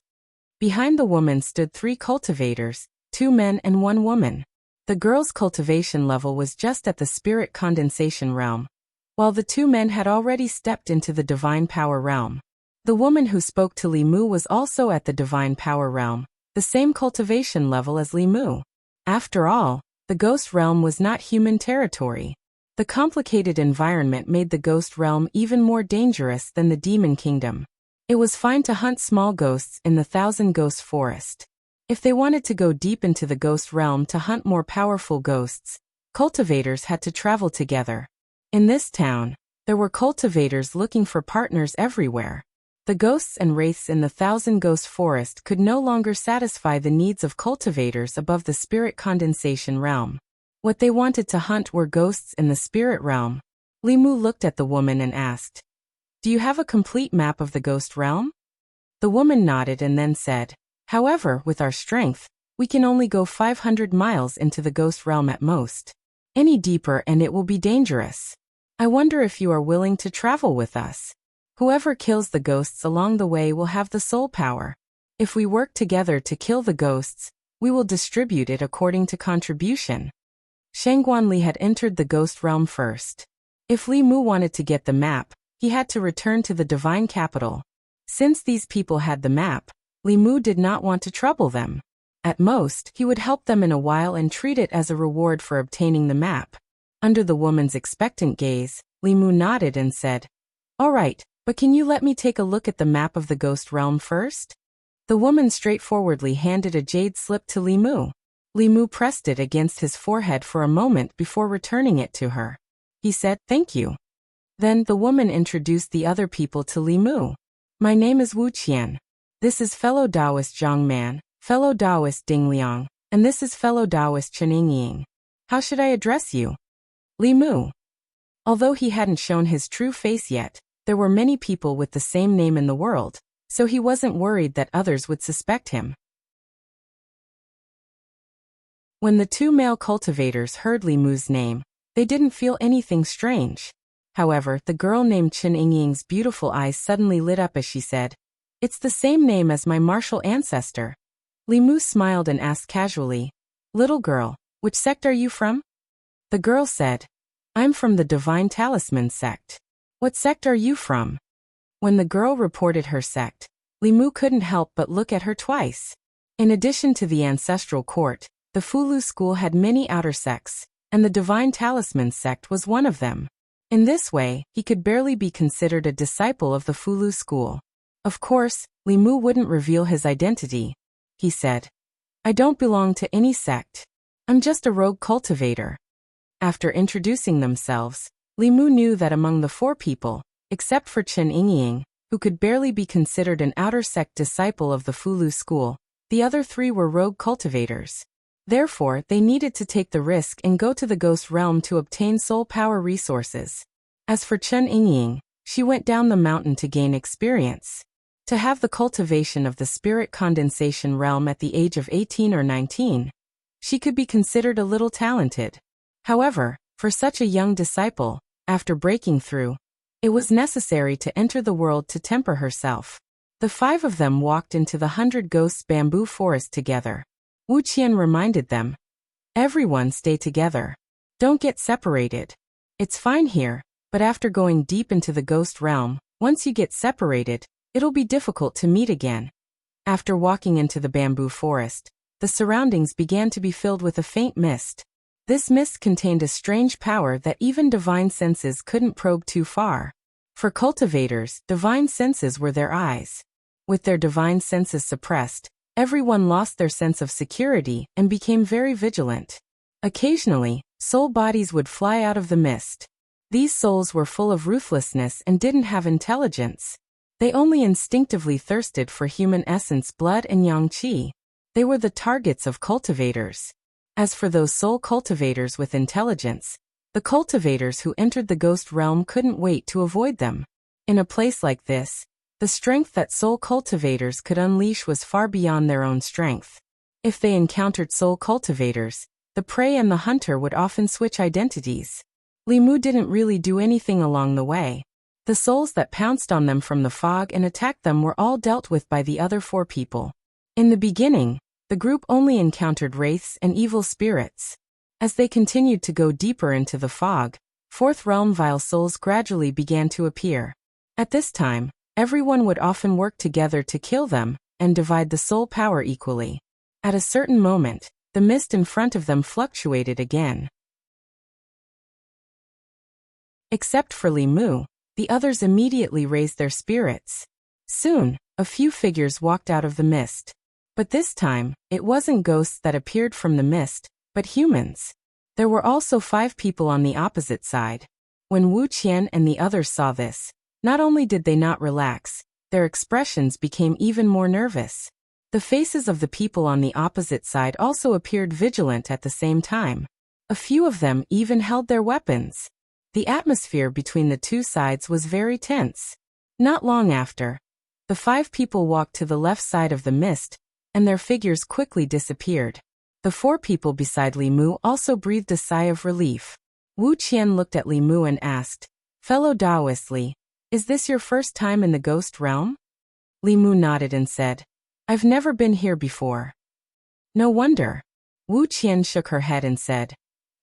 Behind the woman stood 3 cultivators, 2 men and 1 woman. The girl's cultivation level was just at the spirit condensation realm, while the 2 men had already stepped into the divine power realm. The woman who spoke to Li Mu was also at the divine power realm, the same cultivation level as Li Mu. After all, the ghost realm was not human territory. The complicated environment made the ghost realm even more dangerous than the demon kingdom. It was fine to hunt small ghosts in the Thousand Ghost Forest. If they wanted to go deep into the ghost realm to hunt more powerful ghosts, cultivators had to travel together. In this town, there were cultivators looking for partners everywhere. The ghosts and wraiths in the Thousand Ghost Forest could no longer satisfy the needs of cultivators above the spirit condensation realm. What they wanted to hunt were ghosts in the spirit realm. Li Mu looked at the woman and asked, "Do you have a complete map of the ghost realm?" The woman nodded and then said, "However, with our strength, we can only go 500 miles into the ghost realm at most. Any deeper and it will be dangerous. I wonder if you are willing to travel with us. Whoever kills the ghosts along the way will have the soul power. If we work together to kill the ghosts, we will distribute it according to contribution." Shangguanli had entered the ghost realm first. If Li Mu wanted to get the map, he had to return to the divine capital. Since these people had the map, Li Mu did not want to trouble them. At most, he would help them in a while and treat it as a reward for obtaining the map. Under the woman's expectant gaze, Li Mu nodded and said, "All right, but can you let me take a look at the map of the ghost realm first?" The woman straightforwardly handed a jade slip to Li Mu. Li Mu pressed it against his forehead for a moment before returning it to her. He said, "Thank you." Then the woman introduced the other people to Li Mu. "My name is Wuxia. This is fellow Taoist Zhang Man, fellow Taoist Ding Liang, and this is fellow Taoist Chen Ying. How should I address you?" Li Mu. Although he hadn't shown his true face yet, there were many people with the same name in the world, so he wasn't worried that others would suspect him. When the 2 male cultivators heard Li Mu's name, they didn't feel anything strange. However, the girl named Chen Ying's beautiful eyes suddenly lit up as she said, "It's the same name as my martial ancestor." Li Mu smiled and asked casually, "Little girl, which sect are you from?" The girl said, "I'm from the Divine Talisman sect." "What sect are you from?" When the girl reported her sect, Li Mu couldn't help but look at her twice. In addition to the ancestral court, the Fulu school had many outer sects, and the Divine Talisman sect was one of them. In this way, he could barely be considered a disciple of the Fulu school. Of course, Li Mu wouldn't reveal his identity. He said, "I don't belong to any sect. I'm just a rogue cultivator." After introducing themselves, Li Mu knew that among the 4 people, except for Chen Ying, who could barely be considered an outer sect disciple of the Fulu school, the other 3 were rogue cultivators. Therefore, they needed to take the risk and go to the ghost realm to obtain soul power resources. As for Chen Yingying, she went down the mountain to gain experience. To have the cultivation of the spirit condensation realm at the age of 18 or 19, she could be considered a little talented. However, for such a young disciple, after breaking through, it was necessary to enter the world to temper herself. The 5 of them walked into the 100 Ghosts bamboo forest together. Wuxian reminded them, "Everyone stay together. Don't get separated. It's fine here, but after going deep into the ghost realm, once you get separated, it'll be difficult to meet again." After walking into the bamboo forest, the surroundings began to be filled with a faint mist. This mist contained a strange power that even divine senses couldn't probe too far. For cultivators, divine senses were their eyes. With their divine senses suppressed, everyone lost their sense of security and became very vigilant. Occasionally, soul bodies would fly out of the mist. These souls were full of ruthlessness and didn't have intelligence. They only instinctively thirsted for human essence, blood and yang qi. They were the targets of cultivators. As for those soul cultivators with intelligence, the cultivators who entered the ghost realm couldn't wait to avoid them. In a place like this, the strength that soul cultivators could unleash was far beyond their own strength. If they encountered soul cultivators, the prey and the hunter would often switch identities. Li Mu didn't really do anything along the way. The souls that pounced on them from the fog and attacked them were all dealt with by the other 4 people. In the beginning, the group only encountered wraiths and evil spirits. As they continued to go deeper into the fog, 4th realm vile souls gradually began to appear. At this time, everyone would often work together to kill them and divide the soul power equally. At a certain moment, the mist in front of them fluctuated again. Except for Li Mu, the others immediately raised their spirits. Soon, a few figures walked out of the mist. But this time, it wasn't ghosts that appeared from the mist, but humans. There were also 5 people on the opposite side. When Wu Qian and the others saw this, not only did they not relax, their expressions became even more nervous. The faces of the people on the opposite side also appeared vigilant at the same time. A few of them even held their weapons. The atmosphere between the 2 sides was very tense. Not long after, the 5 people walked to the left side of the mist, and their figures quickly disappeared. The 4 people beside Li Mu also breathed a sigh of relief. Wu Qian looked at Li Mu and asked, "Fellow Taoist Li, is this your first time in the ghost realm?" Li Mu nodded and said, "I've never been here before." "No wonder." Wu Qian shook her head and said,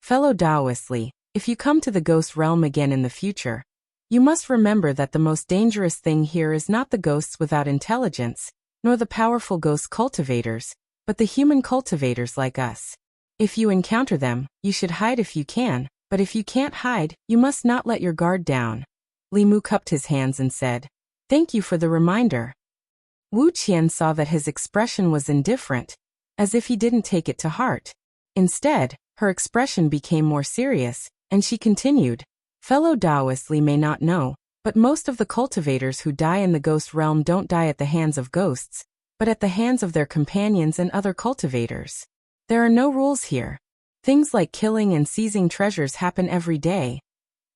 "Fellow Taoist Li, if you come to the ghost realm again in the future, you must remember that the most dangerous thing here is not the ghosts without intelligence, nor the powerful ghost cultivators, but the human cultivators like us. If you encounter them, you should hide if you can, but if you can't hide, you must not let your guard down." Li Mu cupped his hands and said, "Thank you for the reminder." Wu Qian saw that his expression was indifferent, as if he didn't take it to heart. Instead, her expression became more serious, and she continued, "Fellow Taoist Li may not know, but most of the cultivators who die in the ghost realm don't die at the hands of ghosts, but at the hands of their companions and other cultivators. There are no rules here. Things like killing and seizing treasures happen every day."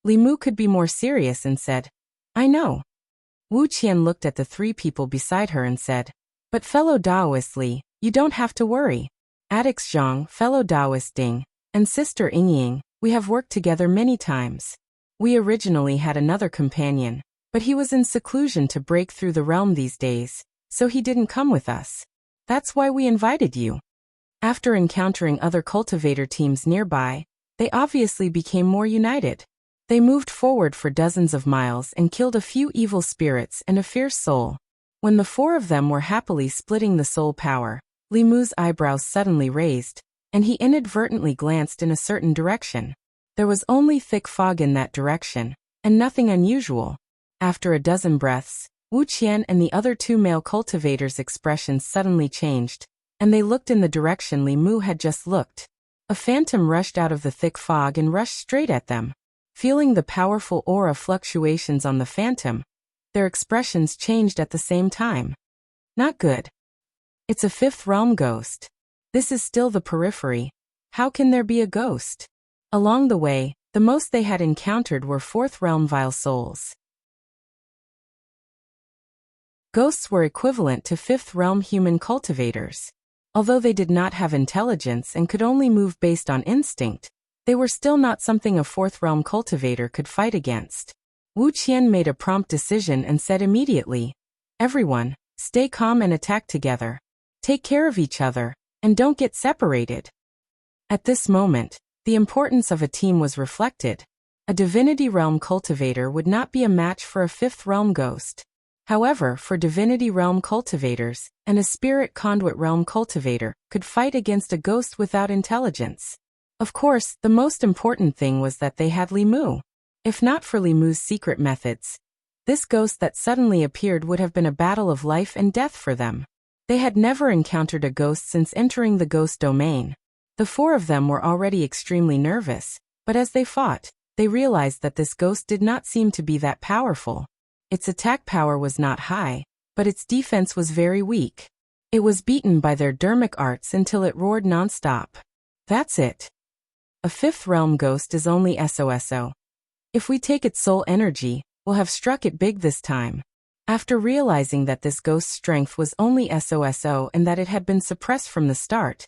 Li Mu could be more serious and said, "I know." Wu Qian looked at the 3 people beside her and said, "But fellow Taoist Li, you don't have to worry. Addicts Zhang, fellow Taoist Ding, and sister Yingying, we have worked together many times. We originally had another companion, but he was in seclusion to break through the realm these days, so he didn't come with us. That's why we invited you." After encountering other cultivator teams nearby, they obviously became more united. They moved forward for dozens of miles and killed a few evil spirits and a fierce soul. When the 4 of them were happily splitting the soul power, Li Mu's eyebrows suddenly raised, and he inadvertently glanced in a certain direction. There was only thick fog in that direction, and nothing unusual. After a dozen breaths, Wu Qian and the other 2 male cultivators' expressions suddenly changed, and they looked in the direction Li Mu had just looked. A phantom rushed out of the thick fog and rushed straight at them. Feeling the powerful aura fluctuations on the phantom, their expressions changed at the same time. Not good. It's a 5th realm ghost. This is still the periphery. How can there be a ghost? Along the way, The most they had encountered were fourth realm vile souls. Ghosts were equivalent to fifth realm human cultivators. Although they did not have intelligence and could only move based on instinct, they were still not something a fourth realm cultivator could fight against. Wuxia made a prompt decision and said immediately, "Everyone, stay calm and attack together. Take care of each other, and don't get separated." At this moment, the importance of a team was reflected. A divinity realm cultivator would not be a match for a fifth realm ghost. However, for divinity realm cultivators, and a spirit conduit realm cultivator could fight against a ghost without intelligence. Of course, the most important thing was that they had Li Mu. If not for Li Mu's secret methods, this ghost that suddenly appeared would have been a battle of life and death for them. They had never encountered a ghost since entering the ghost domain. The four of them were already extremely nervous, but as they fought, they realized that this ghost did not seem to be that powerful. Its attack power was not high, but its defense was very weak. It was beaten by their dermic arts until it roared nonstop. That's it. A fifth realm ghost is only SOSO. If we take its soul energy, we'll have struck it big this time. After realizing that this ghost's strength was only SOSO and that it had been suppressed from the start,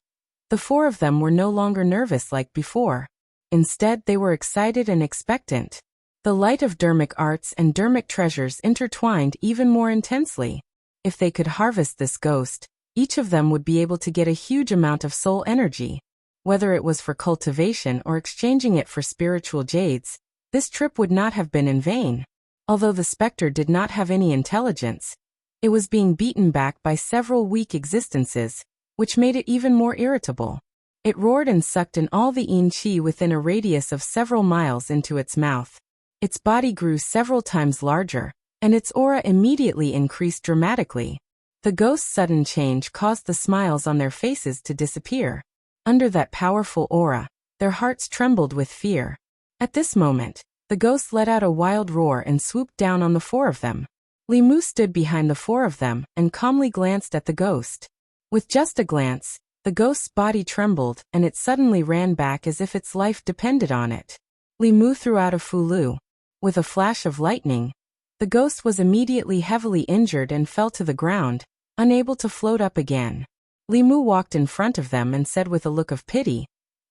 the four of them were no longer nervous like before. Instead, they were excited and expectant. The light of dermic arts and dermic treasures intertwined even more intensely. If they could harvest this ghost, each of them would be able to get a huge amount of soul energy. Whether it was for cultivation or exchanging it for spiritual jades, this trip would not have been in vain. Although the specter did not have any intelligence, it was being beaten back by several weak existences, which made it even more irritable. It roared and sucked in all the yin qi within a radius of several miles into its mouth. Its body grew several times larger, and its aura immediately increased dramatically. The ghost's sudden change caused the smiles on their faces to disappear. Under that powerful aura, their hearts trembled with fear. At this moment, the ghost let out a wild roar and swooped down on the four of them. Li Mu stood behind the four of them and calmly glanced at the ghost. With just a glance, the ghost's body trembled and it suddenly ran back as if its life depended on it. Li Mu threw out a fulu. With a flash of lightning, the ghost was immediately heavily injured and fell to the ground, unable to float up again. Li Mu walked in front of them and said with a look of pity,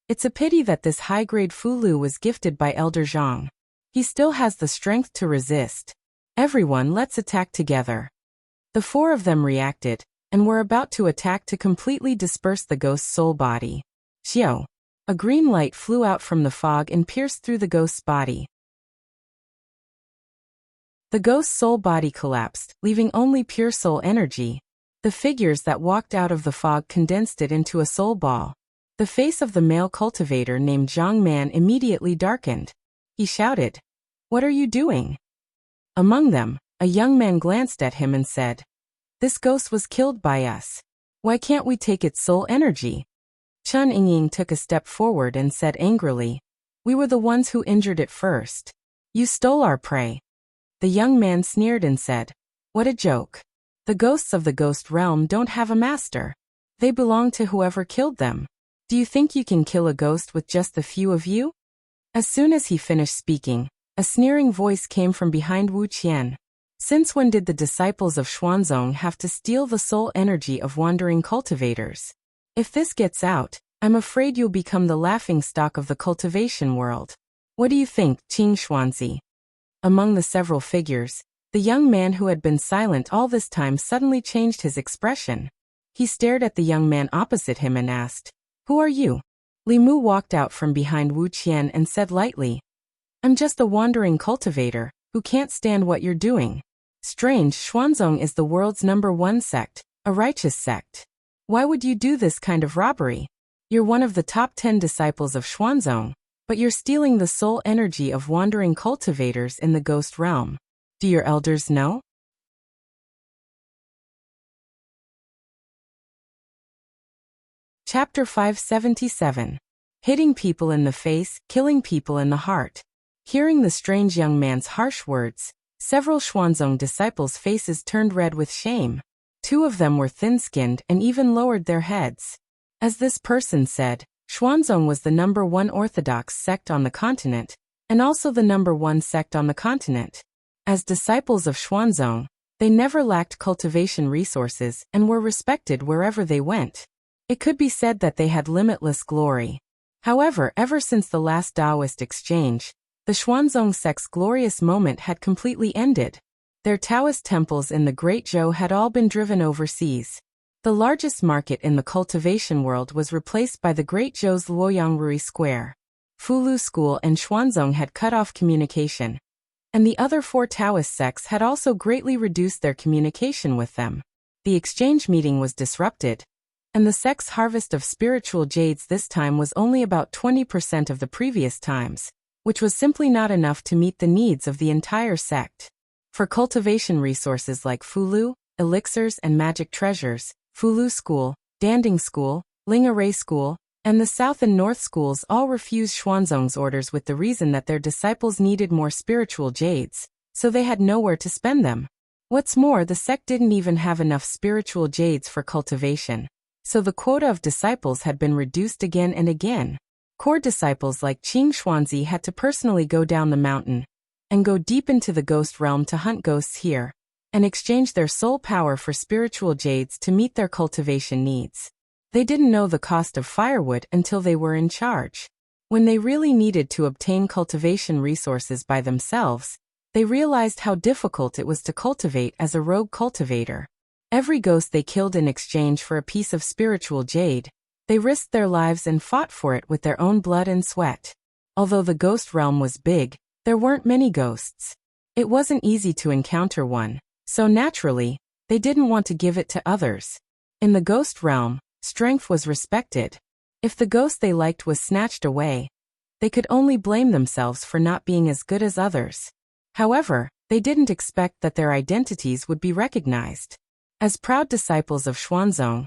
"It's a pity that this high-grade fulu was gifted by Elder Zhang. He still has the strength to resist. Everyone, let's attack together." The four of them reacted, and were about to attack to completely disperse the ghost's soul body. Xiao! A green light flew out from the fog and pierced through the ghost's body. The ghost's soul body collapsed, leaving only pure soul energy. The figures that walked out of the fog condensed it into a soul ball. The face of the male cultivator named Zhang Man immediately darkened. He shouted, "What are you doing?" Among them, a young man glanced at him and said, "This ghost was killed by us. Why can't we take its soul energy?" Chun Yingying took a step forward and said angrily, "We were the ones who injured it first. You stole our prey." The young man sneered and said, "What a joke. The ghosts of the ghost realm don't have a master. They belong to whoever killed them. Do you think you can kill a ghost with just the few of you?" As soon as he finished speaking, a sneering voice came from behind Wu Qian. "Since when did the disciples of Xuanzong have to steal the soul energy of wandering cultivators? If this gets out, I'm afraid you'll become the laughingstock of the cultivation world. What do you think, Qing Xuanzi?" Among the several figures, the young man who had been silent all this time suddenly changed his expression. He stared at the young man opposite him and asked, "Who are you?" Li Mu walked out from behind Wu Qian and said lightly, "I'm just a wandering cultivator, who can't stand what you're doing. Strange, Xuanzong is the world's #1 sect, a righteous sect. Why would you do this kind of robbery? You're one of the top 10 disciples of Xuanzong, but you're stealing the soul energy of wandering cultivators in the ghost realm. Do your elders know?" Chapter 577. Hitting people in the face, killing people in the heart. Hearing the strange young man's harsh words, several Xuanzong disciples' faces turned red with shame. Two of them were thin-skinned and even lowered their heads. As this person said, Xuanzong was the #1 orthodox sect on the continent, and also the #1 sect on the continent. As disciples of Xuanzong, they never lacked cultivation resources and were respected wherever they went. It could be said that they had limitless glory. However, ever since the last Taoist exchange, the Xuanzong sect's glorious moment had completely ended. Their Taoist temples in the Great Zhou had all been driven overseas. The largest market in the cultivation world was replaced by the Great Zhou's Luoyangrui Square. Fulu School and Xuanzong had cut off communication, and the other 4 Taoist sects had also greatly reduced their communication with them. The exchange meeting was disrupted, and the sect's harvest of spiritual jades this time was only about 20% of the previous times, which was simply not enough to meet the needs of the entire sect. For cultivation resources like Fulu, elixirs and magic treasures, Fulu School, Danding School, Lingaray School, and the South and North schools all refused Xuanzong's orders with the reason that their disciples needed more spiritual jades, so they had nowhere to spend them. What's more, the sect didn't even have enough spiritual jades for cultivation, so the quota of disciples had been reduced again and again. Core disciples like Qing Xuanzi had to personally go down the mountain and go deep into the ghost realm to hunt ghosts here, and exchange their soul power for spiritual jades to meet their cultivation needs. They didn't know the cost of firewood until they were in charge. When they really needed to obtain cultivation resources by themselves, they realized how difficult it was to cultivate as a rogue cultivator. Every ghost they killed in exchange for a piece of spiritual jade, they risked their lives and fought for it with their own blood and sweat. Although the ghost realm was big, there weren't many ghosts. It wasn't easy to encounter one, so naturally, they didn't want to give it to others. In the ghost realm, strength was respected. If the ghost they liked was snatched away, they could only blame themselves for not being as good as others. However, they didn't expect that their identities would be recognized. As proud disciples of Xuanzong,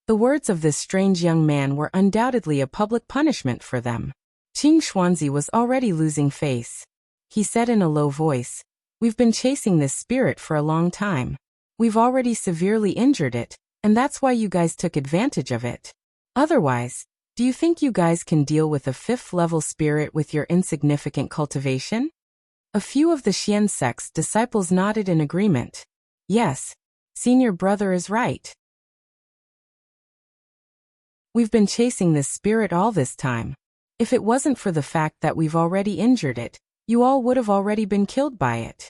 the words of this strange young man were undoubtedly a public punishment for them. Qing Xuanzi was already losing face. He said in a low voice, "We've been chasing this spirit for a long time. We've already severely injured it, and that's why you guys took advantage of it. Otherwise, do you think you guys can deal with a 5th-level spirit with your insignificant cultivation?" A few of the Xian sect's disciples nodded in agreement. Yes, senior brother is right. We've been chasing this spirit all this time. If it wasn't for the fact that we've already injured it, you all would have already been killed by it.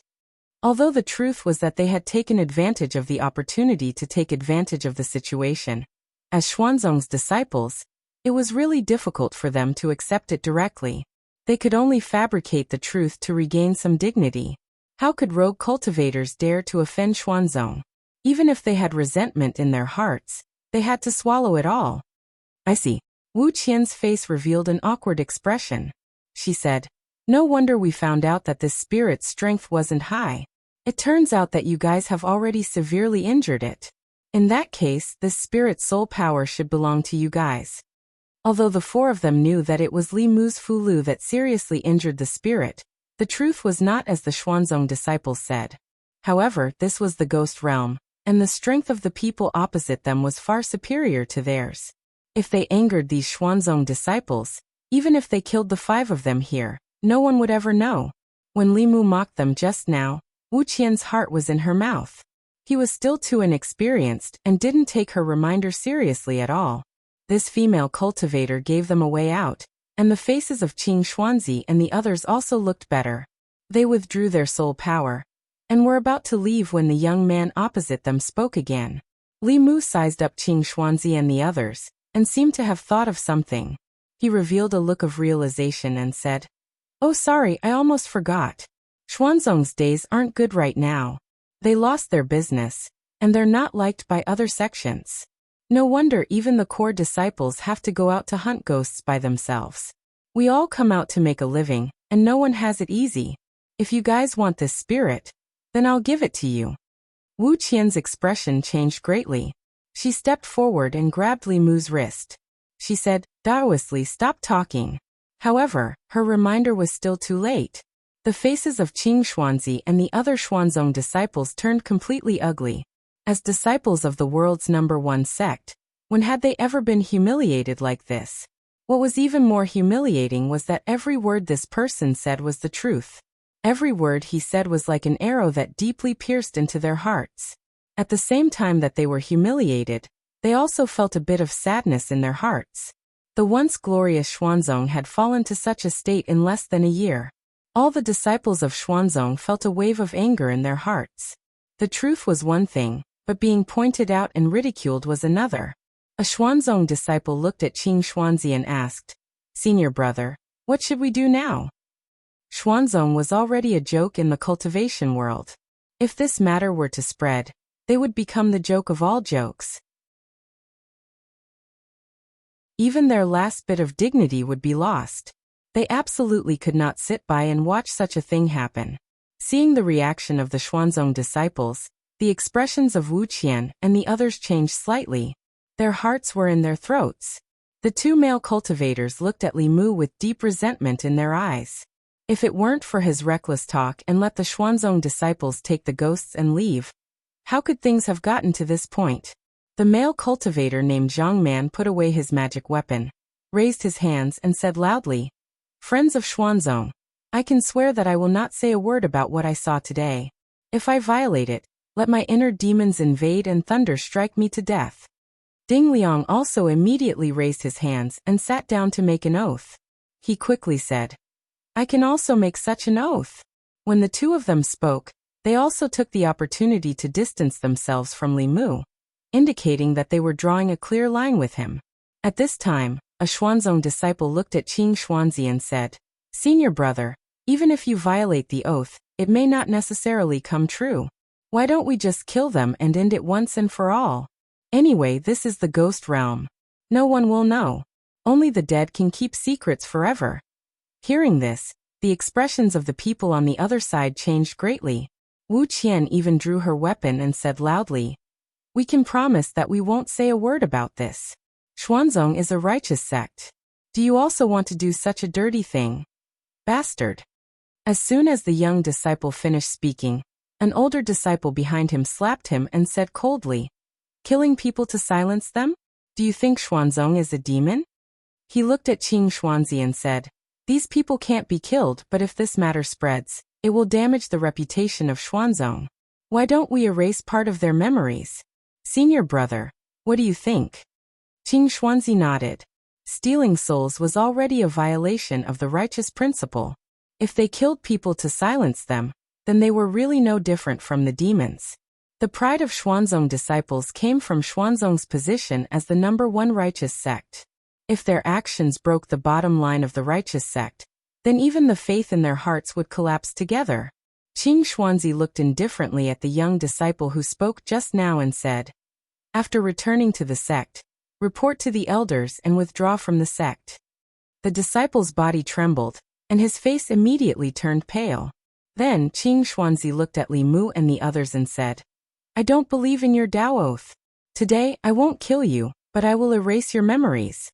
Although the truth was that they had taken advantage of the opportunity to take advantage of the situation, as Xuanzong's disciples, it was really difficult for them to accept it directly. They could only fabricate the truth to regain some dignity. How could rogue cultivators dare to offend Xuanzong? Even if they had resentment in their hearts, they had to swallow it all. I see. Wu Qian's face revealed an awkward expression. She said, "No wonder we found out that this spirit's strength wasn't high. It turns out that you guys have already severely injured it. In that case, this spirit's soul power should belong to you guys." Although the 4 of them knew that it was Li Mu's Fulu that seriously injured the spirit, the truth was not as the Xuanzong disciples said. However, this was the ghost realm, and the strength of the people opposite them was far superior to theirs. If they angered these Xuanzong disciples, even if they killed the 5 of them here, no one would ever know. When Li Mu mocked them just now, Wu Qian's heart was in her mouth. He was still too inexperienced and didn't take her reminder seriously at all. This female cultivator gave them a way out, and the faces of Qing Xuanzi and the others also looked better. They withdrew their soul power, and were about to leave when the young man opposite them spoke again. Li Mu sized up Qing Xuanzi and the others, and seemed to have thought of something. He revealed a look of realization and said, "Oh sorry, I almost forgot. Xuanzong's days aren't good right now. They lost their business, and they're not liked by other sections. No wonder even the core disciples have to go out to hunt ghosts by themselves. We all come out to make a living, and no one has it easy. If you guys want this spirit, then I'll give it to you." Wu Qian's expression changed greatly. She stepped forward and grabbed Li Mu's wrist. She said, "Daoistly, stop talking." However, her reminder was still too late. The faces of Qing Xuanzi and the other Xuanzong disciples turned completely ugly. As disciples of the world's #1 sect, when had they ever been humiliated like this? What was even more humiliating was that every word this person said was the truth. Every word he said was like an arrow that deeply pierced into their hearts. At the same time that they were humiliated, they also felt a bit of sadness in their hearts. The once glorious Xuanzong had fallen to such a state in less than a year. All the disciples of Xuanzong felt a wave of anger in their hearts. The truth was one thing, but being pointed out and ridiculed was another. A Xuanzong disciple looked at Qing Xuanzi and asked, "Senior brother, what should we do now?" Xuanzong was already a joke in the cultivation world. If this matter were to spread, they would become the joke of all jokes. Even their last bit of dignity would be lost. They absolutely could not sit by and watch such a thing happen. Seeing the reaction of the Xuanzong disciples, the expressions of Wuxia and the others changed slightly. Their hearts were in their throats. The two male cultivators looked at Li Mu with deep resentment in their eyes. If it weren't for his reckless talk and let the Xuanzong disciples take the ghosts and leave, how could things have gotten to this point? The male cultivator named Zhang Man put away his magic weapon, raised his hands and said loudly, "Friends of Xuanzong, I can swear that I will not say a word about what I saw today. If I violate it, let my inner demons invade and thunder strike me to death." Ding Liang also immediately raised his hands and sat down to make an oath. He quickly said, "I can also make such an oath." When the two of them spoke, they also took the opportunity to distance themselves from Li Mu, indicating that they were drawing a clear line with him. At this time, a Xuanzong disciple looked at Qing Xuanzi and said, "Senior brother, even if you violate the oath, it may not necessarily come true. Why don't we just kill them and end it once and for all? Anyway, this is the ghost realm. No one will know. Only the dead can keep secrets forever." Hearing this, the expressions of the people on the other side changed greatly. Wu Qian even drew her weapon and said loudly, "We can promise that we won't say a word about this. Xuanzong is a righteous sect. Do you also want to do such a dirty thing? Bastard." As soon as the young disciple finished speaking, an older disciple behind him slapped him and said coldly, "Killing people to silence them? Do you think Xuanzong is a demon?" He looked at Qing Xuanzi and said, "These people can't be killed, but if this matter spreads, it will damage the reputation of Xuanzong. Why don't we erase part of their memories? Senior brother, what do you think?" Qing Xuanzi nodded. Stealing souls was already a violation of the righteous principle. If they killed people to silence them, then they were really no different from the demons. The pride of Xuanzong disciples came from Xuanzong's position as the #1 righteous sect. If their actions broke the bottom line of the righteous sect, then even the faith in their hearts would collapse together. Qing Xuanzi looked indifferently at the young disciple who spoke just now and said, "After returning to the sect, report to the elders and withdraw from the sect." The disciple's body trembled, and his face immediately turned pale. Then Qing Xuanzi looked at Li Mu and the others and said, "I don't believe in your Tao oath. Today I won't kill you, but I will erase your memories."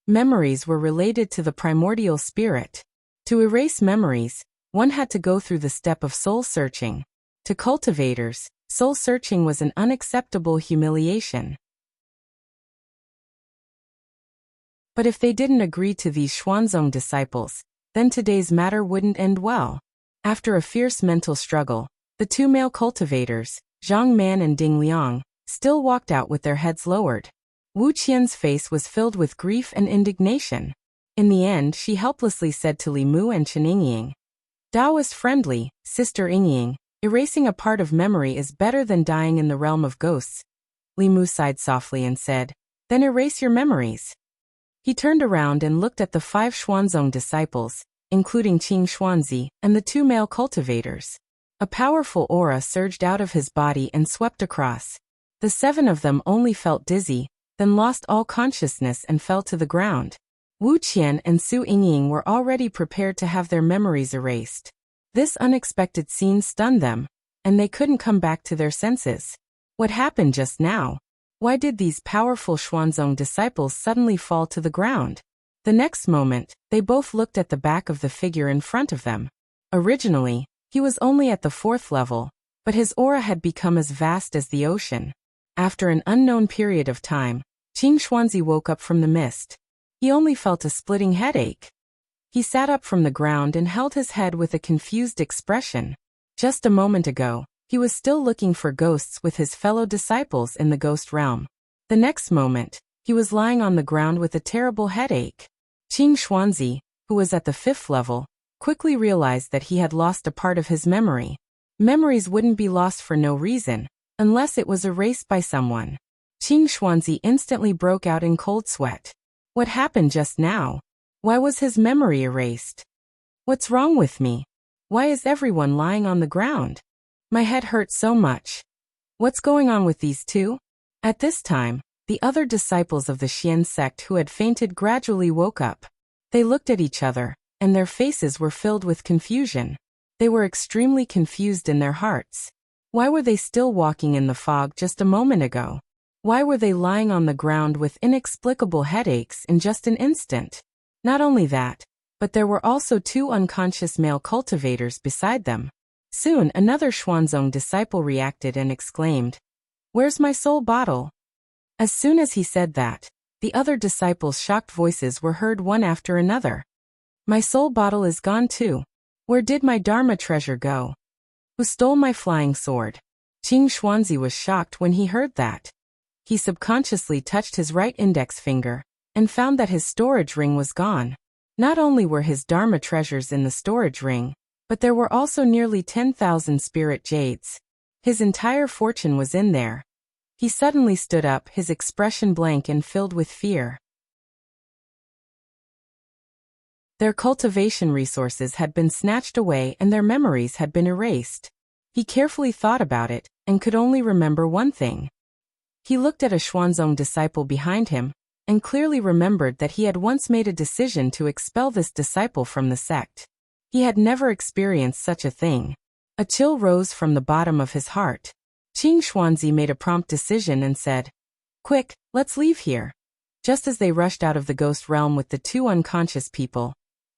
Memories were related to the primordial spirit. To erase memories, one had to go through the step of soul searching. To cultivators, soul searching was an unacceptable humiliation. But if they didn't agree to these Xuanzong disciples, then today's matter wouldn't end well. After a fierce mental struggle, the two male cultivators, Zhang Man and Ding Liang, still walked out with their heads lowered. Wu Qian's face was filled with grief and indignation. In the end, she helplessly said to Li Mu and Chen Yingying, "Tao is friendly, Sister Yingying. Erasing a part of memory is better than dying in the realm of ghosts." Li Mu sighed softly and said, "Then erase your memories." He turned around and looked at the 5 Xuanzong disciples, including Qing Xuanzi, and the 2 male cultivators. A powerful aura surged out of his body and swept across. The 7 of them only felt dizzy, then lost all consciousness and fell to the ground. Wu Qian and Su Yingying were already prepared to have their memories erased. This unexpected scene stunned them, and they couldn't come back to their senses. What happened just now? Why did these powerful Xuanzong disciples suddenly fall to the ground? The next moment, they both looked at the back of the figure in front of them. Originally, he was only at the 4th level, but his aura had become as vast as the ocean. After an unknown period of time, Qing Xuanzi woke up from the mist. He only felt a splitting headache. He sat up from the ground and held his head with a confused expression. Just a moment ago, he was still looking for ghosts with his fellow disciples in the ghost realm. The next moment, he was lying on the ground with a terrible headache. Qing Xuanzi, who was at the 5th level, quickly realized that he had lost a part of his memory. Memories wouldn't be lost for no reason, unless it was erased by someone. Qing Xuanzi instantly broke out in cold sweat. What happened just now? Why was his memory erased? What's wrong with me? Why is everyone lying on the ground? My head hurts so much. What's going on with these two? At this time, the other disciples of the Xian sect who had fainted gradually woke up. They looked at each other, and their faces were filled with confusion. They were extremely confused in their hearts. Why were they still walking in the fog just a moment ago? Why were they lying on the ground with inexplicable headaches in just an instant? Not only that, but there were also 2 unconscious male cultivators beside them. Soon another Xuanzong disciple reacted and exclaimed, "Where's my soul bottle?" As soon as he said that, the other disciples' shocked voices were heard one after another. "My soul bottle is gone too. Where did my Dharma treasure go? Who stole my flying sword?" Qing Xuanzi was shocked when he heard that. He subconsciously touched his right index finger and found that his storage ring was gone. Not only were his Dharma treasures in the storage ring, but there were also nearly 10,000 spirit jades. His entire fortune was in there. He suddenly stood up, his expression blank and filled with fear. Their cultivation resources had been snatched away and their memories had been erased. He carefully thought about it and could only remember one thing. He looked at a Xuanzong disciple behind him and clearly remembered that he had once made a decision to expel this disciple from the sect. He had never experienced such a thing. A chill rose from the bottom of his heart. Qing Xuanzi made a prompt decision and said, "Quick, let's leave here." Just as they rushed out of the ghost realm with the 2 unconscious people,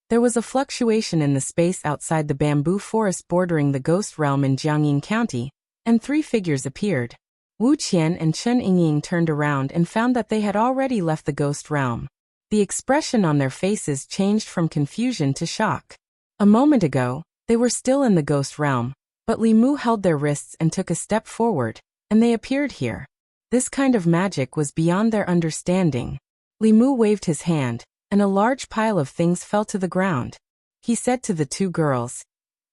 there was a fluctuation in the space outside the bamboo forest bordering the ghost realm in Jiangyin County, and 3 figures appeared. Wu Qian and Chen Yingying turned around and found that they had already left the ghost realm. The expression on their faces changed from confusion to shock. A moment ago, they were still in the ghost realm, but Li Mu held their wrists and took a step forward, and they appeared here. This kind of magic was beyond their understanding. Li Mu waved his hand, and a large pile of things fell to the ground. He said to the 2 girls,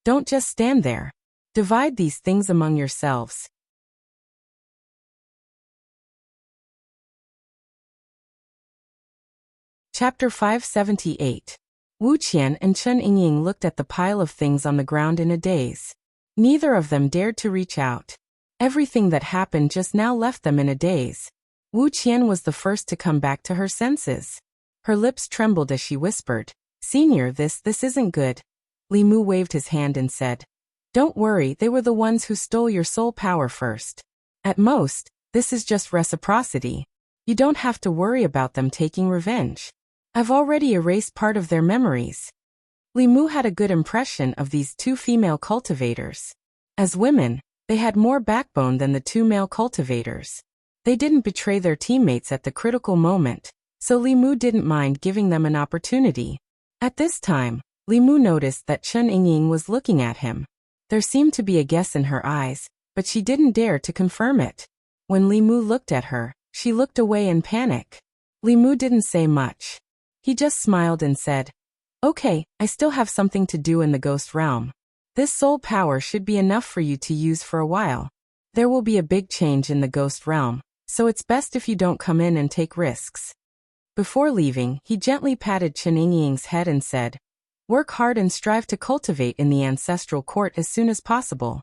"Don't just stand there. Divide these things among yourselves." Chapter 578. Wu Qian and Chen Yingying looked at the pile of things on the ground in a daze. Neither of them dared to reach out. Everything that happened just now left them in a daze. Wu Qian was the first to come back to her senses. Her lips trembled as she whispered, "Senior, this isn't good." Li Mu waved his hand and said, "Don't worry, they were the ones who stole your soul power first. At most, this is just reciprocity. You don't have to worry about them taking revenge. I've already erased part of their memories." Li Mu had a good impression of these 2 female cultivators. As women, they had more backbone than the 2 male cultivators. They didn't betray their teammates at the critical moment, so Li Mu didn't mind giving them an opportunity. At this time, Li Mu noticed that Chen Yingying was looking at him. There seemed to be a guess in her eyes, but she didn't dare to confirm it. When Li Mu looked at her, she looked away in panic. Li Mu didn't say much. He just smiled and said, "Okay, I still have something to do in the ghost realm. This soul power should be enough for you to use for a while. There will be a big change in the ghost realm, so it's best if you don't come in and take risks." Before leaving, he gently patted Chen Yingying's head and said, "Work hard and strive to cultivate in the ancestral court as soon as possible."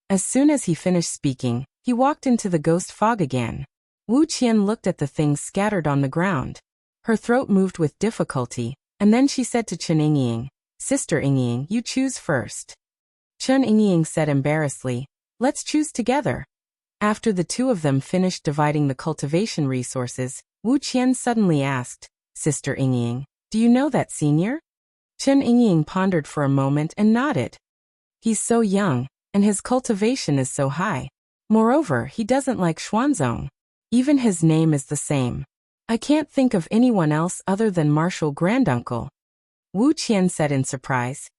As soon as he finished speaking, he walked into the ghost fog again. Wu Qian looked at the things scattered on the ground. Her throat moved with difficulty, and then she said to Chen Yingying, "Sister Yingying, you choose first." Chen Yingying said embarrassedly, "Let's choose together." After the 2 of them finished dividing the cultivation resources, Wu Qian suddenly asked, "Sister Yingying, do you know that senior?" Chen Yingying pondered for a moment and nodded. "He's so young, and his cultivation is so high. Moreover, he doesn't like Xuanzong. Even his name is the same. I can't think of anyone else other than Marshal Granduncle. Wu Qian said in surprise.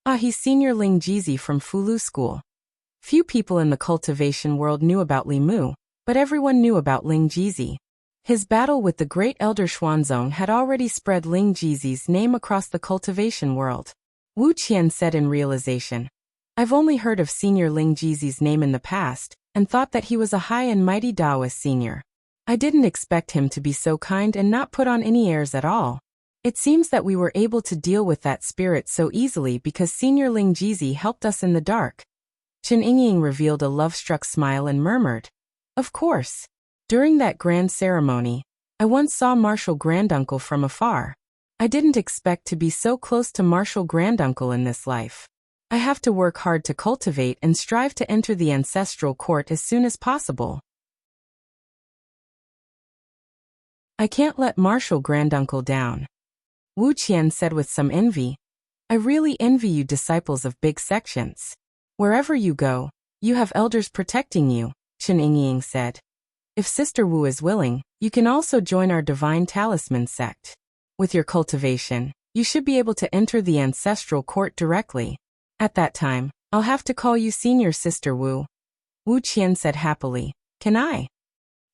Ah, he's Senior Ling Jizi from Fulu School. Few people in the cultivation world knew about Li Mu, but everyone knew about Ling Jizi. His battle with the great elder Xuanzong had already spread Ling Jizi's name across the cultivation world. Wu Qian said in realization. I've only heard of Senior Ling Jizi's name in the past, and thought that he was a high and mighty Taoist senior. I didn't expect him to be so kind and not put on any airs at all. It seems that we were able to deal with that spirit so easily because Senior Ling Jizi helped us in the dark. Chen Yingying revealed a love-struck smile and murmured. Of course. During that grand ceremony, I once saw Marshal Granduncle from afar. I didn't expect to be so close to Marshal Granduncle in this life. I have to work hard to cultivate and strive to enter the ancestral court as soon as possible. I can't let Marshal Granduncle down. Wu Qian said with some envy. I really envy you disciples of big sections. Wherever you go, you have elders protecting you, Chen Yingying said. If Sister Wu is willing, you can also join our Divine Talisman sect. With your cultivation, you should be able to enter the ancestral court directly. At that time, I'll have to call you Senior Sister Wu. Wu Qian said happily. Can I?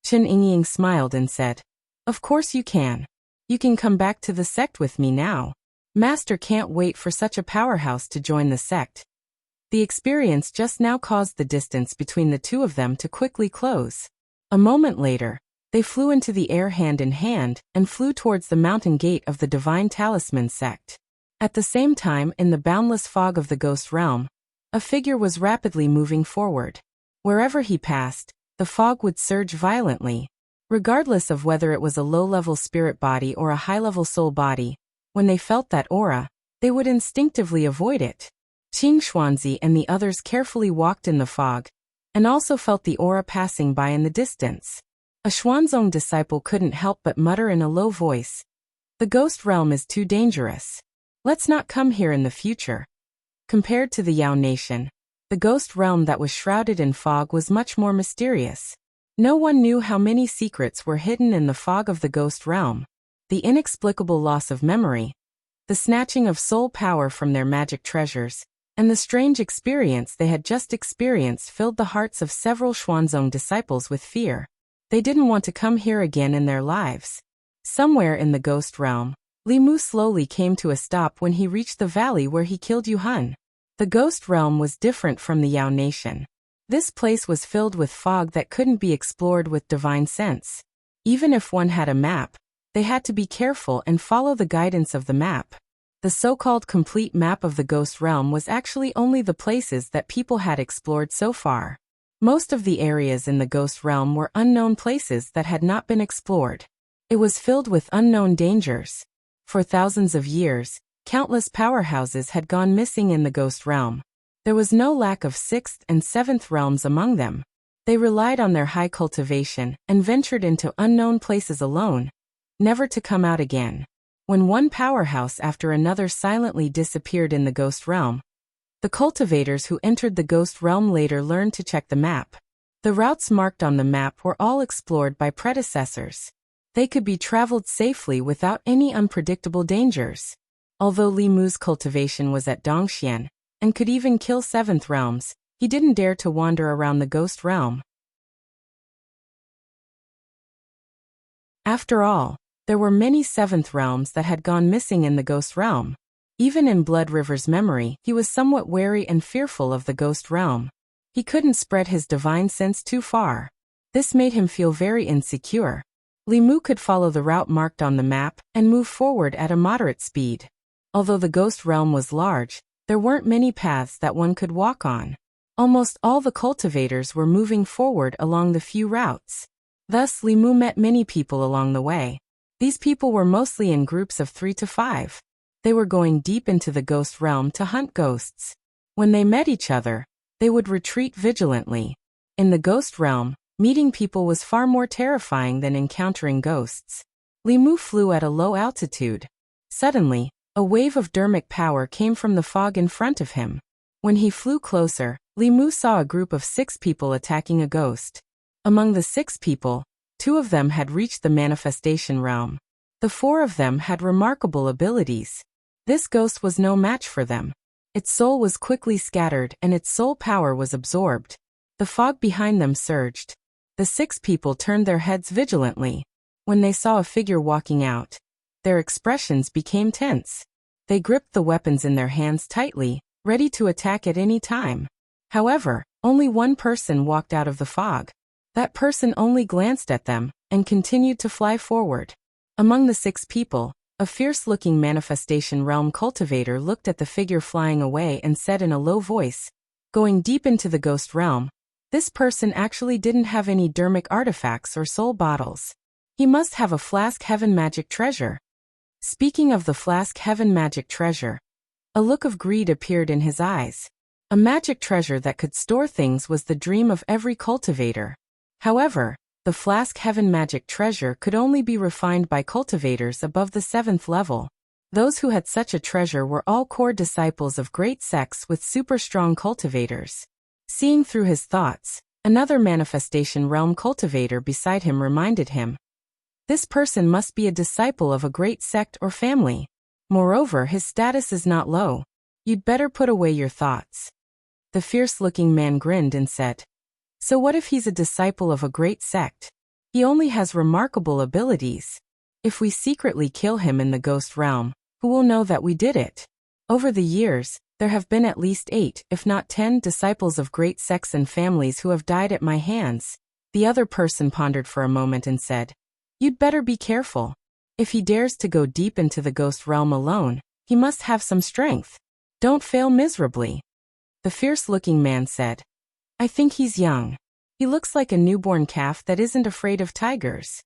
Chen Yingying smiled and said. Of course you can. You can come back to the sect with me now. Master can't wait for such a powerhouse to join the sect. The experience just now caused the distance between the two of them to quickly close. A moment later, they flew into the air hand in hand and flew towards the mountain gate of the Divine Talisman sect. At the same time, in the boundless fog of the ghost realm, a figure was rapidly moving forward. Wherever he passed, the fog would surge violently. Regardless of whether it was a low-level spirit body or a high-level soul body, when they felt that aura, they would instinctively avoid it. Qing Xuanzi and the others carefully walked in the fog, and also felt the aura passing by in the distance. A Xuanzong disciple couldn't help but mutter in a low voice. The ghost realm is too dangerous. Let's not come here in the future. Compared to the Yao nation, the ghost realm that was shrouded in fog was much more mysterious. No one knew how many secrets were hidden in the fog of the ghost realm. The inexplicable loss of memory, the snatching of soul power from their magic treasures, and the strange experience they had just experienced filled the hearts of several Xuanzong disciples with fear. They didn't want to come here again in their lives. Somewhere in the ghost realm, Li Mu slowly came to a stop when he reached the valley where he killed Yu Han. The ghost realm was different from the Yao nation. This place was filled with fog that couldn't be explored with divine sense. Even if one had a map, they had to be careful and follow the guidance of the map. The so-called complete map of the ghost realm was actually only the places that people had explored so far. Most of the areas in the ghost realm were unknown places that had not been explored. It was filled with unknown dangers. For thousands of years, countless powerhouses had gone missing in the ghost realm. There was no lack of 6th and 7th realms among them. They relied on their high cultivation and ventured into unknown places alone, never to come out again. When one powerhouse after another silently disappeared in the ghost realm, the cultivators who entered the ghost realm later learned to check the map. The routes marked on the map were all explored by predecessors. They could be traveled safely without any unpredictable dangers. Although Li Mu's cultivation was at Dongxian, and could even kill 7th realms, he didn't dare to wander around the ghost realm. After all, there were many 7th realms that had gone missing in the ghost realm. Even in Blood River's memory, he was somewhat wary and fearful of the ghost realm. He couldn't spread his divine sense too far. This made him feel very insecure. Li Mu could follow the route marked on the map and move forward at a moderate speed. Although the ghost realm was large, there weren't many paths that one could walk on. Almost all the cultivators were moving forward along the few routes. Thus, Li Mu met many people along the way. These people were mostly in groups of 3 to 5. They were going deep into the ghost realm to hunt ghosts. When they met each other, they would retreat vigilantly. In the ghost realm, meeting people was far more terrifying than encountering ghosts. Li Mu flew at a low altitude. Suddenly, a wave of dermic power came from the fog in front of him. When he flew closer, Li Mu saw a group of 6 people attacking a ghost. Among the 6 people, 2 of them had reached the manifestation realm. The 4 of them had remarkable abilities. This ghost was no match for them. Its soul was quickly scattered and its soul power was absorbed. The fog behind them surged. The 6 people turned their heads vigilantly. When they saw a figure walking out, their expressions became tense. They gripped the weapons in their hands tightly, ready to attack at any time. However, only one person walked out of the fog. That person only glanced at them and continued to fly forward. Among the 6 people, a fierce-looking manifestation realm cultivator looked at the figure flying away and said in a low voice, "Going deep into the ghost realm, this person actually didn't have any dermic artifacts or soul bottles. He must have a flask heaven magic treasure." Speaking of the flask heaven magic treasure, a look of greed appeared in his eyes. A magic treasure that could store things was the dream of every cultivator. However, the flask heaven magic treasure could only be refined by cultivators above the 7th level. Those who had such a treasure were all core disciples of great sects with super strong cultivators. Seeing through his thoughts, another manifestation realm cultivator beside him reminded him, "This person must be a disciple of a great sect or family. Moreover, his status is not low. You'd better put away your thoughts." The fierce-looking man grinned and said, "So what if he's a disciple of a great sect? He only has remarkable abilities. If we secretly kill him in the ghost realm, who will know that we did it? Over the years, there have been at least 8, if not 10, disciples of great sects and families who have died at my hands." The other person pondered for a moment and said, "You'd better be careful. If he dares to go deep into the ghost realm alone, he must have some strength. Don't fail miserably." The fierce-looking man said, "I think he's young. He looks like a newborn calf that isn't afraid of tigers.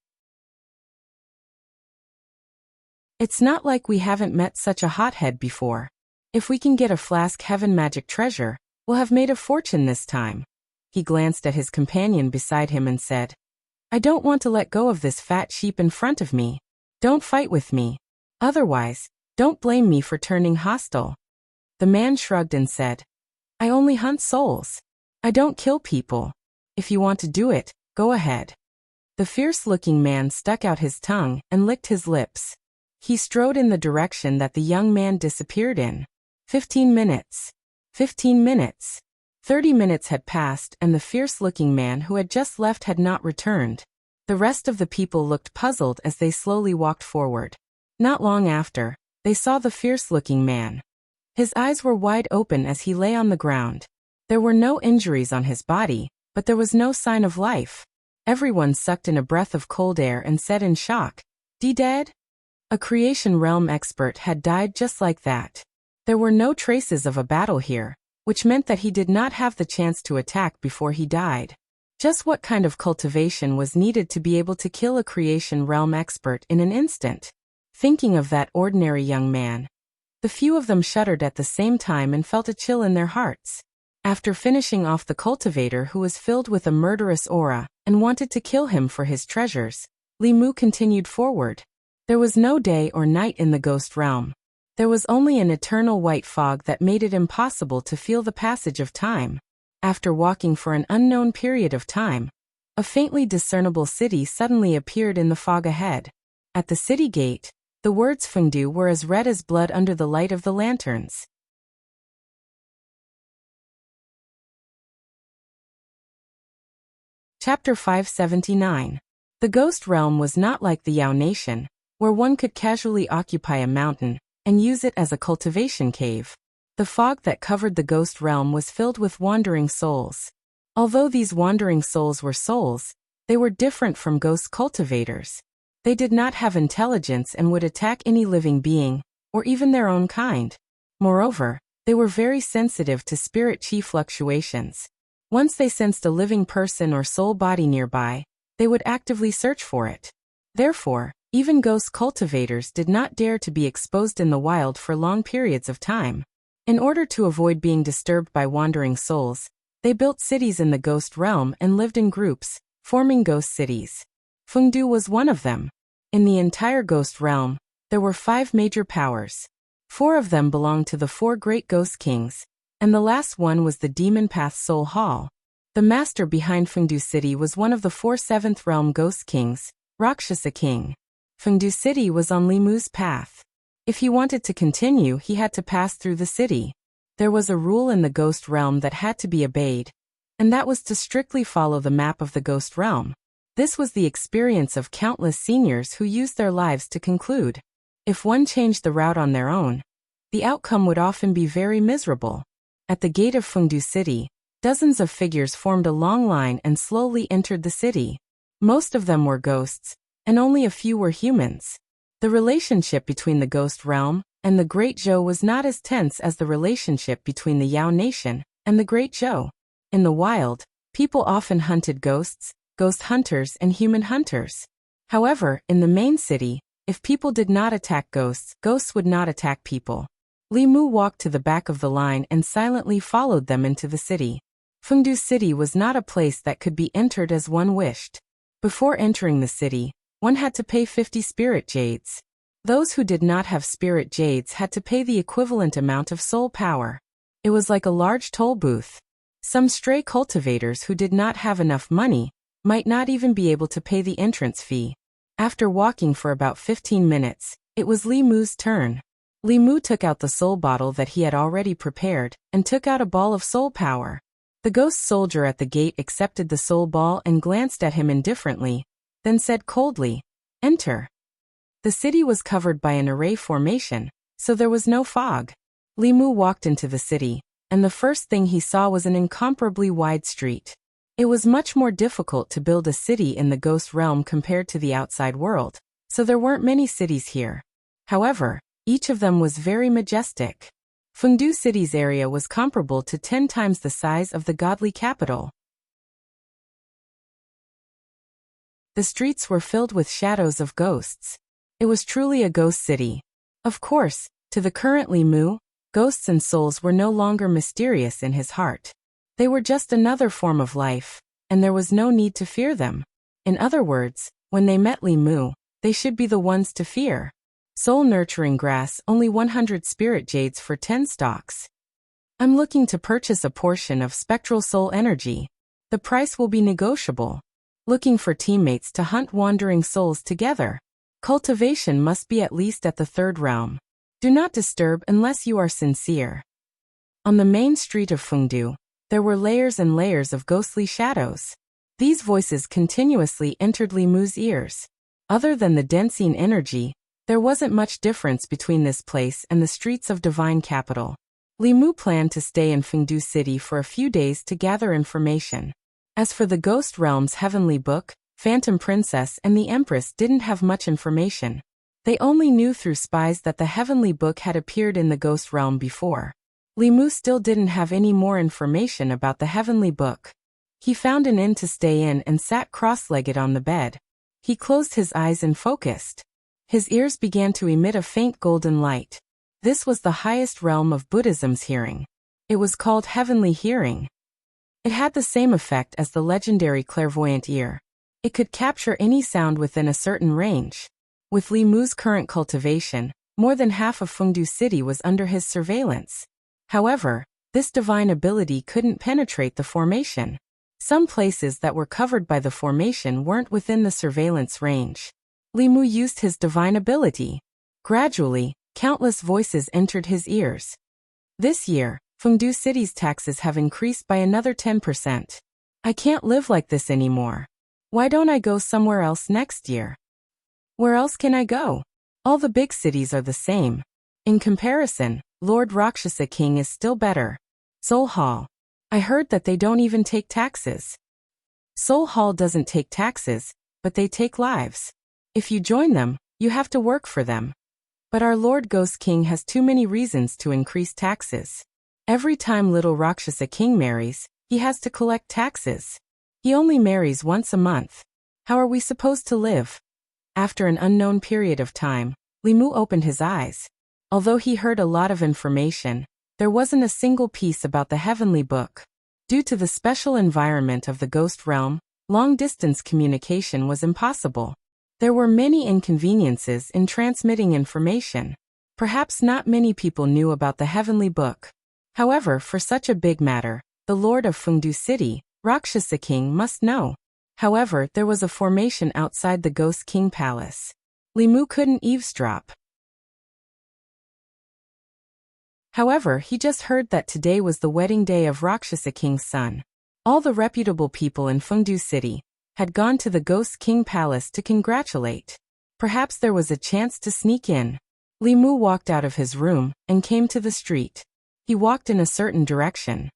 It's not like we haven't met such a hothead before. If we can get a flask heaven magic treasure, we'll have made a fortune this time." He glanced at his companion beside him and said, "I don't want to let go of this fat sheep in front of me. Don't fight with me. Otherwise, don't blame me for turning hostile." The man shrugged and said, "I only hunt souls. I don't kill people. If you want to do it, go ahead." The fierce-looking man stuck out his tongue and licked his lips. He strode in the direction that the young man disappeared in. 15 minutes. 15 minutes. 30 minutes had passed and the fierce-looking man who had just left had not returned. The rest of the people looked puzzled as they slowly walked forward. Not long after, they saw the fierce-looking man. His eyes were wide open as he lay on the ground. There were no injuries on his body, but there was no sign of life. Everyone sucked in a breath of cold air and said in shock, "Dead?" A creation realm expert had died just like that. There were no traces of a battle here, which meant that he did not have the chance to attack before he died. Just what kind of cultivation was needed to be able to kill a creation realm expert in an instant? Thinking of that ordinary young man, the few of them shuddered at the same time and felt a chill in their hearts. After finishing off the cultivator who was filled with a murderous aura and wanted to kill him for his treasures, Li Mu continued forward. There was no day or night in the ghost realm. There was only an eternal white fog that made it impossible to feel the passage of time. After walking for an unknown period of time, a faintly discernible city suddenly appeared in the fog ahead. At the city gate, the words Fengdu were as red as blood under the light of the lanterns. Chapter 579. The Ghost Realm was not like the Yao Nation, where one could casually occupy a mountain and use it as a cultivation cave. The fog that covered the Ghost Realm was filled with wandering souls. Although these wandering souls were souls, they were different from ghost cultivators. They did not have intelligence and would attack any living being, or even their own kind. Moreover, they were very sensitive to spirit chi fluctuations. Once they sensed a living person or soul body nearby, they would actively search for it. Therefore, even ghost cultivators did not dare to be exposed in the wild for long periods of time. In order to avoid being disturbed by wandering souls, they built cities in the ghost realm and lived in groups, forming ghost cities. Fengdu was one of them. In the entire ghost realm, there were 5 major powers. 4 of them belonged to the 4 great ghost kings, and the last one was the Demon Path Soul Hall. The master behind Fengdu City was one of the 4 seventh realm ghost kings, Rakshasa King. Fengdu City was on Limu's path. If he wanted to continue, he had to pass through the city. There was a rule in the ghost realm that had to be obeyed, and that was to strictly follow the map of the ghost realm. This was the experience of countless seniors who used their lives to conclude. If one changed the route on their own, the outcome would often be very miserable. At the gate of Fengdu City, dozens of figures formed a long line and slowly entered the city. Most of them were ghosts, and only a few were humans. The relationship between the ghost realm and the Great Zhou was not as tense as the relationship between the Yao Nation and the Great Zhou. In the wild, people often hunted ghosts, ghost hunters and human hunters. However, in the main city, if people did not attack ghosts, ghosts would not attack people. Limu walked to the back of the line and silently followed them into the city. Fengdu City was not a place that could be entered as one wished. Before entering the city, one had to pay 50 spirit jades. Those who did not have spirit jades had to pay the equivalent amount of soul power. It was like a large toll booth. Some stray cultivators who did not have enough money might not even be able to pay the entrance fee. After walking for about 15 minutes, it was Limu's turn. Limu took out the soul bottle that he had already prepared and took out a ball of soul power. The ghost soldier at the gate accepted the soul ball and glanced at him indifferently, then said coldly, "Enter." The city was covered by an array formation, so there was no fog. Limu walked into the city, and the first thing he saw was an incomparably wide street. It was much more difficult to build a city in the ghost realm compared to the outside world, so there weren't many cities here. However, each of them was very majestic. Fengdu City's area was comparable to 10 times the size of the godly capital. The streets were filled with shadows of ghosts. It was truly a ghost city. Of course, to the current Limu, ghosts and souls were no longer mysterious in his heart. They were just another form of life, and there was no need to fear them. In other words, when they met Limu, they should be the ones to fear. Soul nurturing grass, only 100 spirit jades for 10 stalks. I'm looking to purchase a portion of spectral soul energy. The price will be negotiable. Looking for teammates to hunt wandering souls together. Cultivation must be at least at the 3rd realm. Do not disturb unless you are sincere. On the main street of Fengdu, there were layers and layers of ghostly shadows. These voices continuously entered Limu's ears. Other than the densine energy, there wasn't much difference between this place and the streets of Divine Capital. Limu planned to stay in Fengdu City for a few days to gather information. As for the Ghost Realm's Heavenly Book, Phantom Princess and the Empress didn't have much information. They only knew through spies that the Heavenly Book had appeared in the Ghost Realm before. Limu still didn't have any more information about the Heavenly Book. He found an inn to stay in and sat cross-legged on the bed. He closed his eyes and focused. His ears began to emit a faint golden light. This was the highest realm of Buddhism's hearing. It was called heavenly hearing. It had the same effect as the legendary clairvoyant ear. It could capture any sound within a certain range. With Limu's current cultivation, more than half of Fengdu City was under his surveillance. However, this divine ability couldn't penetrate the formation. Some places that were covered by the formation weren't within the surveillance range. Limu used his divine ability. Gradually, countless voices entered his ears. This year, Fengdu City's taxes have increased by another 10%. I can't live like this anymore. Why don't I go somewhere else next year? Where else can I go? All the big cities are the same. In comparison, Lord Rakshasa King is still better. Soul Hall. I heard that they don't even take taxes. Soul Hall doesn't take taxes, but they take lives. If you join them, you have to work for them. But our Lord Ghost King has too many reasons to increase taxes. Every time little Rakshasa King marries, he has to collect taxes. He only marries once a month. How are we supposed to live? After an unknown period of time, Limu opened his eyes. Although he heard a lot of information, there wasn't a single piece about the Heavenly Book. Due to the special environment of the Ghost Realm, long-distance communication was impossible. There were many inconveniences in transmitting information. Perhaps not many people knew about the Heavenly Book. However, for such a big matter, the Lord of Fengdu City, Rakshasa King must know. However, there was a formation outside the Ghost King Palace. Limu couldn't eavesdrop. However, he just heard that today was the wedding day of Rakshasa King's son. All the reputable people in Fengdu City had gone to the Ghost King Palace to congratulate. Perhaps there was a chance to sneak in. Limu walked out of his room and came to the street. He walked in a certain direction.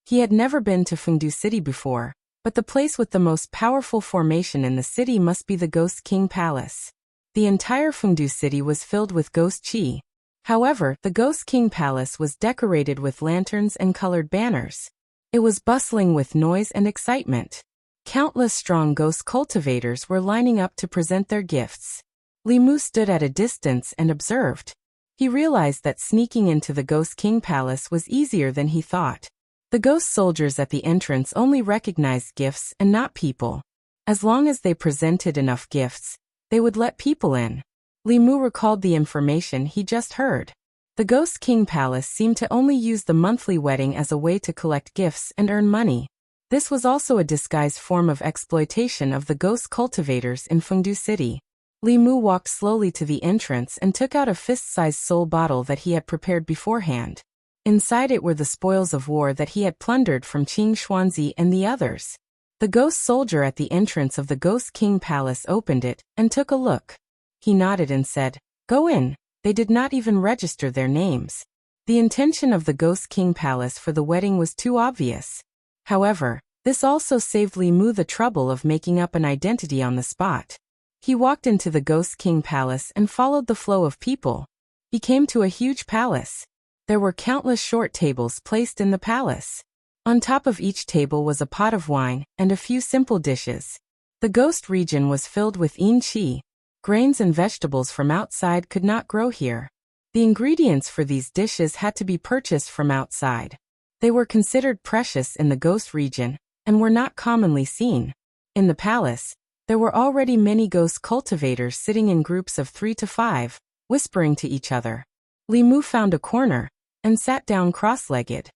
He had never been to Fengdu City before, but the place with the most powerful formation in the city must be the Ghost King Palace. The entire Fengdu City was filled with ghost chi. However, the Ghost King Palace was decorated with lanterns and colored banners. It was bustling with noise and excitement. Countless strong ghost cultivators were lining up to present their gifts. Limu stood at a distance and observed. He realized that sneaking into the Ghost King Palace was easier than he thought. The ghost soldiers at the entrance only recognized gifts and not people. As long as they presented enough gifts, they would let people in. Limu recalled the information he just heard. The Ghost King Palace seemed to only use the monthly wedding as a way to collect gifts and earn money. This was also a disguised form of exploitation of the ghost cultivators in Fengdu City. Limu walked slowly to the entrance and took out a fist-sized soul bottle that he had prepared beforehand. Inside it were the spoils of war that he had plundered from Qing Xuanzi and the others. The ghost soldier at the entrance of the Ghost King Palace opened it and took a look. He nodded and said, "Go in." They did not even register their names. The intention of the Ghost King Palace for the wedding was too obvious. However, this also saved Limu the trouble of making up an identity on the spot. He walked into the Ghost King Palace and followed the flow of people. He came to a huge palace. There were countless short tables placed in the palace. On top of each table was a pot of wine and a few simple dishes. The ghost region was filled with yin qi. Grains and vegetables from outside could not grow here. The ingredients for these dishes had to be purchased from outside. They were considered precious in the ghost region and were not commonly seen. In the palace, there were already many ghost cultivators sitting in groups of 3 to 5, whispering to each other. Limu found a corner and sat down cross-legged.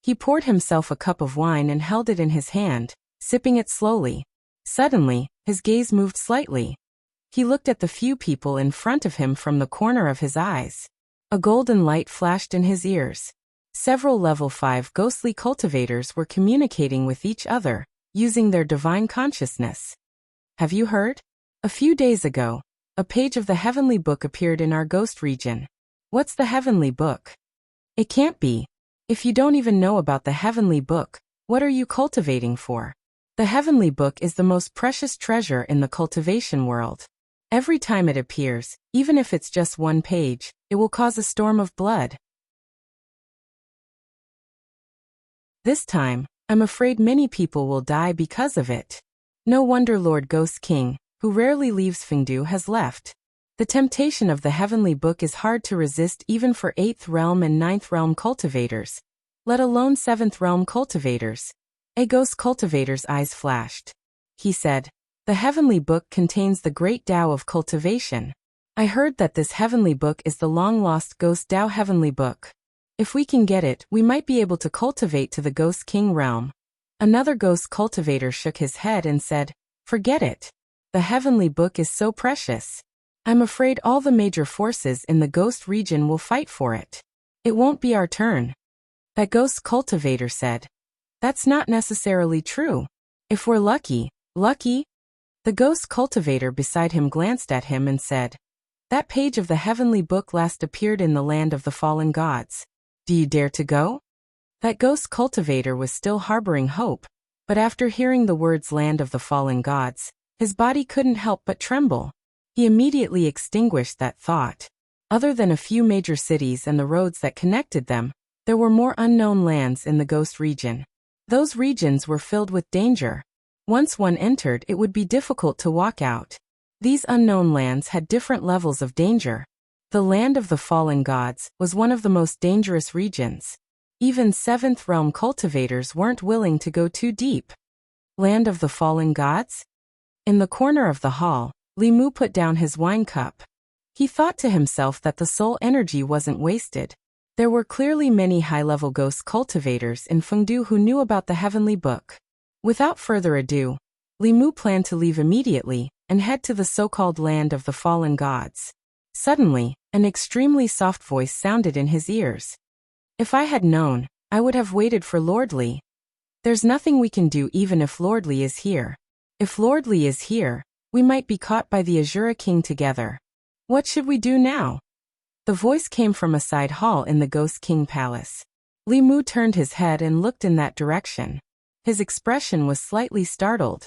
He poured himself a cup of wine and held it in his hand, sipping it slowly. Suddenly, his gaze moved slightly. He looked at the few people in front of him from the corner of his eyes. A golden light flashed in his ears. Several level 5 ghostly cultivators were communicating with each other, using their divine consciousness. Have you heard? A few days ago, a page of the Heavenly Book appeared in our ghost region. What's the Heavenly Book? It can't be. If you don't even know about the Heavenly Book, what are you cultivating for? The Heavenly Book is the most precious treasure in the cultivation world. Every time it appears, even if it's just one page, it will cause a storm of blood. This time, I'm afraid many people will die because of it. No wonder Lord Ghost King, who rarely leaves Fengdu, has left. The temptation of the Heavenly Book is hard to resist even for 8th realm and 9th realm cultivators, let alone 7th realm cultivators. A ghost cultivator's eyes flashed. He said, "The Heavenly Book contains the great Tao of cultivation. I heard that this Heavenly Book is the long-lost Ghost Tao Heavenly Book. If we can get it, we might be able to cultivate to the Ghost King realm." Another ghost cultivator shook his head and said, "Forget it. The Heavenly Book is so precious. I'm afraid all the major forces in the ghost region will fight for it. It won't be our turn." That ghost cultivator said, "That's not necessarily true. If we're lucky." The ghost cultivator beside him glanced at him and said, "That page of the Heavenly Book last appeared in the land of the fallen gods. Do you dare to go?" That ghost cultivator was still harboring hope, but after hearing the words land of the fallen gods, his body couldn't help but tremble. He immediately extinguished that thought. Other than a few major cities and the roads that connected them, there were more unknown lands in the ghost region. Those regions were filled with danger. Once one entered, it would be difficult to walk out. These unknown lands had different levels of danger. The land of the fallen gods was one of the most dangerous regions. Even 7th realm cultivators weren't willing to go too deep. Land of the fallen gods? In the corner of the hall, Limu put down his wine cup. He thought to himself that the soul energy wasn't wasted. There were clearly many high-level ghost cultivators in Fengdu who knew about the Heavenly Book. Without further ado, Li Mu planned to leave immediately and head to the so-called land of the fallen gods. Suddenly, an extremely soft voice sounded in his ears. If I had known, I would have waited for Lord Li. There's nothing we can do even if Lord Li is here. If Lord Li is here, we might be caught by the Azura King together. What should we do now? The voice came from a side hall in the Ghost King Palace. Li Mu turned his head and looked in that direction. His expression was slightly startled.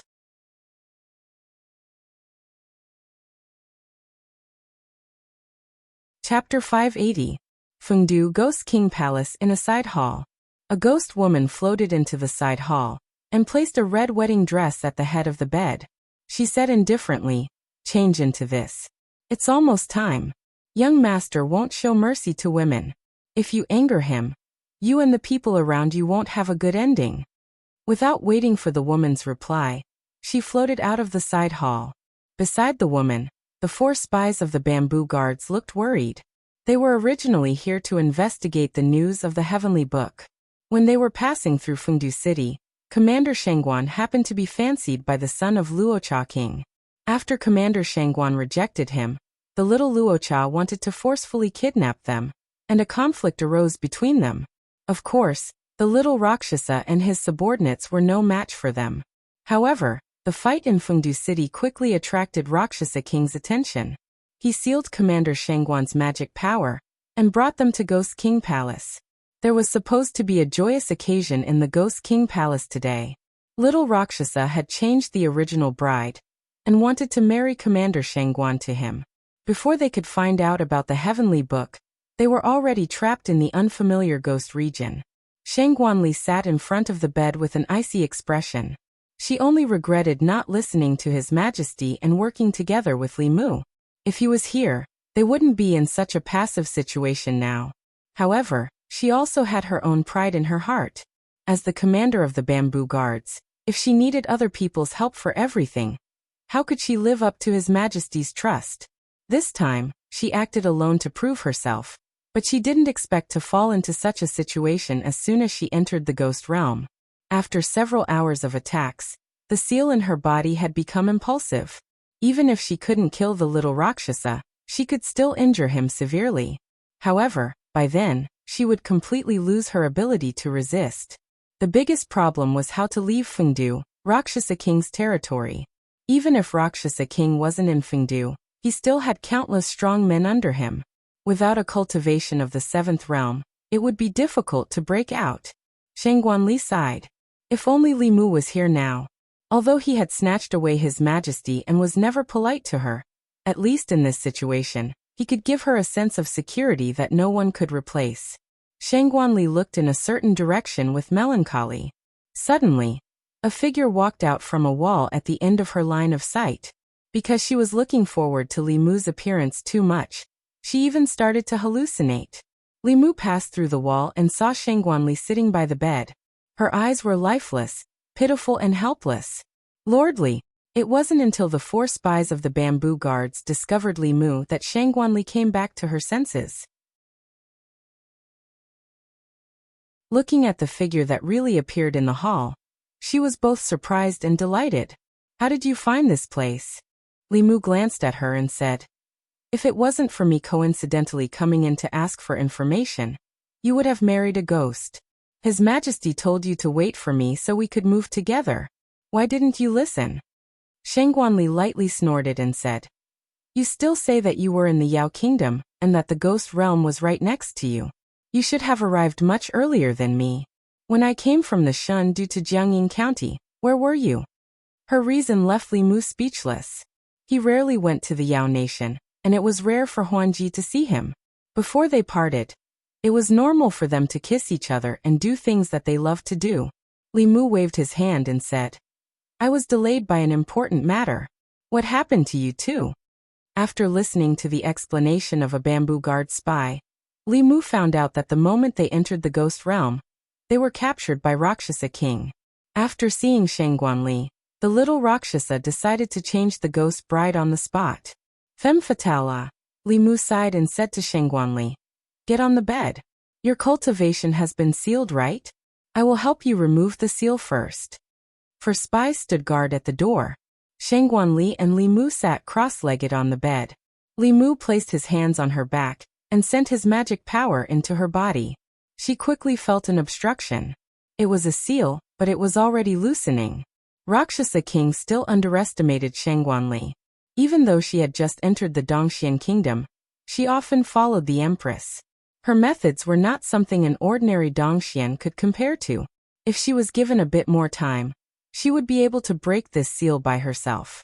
Chapter 580. Fengdu Ghost King Palace in a side hall. A ghost woman floated into the side hall and placed a red wedding dress at the head of the bed. She said indifferently, "Change into this. It's almost time. Young master won't show mercy to women. If you anger him, you and the people around you won't have a good ending." Without waiting for the woman's reply, she floated out of the side hall. Beside the woman, the 4 spies of the bamboo guards looked worried. They were originally here to investigate the news of the Heavenly Book. When they were passing through Fengdu City, Commander Shangguan happened to be fancied by the son of Luocha King. After Commander Shangguan rejected him, the little Luocha wanted to forcefully kidnap them, and a conflict arose between them. Of course, the little Rakshasa and his subordinates were no match for them. However, the fight in Fengdu City quickly attracted Rakshasa King's attention. He sealed Commander Shangguan's magic power and brought them to Ghost King Palace. There was supposed to be a joyous occasion in the Ghost King Palace today. Little Rakshasa had changed the original bride and wanted to marry Commander Shangguan to him. Before they could find out about the Heavenly Book, they were already trapped in the unfamiliar ghost region. Shangguan Li sat in front of the bed with an icy expression. She only regretted not listening to His Majesty and working together with Li Mu. If he was here, they wouldn't be in such a passive situation now. However, she also had her own pride in her heart. As the commander of the bamboo guards, if she needed other people's help for everything, how could she live up to His Majesty's trust? This time, she acted alone to prove herself. But she didn't expect to fall into such a situation as soon as she entered the ghost realm. After several hours of attacks, the seal in her body had become impulsive. Even if she couldn't kill the little Rakshasa, she could still injure him severely. However, by then, she would completely lose her ability to resist. The biggest problem was how to leave Fengdu, Rakshasa King's territory. Even if Rakshasa King wasn't in Fengdu, he still had countless strong men under him. Without a cultivation of the 7th realm, it would be difficult to break out. Shangguan Li sighed. If only Li Mu was here now. Although he had snatched away His Majesty and was never polite to her, at least in this situation, he could give her a sense of security that no one could replace. Shangguan Li looked in a certain direction with melancholy. Suddenly, a figure walked out from a wall at the end of her line of sight. Because she was looking forward to Li Mu's appearance too much, she even started to hallucinate. Li Mu passed through the wall and saw Shangguan Li sitting by the bed. Her eyes were lifeless, pitiful and helpless. Lord Li. It wasn't until the 4 spies of the bamboo guards discovered Li Mu that Shangguan Li came back to her senses. Looking at the figure that really appeared in the hall, she was both surprised and delighted. "How did you find this place?" Li Mu glanced at her and said, "If it wasn't for me coincidentally coming in to ask for information, you would have married a ghost. His Majesty told you to wait for me so we could move together. Why didn't you listen?" Shangguan Li lightly snorted and said, "You still say that you were in the Yao Kingdom, and that the ghost realm was right next to you. You should have arrived much earlier than me. When I came from the Shun due to Jiangyin County, where were you?" Her reason left Li Mu speechless. He rarely went to the Yao Nation, and it was rare for Huanji to see him. Before they parted, it was normal for them to kiss each other and do things that they loved to do. Li Mu waved his hand and said, "I was delayed by an important matter. What happened to you too?" After listening to the explanation of a bamboo guard spy, Li Mu found out that the moment they entered the ghost realm, they were captured by Rakshasa King. After seeing Shangguan Li, the little Rakshasa decided to change the ghost bride on the spot. Femme fatale. Li Mu sighed and said to Shangguan Li, "Get on the bed. Your cultivation has been sealed, right? I will help you remove the seal first." for spies stood guard at the door. Shangguanli and Li Mu sat cross-legged on the bed. Li Mu placed his hands on her back and sent his magic power into her body. She quickly felt an obstruction. It was a seal, but it was already loosening. Rakshasa King still underestimated Shangguanli. Even though she had just entered the Dongxian kingdom, she often followed the empress. Her methods were not something an ordinary Dongxian could compare to. If she was given a bit more time, she would be able to break this seal by herself.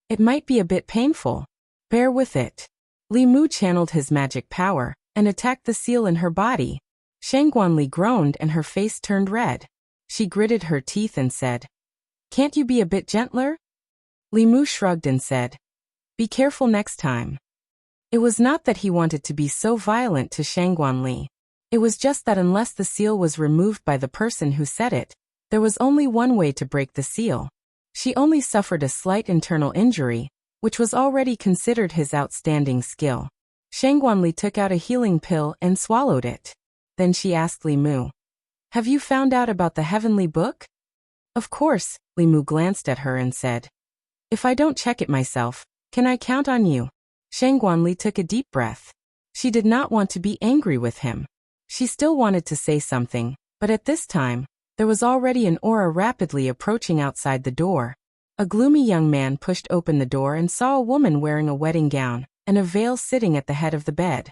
It might be a bit painful. Bear with it. Li Mu channeled his magic power and attacked the seal in her body. Shangguanli groaned and her face turned red. She gritted her teeth and said, "Can't you be a bit gentler?" Li Mu shrugged and said, "Be careful next time." It was not that he wanted to be so violent to Shangguanli. It was just that unless the seal was removed by the person who set it, there was only one way to break the seal. She only suffered a slight internal injury, which was already considered his outstanding skill. Shangguanli took out a healing pill and swallowed it. Then she asked Li Mu, "Have you found out about the heavenly book?" "Of course," Li Mu glanced at her and said, "If I don't check it myself, can I count on you?" Shangguanli took a deep breath. She did not want to be angry with him. She still wanted to say something, but at this time, there was already an aura rapidly approaching outside the door. A gloomy young man pushed open the door and saw a woman wearing a wedding gown and a veil sitting at the head of the bed.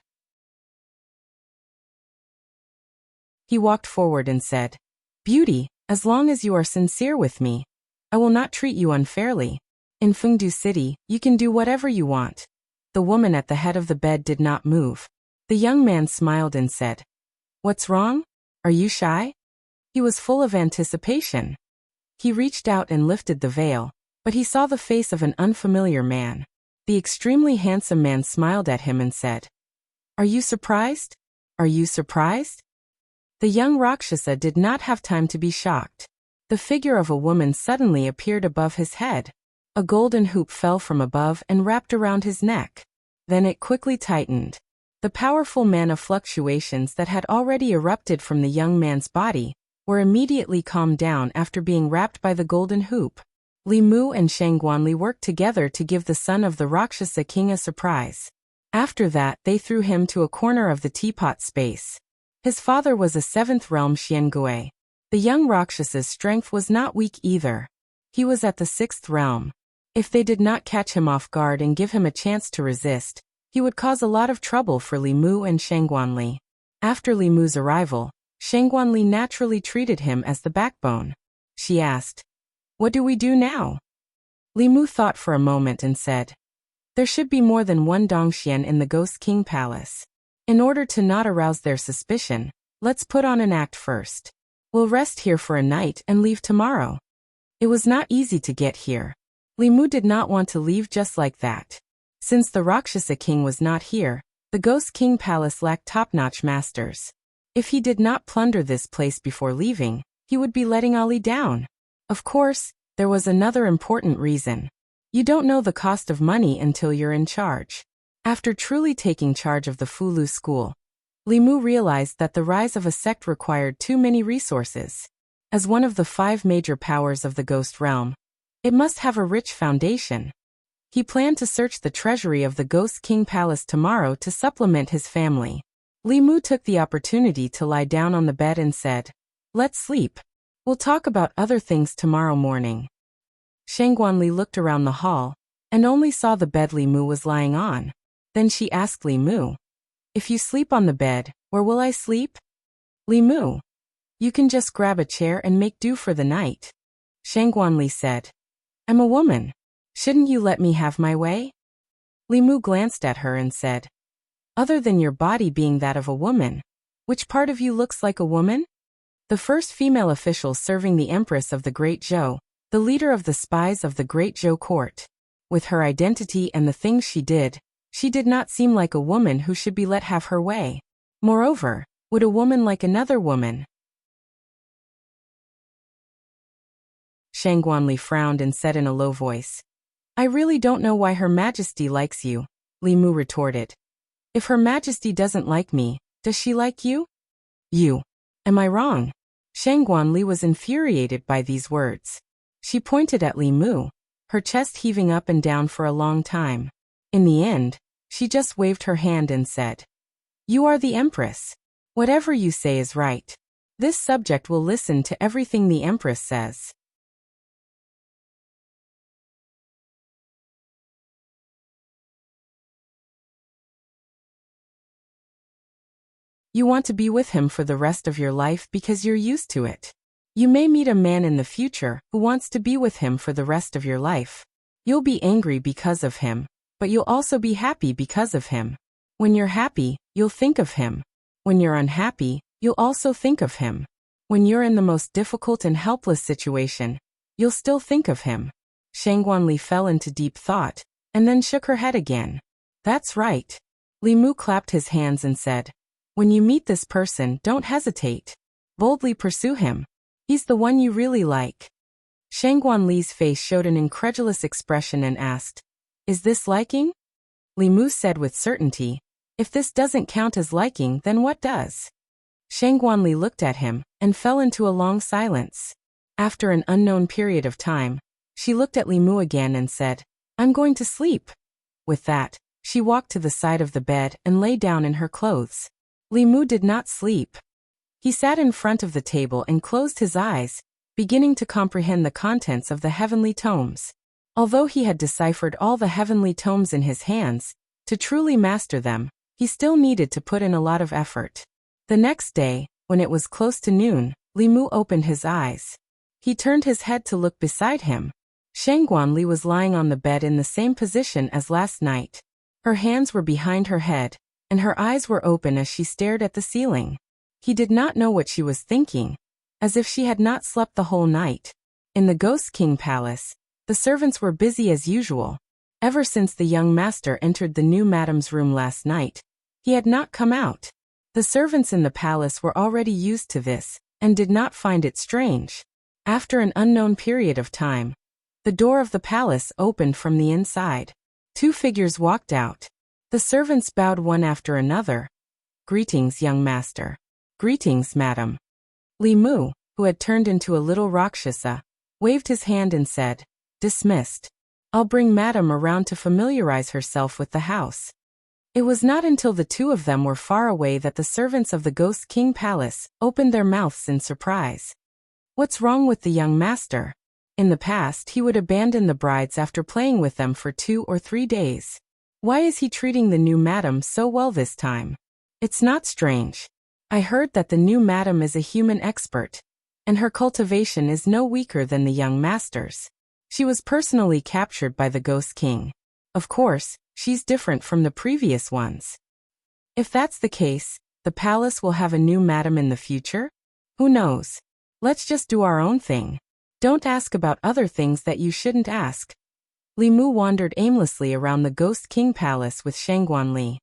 He walked forward and said, "Beauty, as long as you are sincere with me, I will not treat you unfairly. In Fengdu City, you can do whatever you want." The woman at the head of the bed did not move. The young man smiled and said, "What's wrong? Are you shy?" He was full of anticipation. He reached out and lifted the veil, but he saw the face of an unfamiliar man. The extremely handsome man smiled at him and said, "Are you surprised? Are you surprised?" The young Rakshasa did not have time to be shocked. The figure of a woman suddenly appeared above his head. A golden hoop fell from above and wrapped around his neck. Then it quickly tightened. The powerful mana fluctuations that had already erupted from the young man's body were immediately calmed down after being wrapped by the golden hoop. Li Mu and Shangguanli worked together to give the son of the Rakshasa king a surprise. After that, they threw him to a corner of the teapot space. His father was a 7th realm Xiangui. The young Rakshasa's strength was not weak either. He was at the 6th realm. If they did not catch him off guard and give him a chance to resist, he would cause a lot of trouble for Li Mu and Shangguanli. After Li Mu's arrival, Shangguanli naturally treated him as the backbone. She asked, "What do we do now?" Li Mu thought for a moment and said, "There should be more than one Dongxian in the Ghost King Palace. In order to not arouse their suspicion, let's put on an act first. We'll rest here for a night and leave tomorrow." It was not easy to get here. Li Mu did not want to leave just like that. Since the Rakshasa king was not here, the Ghost King Palace lacked top-notch masters. If he did not plunder this place before leaving, he would be letting Ali down. Of course, there was another important reason. You don't know the cost of money until you're in charge. After truly taking charge of the Fulu school, Li Mu realized that the rise of a sect required too many resources. As one of the 5 major powers of the Ghost Realm, it must have a rich foundation. He planned to search the treasury of the Ghost King Palace tomorrow to supplement his family. Li Mu took the opportunity to lie down on the bed and said, "Let's sleep. We'll talk about other things tomorrow morning." Shangguanli looked around the hall and only saw the bed Li Mu was lying on. Then she asked Li Mu, "If you sleep on the bed, where will I sleep?" "Li Mu, you can just grab a chair and make do for the night." Shangguanli said, "I'm a woman. Shouldn't you let me have my way?" Li Mu glanced at her and said, "Other than your body being that of a woman, which part of you looks like a woman?" The first female official serving the Empress of the Great Zhou, the leader of the spies of the Great Zhou court. With her identity and the things she did not seem like a woman who should be let have her way. Moreover, would a woman like another woman? Shangguanli frowned and said in a low voice, "I really don't know why Her Majesty likes you," Li Mu retorted. "If Her Majesty doesn't like me, does she like you?" "You. Am I wrong?" Shangguanli was infuriated by these words. She pointed at Li Mu, her chest heaving up and down for a long time. In the end, she just waved her hand and said, "You are the Empress. Whatever you say is right. This subject will listen to everything the Empress says." You want to be with him for the rest of your life because you're used to it. You may meet a man in the future who wants to be with him for the rest of your life. You'll be angry because of him, but you'll also be happy because of him. When you're happy, you'll think of him. When you're unhappy, you'll also think of him. When you're in the most difficult and helpless situation, you'll still think of him. Shangguanli fell into deep thought, and then shook her head again. That's right. Li Mu clapped his hands and said, "When you meet this person, don't hesitate. Boldly pursue him. He's the one you really like." Shangguanli's face showed an incredulous expression and asked, "Is this liking?" Li Mu said with certainty, "If this doesn't count as liking, then what does?" Shangguanli looked at him and fell into a long silence. After an unknown period of time, she looked at Li Mu again and said, "I'm going to sleep." With that, she walked to the side of the bed and lay down in her clothes. Li Mu did not sleep. He sat in front of the table and closed his eyes, beginning to comprehend the contents of the heavenly tomes. Although he had deciphered all the heavenly tomes in his hands, to truly master them, he still needed to put in a lot of effort. The next day, when it was close to noon, Li Mu opened his eyes. He turned his head to look beside him. Shangguanli was lying on the bed in the same position as last night. Her hands were behind her head, and her eyes were open as she stared at the ceiling. He did not know what she was thinking, as if she had not slept the whole night. In the Ghost King Palace, the servants were busy as usual. Ever since the young master entered the new madam's room last night, he had not come out. The servants in the palace were already used to this, and did not find it strange. After an unknown period of time, the door of the palace opened from the inside. 2 figures walked out. The servants bowed one after another. "Greetings, young master." "Greetings, madam." Li Mu, who had turned into a little Rakshasa, waved his hand and said, "Dismissed. I'll bring madam around to familiarize herself with the house." It was not until the 2 of them were far away that the servants of the Ghost King Palace opened their mouths in surprise. What's wrong with the young master? In the past, he would abandon the brides after playing with them for 2 or 3 days. Why is he treating the new madam so well this time? It's not strange. I heard that the new madam is a human expert, and her cultivation is no weaker than the young master's. She was personally captured by the Ghost King. Of course, she's different from the previous ones. If that's the case, the palace will have a new madam in the future? Who knows? Let's just do our own thing. Don't ask about other things that you shouldn't ask. Li Mu wandered aimlessly around the Ghost King Palace with Shangguanli.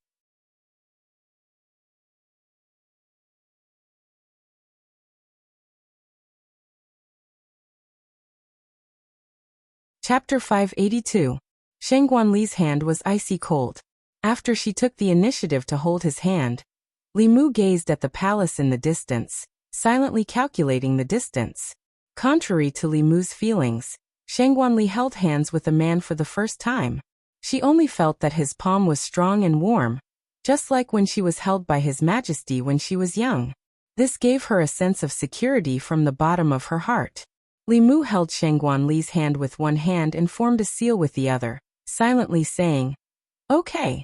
Chapter 582. Shangguanli's hand was icy cold. After she took the initiative to hold his hand, Li Mu gazed at the palace in the distance, silently calculating the distance. Contrary to Li Mu's feelings, Shangguanli held hands with the man for the first time. She only felt that his palm was strong and warm, just like when she was held by His Majesty when she was young. This gave her a sense of security from the bottom of her heart. Li Mu held Shangguanli's hand with one hand and formed a seal with the other, silently saying, "Okay."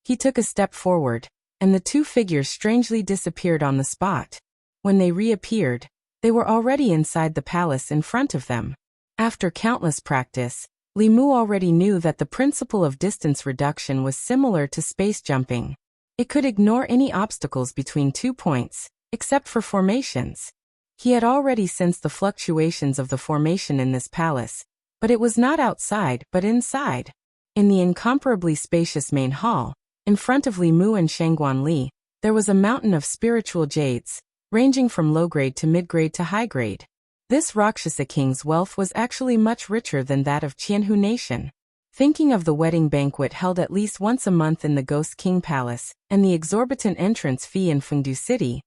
He took a step forward, and the 2 figures strangely disappeared on the spot. When they reappeared, they were already inside the palace in front of them. After countless practice, Li Mu already knew that the principle of distance reduction was similar to space jumping. It could ignore any obstacles between 2 points, except for formations. He had already sensed the fluctuations of the formation in this palace, but it was not outside but inside. In the incomparably spacious main hall, in front of Li Mu and Shangguanli, there was a mountain of spiritual jades, ranging from low-grade to mid-grade to high-grade. This Rakshasa king's wealth was actually much richer than that of Qianhu nation. Thinking of the wedding banquet held at least once a month in the Ghost King Palace, and the exorbitant entrance fee in Fengdu City,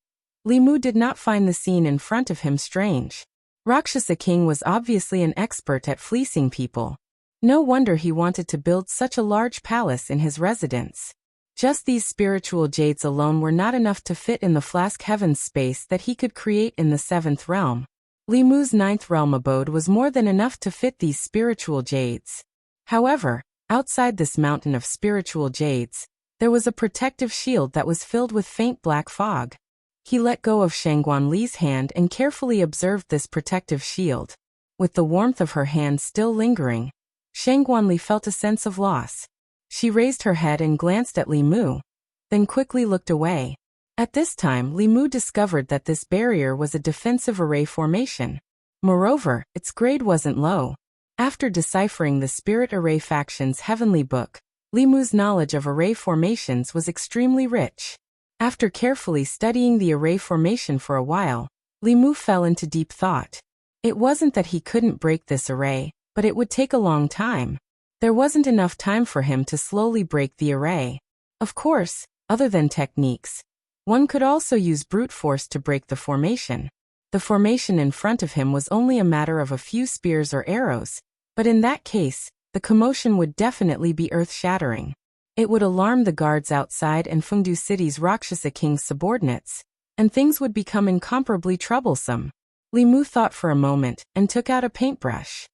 Li Mu did not find the scene in front of him strange. Rakshasa King was obviously an expert at fleecing people. No wonder he wanted to build such a large palace in his residence. Just these spiritual jades alone were not enough to fit in the flask heaven's space that he could create in the 7th realm. Li Mu's 9th realm abode was more than enough to fit these spiritual jades. However, outside this mountain of spiritual jades, there was a protective shield that was filled with faint black fog. He let go of Shangguan Li's hand and carefully observed this protective shield. With the warmth of her hand still lingering, Shangguan Li felt a sense of loss. She raised her head and glanced at Li Mu, then quickly looked away. At this time, Li Mu discovered that this barrier was a defensive array formation. Moreover, its grade wasn't low. After deciphering the Spirit Array Faction's heavenly book, Li Mu's knowledge of array formations was extremely rich. After carefully studying the array formation for a while, Li Mu fell into deep thought. It wasn't that he couldn't break this array, but it would take a long time. There wasn't enough time for him to slowly break the array. Of course, other than techniques, one could also use brute force to break the formation. The formation in front of him was only a matter of a few spears or arrows, but in that case, the commotion would definitely be earth-shattering. It would alarm the guards outside and Fengdu City's Rakshasa King's subordinates, and things would become incomparably troublesome. Li Mu thought for a moment and took out a paintbrush.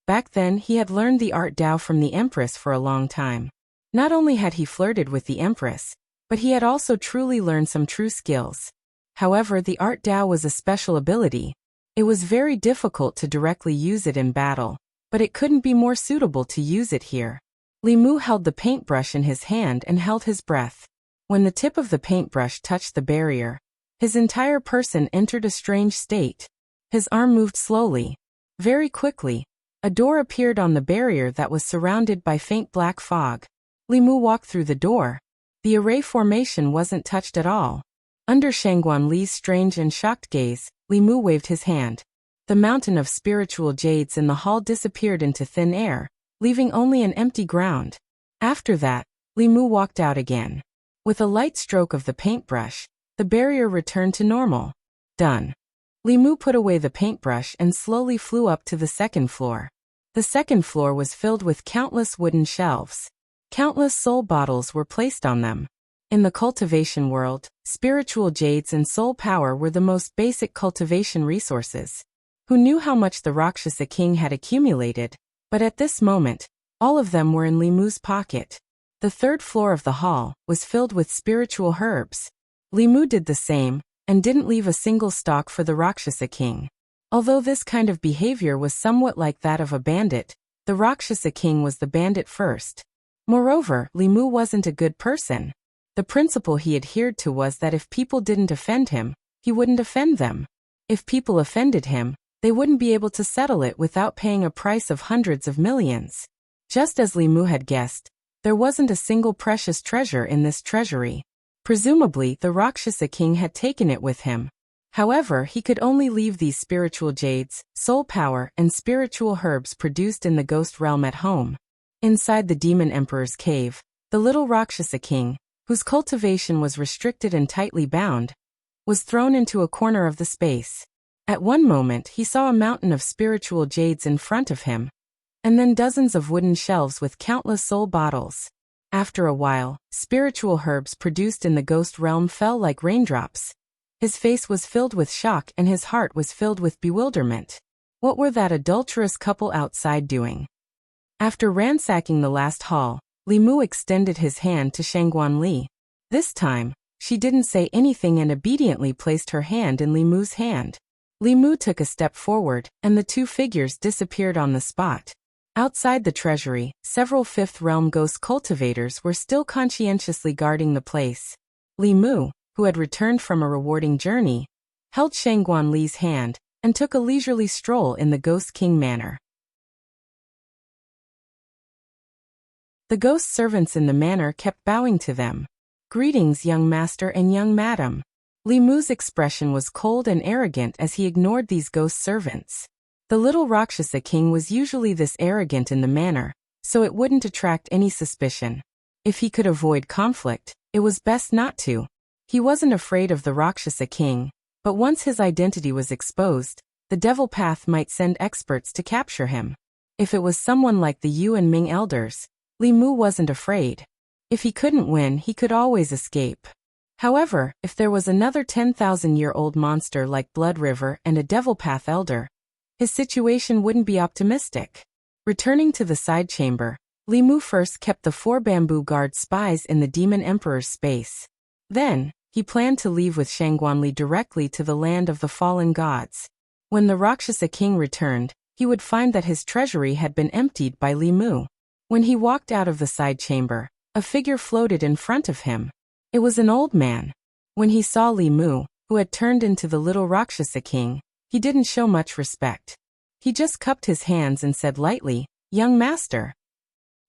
Back then, he had learned the art Dao from the Empress for a long time. Not only had he flirted with the Empress, but he had also truly learned some true skills. However, the art Dao was a special ability. It was very difficult to directly use it in battle, but it couldn't be more suitable to use it here. Li Mu held the paintbrush in his hand and held his breath. When the tip of the paintbrush touched the barrier, his entire person entered a strange state. His arm moved slowly. Very quickly, a door appeared on the barrier that was surrounded by faint black fog. Li Mu walked through the door. The array formation wasn't touched at all. Under Shangguan Li's strange and shocked gaze, Li Mu waved his hand. The mountain of spiritual jades in the hall disappeared into thin air, leaving only an empty ground. After that, Li Mu walked out again. With a light stroke of the paintbrush, the barrier returned to normal. Done. Li Mu put away the paintbrush and slowly flew up to the 2nd floor. The 2nd floor was filled with countless wooden shelves. Countless soul bottles were placed on them. In the cultivation world, spiritual jades and soul power were the most basic cultivation resources. Who knew how much the Rakshasa King had accumulated? But at this moment, all of them were in Li Mu's pocket. The 3rd floor of the hall was filled with spiritual herbs. Li Mu did the same, and didn't leave a single stalk for the Rakshasa King. Although this kind of behavior was somewhat like that of a bandit, the Rakshasa King was the bandit first. Moreover, Li Mu wasn't a good person. The principle he adhered to was that if people didn't offend him, he wouldn't offend them. If people offended him, they wouldn't be able to settle it without paying a price of hundreds of millions. Just as Li Mu had guessed, there wasn't a single precious treasure in this treasury. Presumably, the Rakshasa King had taken it with him. However, he could only leave these spiritual jades, soul power, and spiritual herbs produced in the ghost realm at home. Inside the Demon Emperor's cave, the little Rakshasa King, whose cultivation was restricted and tightly bound, was thrown into a corner of the space. At one moment, he saw a mountain of spiritual jades in front of him, and then dozens of wooden shelves with countless soul bottles. After a while, spiritual herbs produced in the ghost realm fell like raindrops. His face was filled with shock and his heart was filled with bewilderment. What were that adulterous couple outside doing? After ransacking the last hall, Li Mu extended his hand to Shangguan Li. This time, she didn't say anything and obediently placed her hand in Li Mu's hand. Li Mu took a step forward, and the two figures disappeared on the spot. Outside the treasury, several 5th realm ghost cultivators were still conscientiously guarding the place. Li Mu, who had returned from a rewarding journey, held Shangguan Li's hand, and took a leisurely stroll in the Ghost King manor. The ghost servants in the manor kept bowing to them. "Greetings, young master and young madam." Li Mu's expression was cold and arrogant as he ignored these ghost servants. The little Rakshasa King was usually this arrogant in the manor, so it wouldn't attract any suspicion. If he could avoid conflict, it was best not to. He wasn't afraid of the Rakshasa King, But once his identity was exposed, the devil path might send experts to capture him. If it was someone like the Yu and Ming elders, Li Mu wasn't afraid. If he couldn't win, he could always escape. However, if there was another 10,000-year-old monster like Blood River and a devil path elder, his situation wouldn't be optimistic. Returning to the side chamber, Li Mu first kept the 4 bamboo guard spies in the Demon Emperor's space. Then, he planned to leave with Shangguanli directly to the land of the fallen gods. When the Rakshasa king returned, he would find that his treasury had been emptied by Li Mu. When he walked out of the side chamber, a figure floated in front of him. It was an old man. When he saw Li Mu, who had turned into the little Rakshasa king, he didn't show much respect. He just cupped his hands and said lightly, "Young master."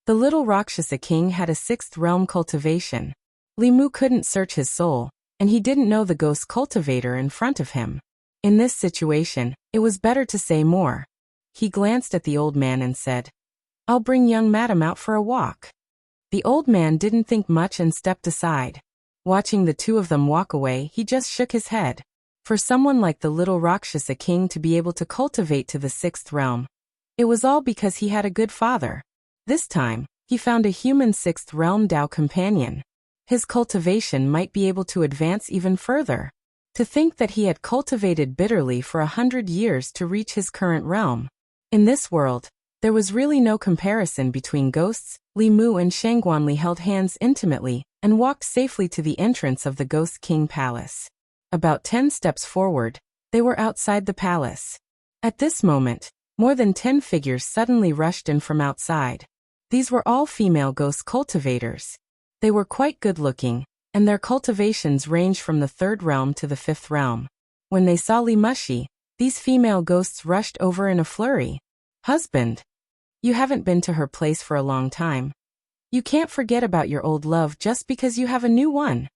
The little Rakshasa king had a 6th realm cultivation. Li Mu couldn't search his soul, and he didn't know the ghost cultivator in front of him. In this situation, it was better to say more. He glanced at the old man and said, "I'll bring young madam out for a walk." The old man didn't think much and stepped aside. Watching the two of them walk away, he just shook his head. For someone like the little Rakshasa king to be able to cultivate to the 6th realm, it was all because he had a good father. This time, he found a human 6th realm Tao companion. His cultivation might be able to advance even further. To think that he had cultivated bitterly for 100 years to reach his current realm. In this world, there was really no comparison between ghosts. Li Mu and Shangguanli held hands intimately and walked safely to the entrance of the Ghost King Palace. About 10 steps forward, they were outside the palace. At this moment, more than 10 figures suddenly rushed in from outside. These were all female ghost cultivators. They were quite good-looking, and their cultivations ranged from the 3rd realm to the 5th realm. When they saw Li Mushi, these female ghosts rushed over in a flurry. "Husband, you haven't been to her place for a long time. You can't forget about your old love just because you have a new one."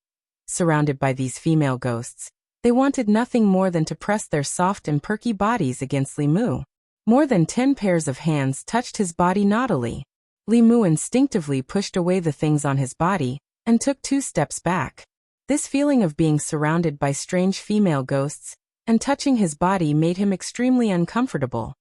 Surrounded by these female ghosts, they wanted nothing more than to press their soft and perky bodies against Li Mu. More than 10 pairs of hands touched his body naughtily. Li Mu instinctively pushed away the things on his body and took 2 steps back. This feeling of being surrounded by strange female ghosts and touching his body made him extremely uncomfortable.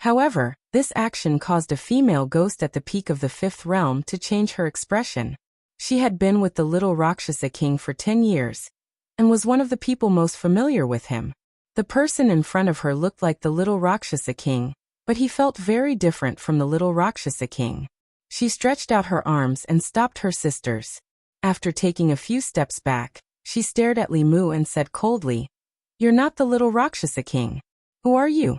However, this action caused a female ghost at the peak of the 5th realm to change her expression. She had been with the little Rakshasa king for 10 years, and was one of the people most familiar with him. The person in front of her looked like the little Rakshasa king, but he felt very different from the little Rakshasa king. She stretched out her arms and stopped her sisters. After taking a few steps back, she stared at Li Mu and said coldly, "You're not the little Rakshasa king. Who are you?"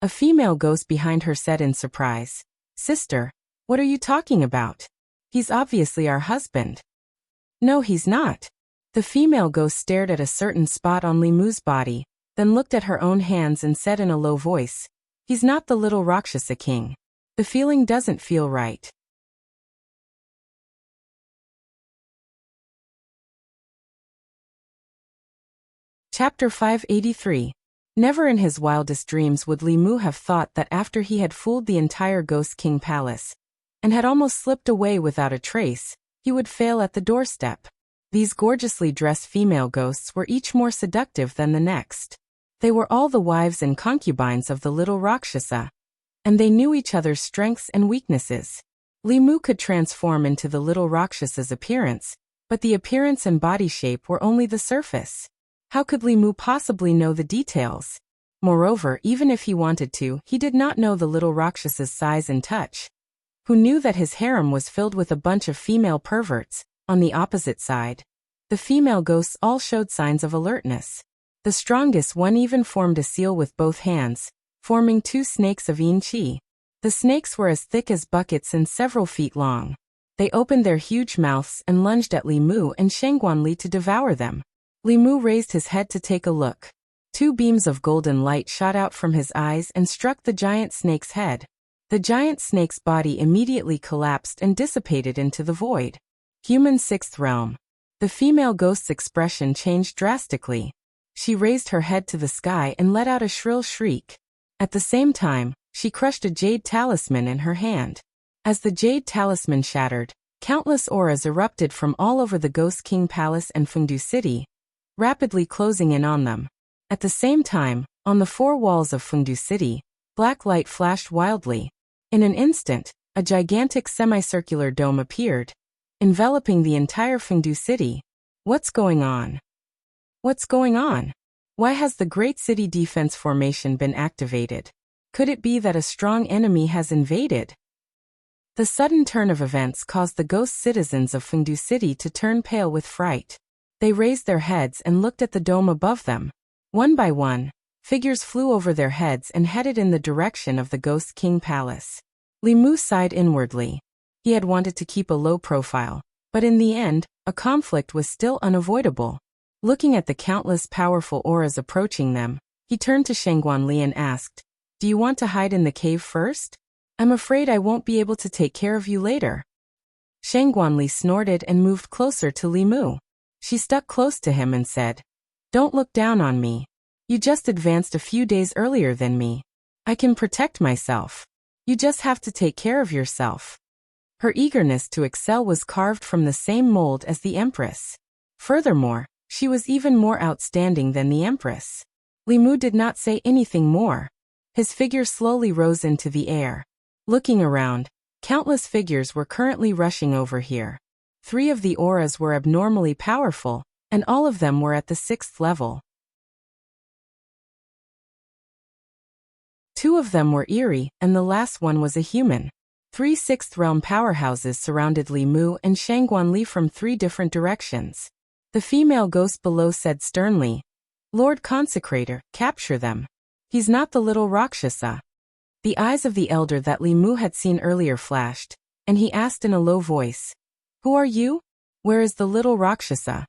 A female ghost behind her said in surprise, "Sister, what are you talking about? He's obviously our husband." "No, he's not." The female ghost stared at a certain spot on Li Mu's body, then looked at her own hands and said in a low voice, "He's not the little Rakshasa king. The feeling doesn't feel right." Chapter 583. Never in his wildest dreams would Li Mu have thought that after he had fooled the entire Ghost King Palace, and had almost slipped away without a trace, he would fail at the doorstep. These gorgeously dressed female ghosts were each more seductive than the next. They were all the wives and concubines of the little Rakshasa, and they knew each other's strengths and weaknesses. Li Mu could transform into the little Rakshasa's appearance, but the appearance and body shape were only the surface. How could Li Mu possibly know the details? Moreover, even if he wanted to, he did not know the little Rakshasa's size and touch. Who knew that his harem was filled with a bunch of female perverts? On the opposite side, the female ghosts all showed signs of alertness. The strongest one even formed a seal with both hands, forming 2 snakes of yin qi. The snakes were as thick as buckets and several feet long. They opened their huge mouths and lunged at Li Mu and Shangguanli to devour them. Li Mu raised his head to take a look. 2 beams of golden light shot out from his eyes and struck the giant snake's head. The giant snake's body immediately collapsed and dissipated into the void. Human 6th realm. The female ghost's expression changed drastically. She raised her head to the sky and let out a shrill shriek. At the same time, she crushed a jade talisman in her hand. As the jade talisman shattered, Countless auras erupted from all over the Ghost King Palace and Fengdu City, rapidly closing in on them. At the same time, on the four walls of Fengdu City, black light flashed wildly. In an instant, a gigantic semicircular dome appeared, enveloping the entire Fengdu City. What's going on? What's going on? Why has the Great City Defense Formation been activated? Could it be that a strong enemy has invaded? The sudden turn of events caused the ghost citizens of Fengdu City to turn pale with fright. They raised their heads and looked at the dome above them. One by one, figures flew over their heads and headed in the direction of the Ghost King Palace. Li Mu sighed inwardly. He had wanted to keep a low profile, but in the end, a conflict was still unavoidable. Looking at the countless powerful auras approaching them, he turned to Shangguan Li and asked, "Do you want to hide in the cave first? I'm afraid I won't be able to take care of you later." Shangguan Li snorted and moved closer to Li Mu. She stuck close to him and said, "Don't look down on me. You just advanced a few days earlier than me. I can protect myself. You just have to take care of yourself." Her eagerness to excel was carved from the same mold as the Empress. Furthermore, she was even more outstanding than the Empress. Li Mu did not say anything more. His figure slowly rose into the air. Looking around, countless figures were currently rushing over here. 3 of the auras were abnormally powerful, and all of them were at the 6th level. 2 of them were eerie, and the last one was a human. 3 6th realm powerhouses surrounded Li Mu and Shangguan Li from 3 different directions. The female ghost below said sternly, "Lord Consecrator, capture them. He's not the little Rakshasa." The eyes of the elder that Li Mu had seen earlier flashed, and he asked in a low voice, "Who are you? Where is the little Rakshasa?"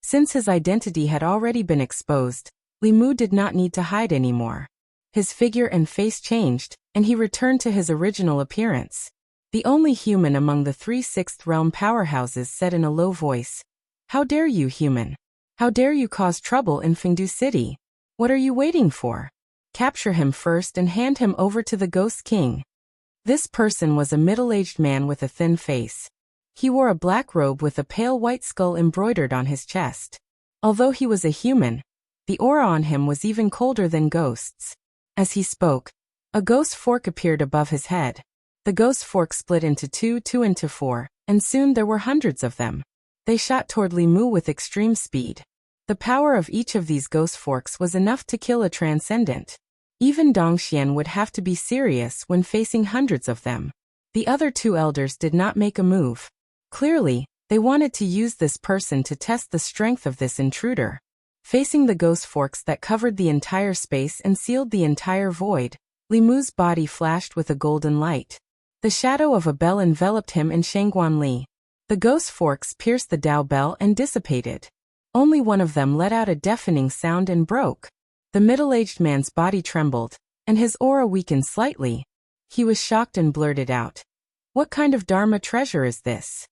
Since his identity had already been exposed, Li Mu did not need to hide anymore. His figure and face changed, and he returned to his original appearance. The only human among the 3 6th realm powerhouses said in a low voice, "How dare you, human? How dare you cause trouble in Fengdu City? What are you waiting for? Capture him first and hand him over to the Ghost King." This person was a middle-aged man with a thin face. He wore a black robe with a pale white skull embroidered on his chest. Although he was a human, the aura on him was even colder than ghosts. As he spoke, a ghost fork appeared above his head. The ghost fork split into 2 into 4, and soon there were hundreds of them. They shot toward Li Mu with extreme speed. The power of each of these ghost forks was enough to kill a transcendent. Even Dongxian would have to be serious when facing hundreds of them. The other 2 elders did not make a move. Clearly, they wanted to use this person to test the strength of this intruder. Facing the ghost forks that covered the entire space and sealed the entire void, Li Mu's body flashed with a golden light. The shadow of a bell enveloped him and Shangguan Li. The ghost forks pierced the Dao bell and dissipated. Only one of them let out a deafening sound and broke. The middle-aged man's body trembled, and his aura weakened slightly. He was shocked and blurted out, "What kind of Dharma treasure is this?"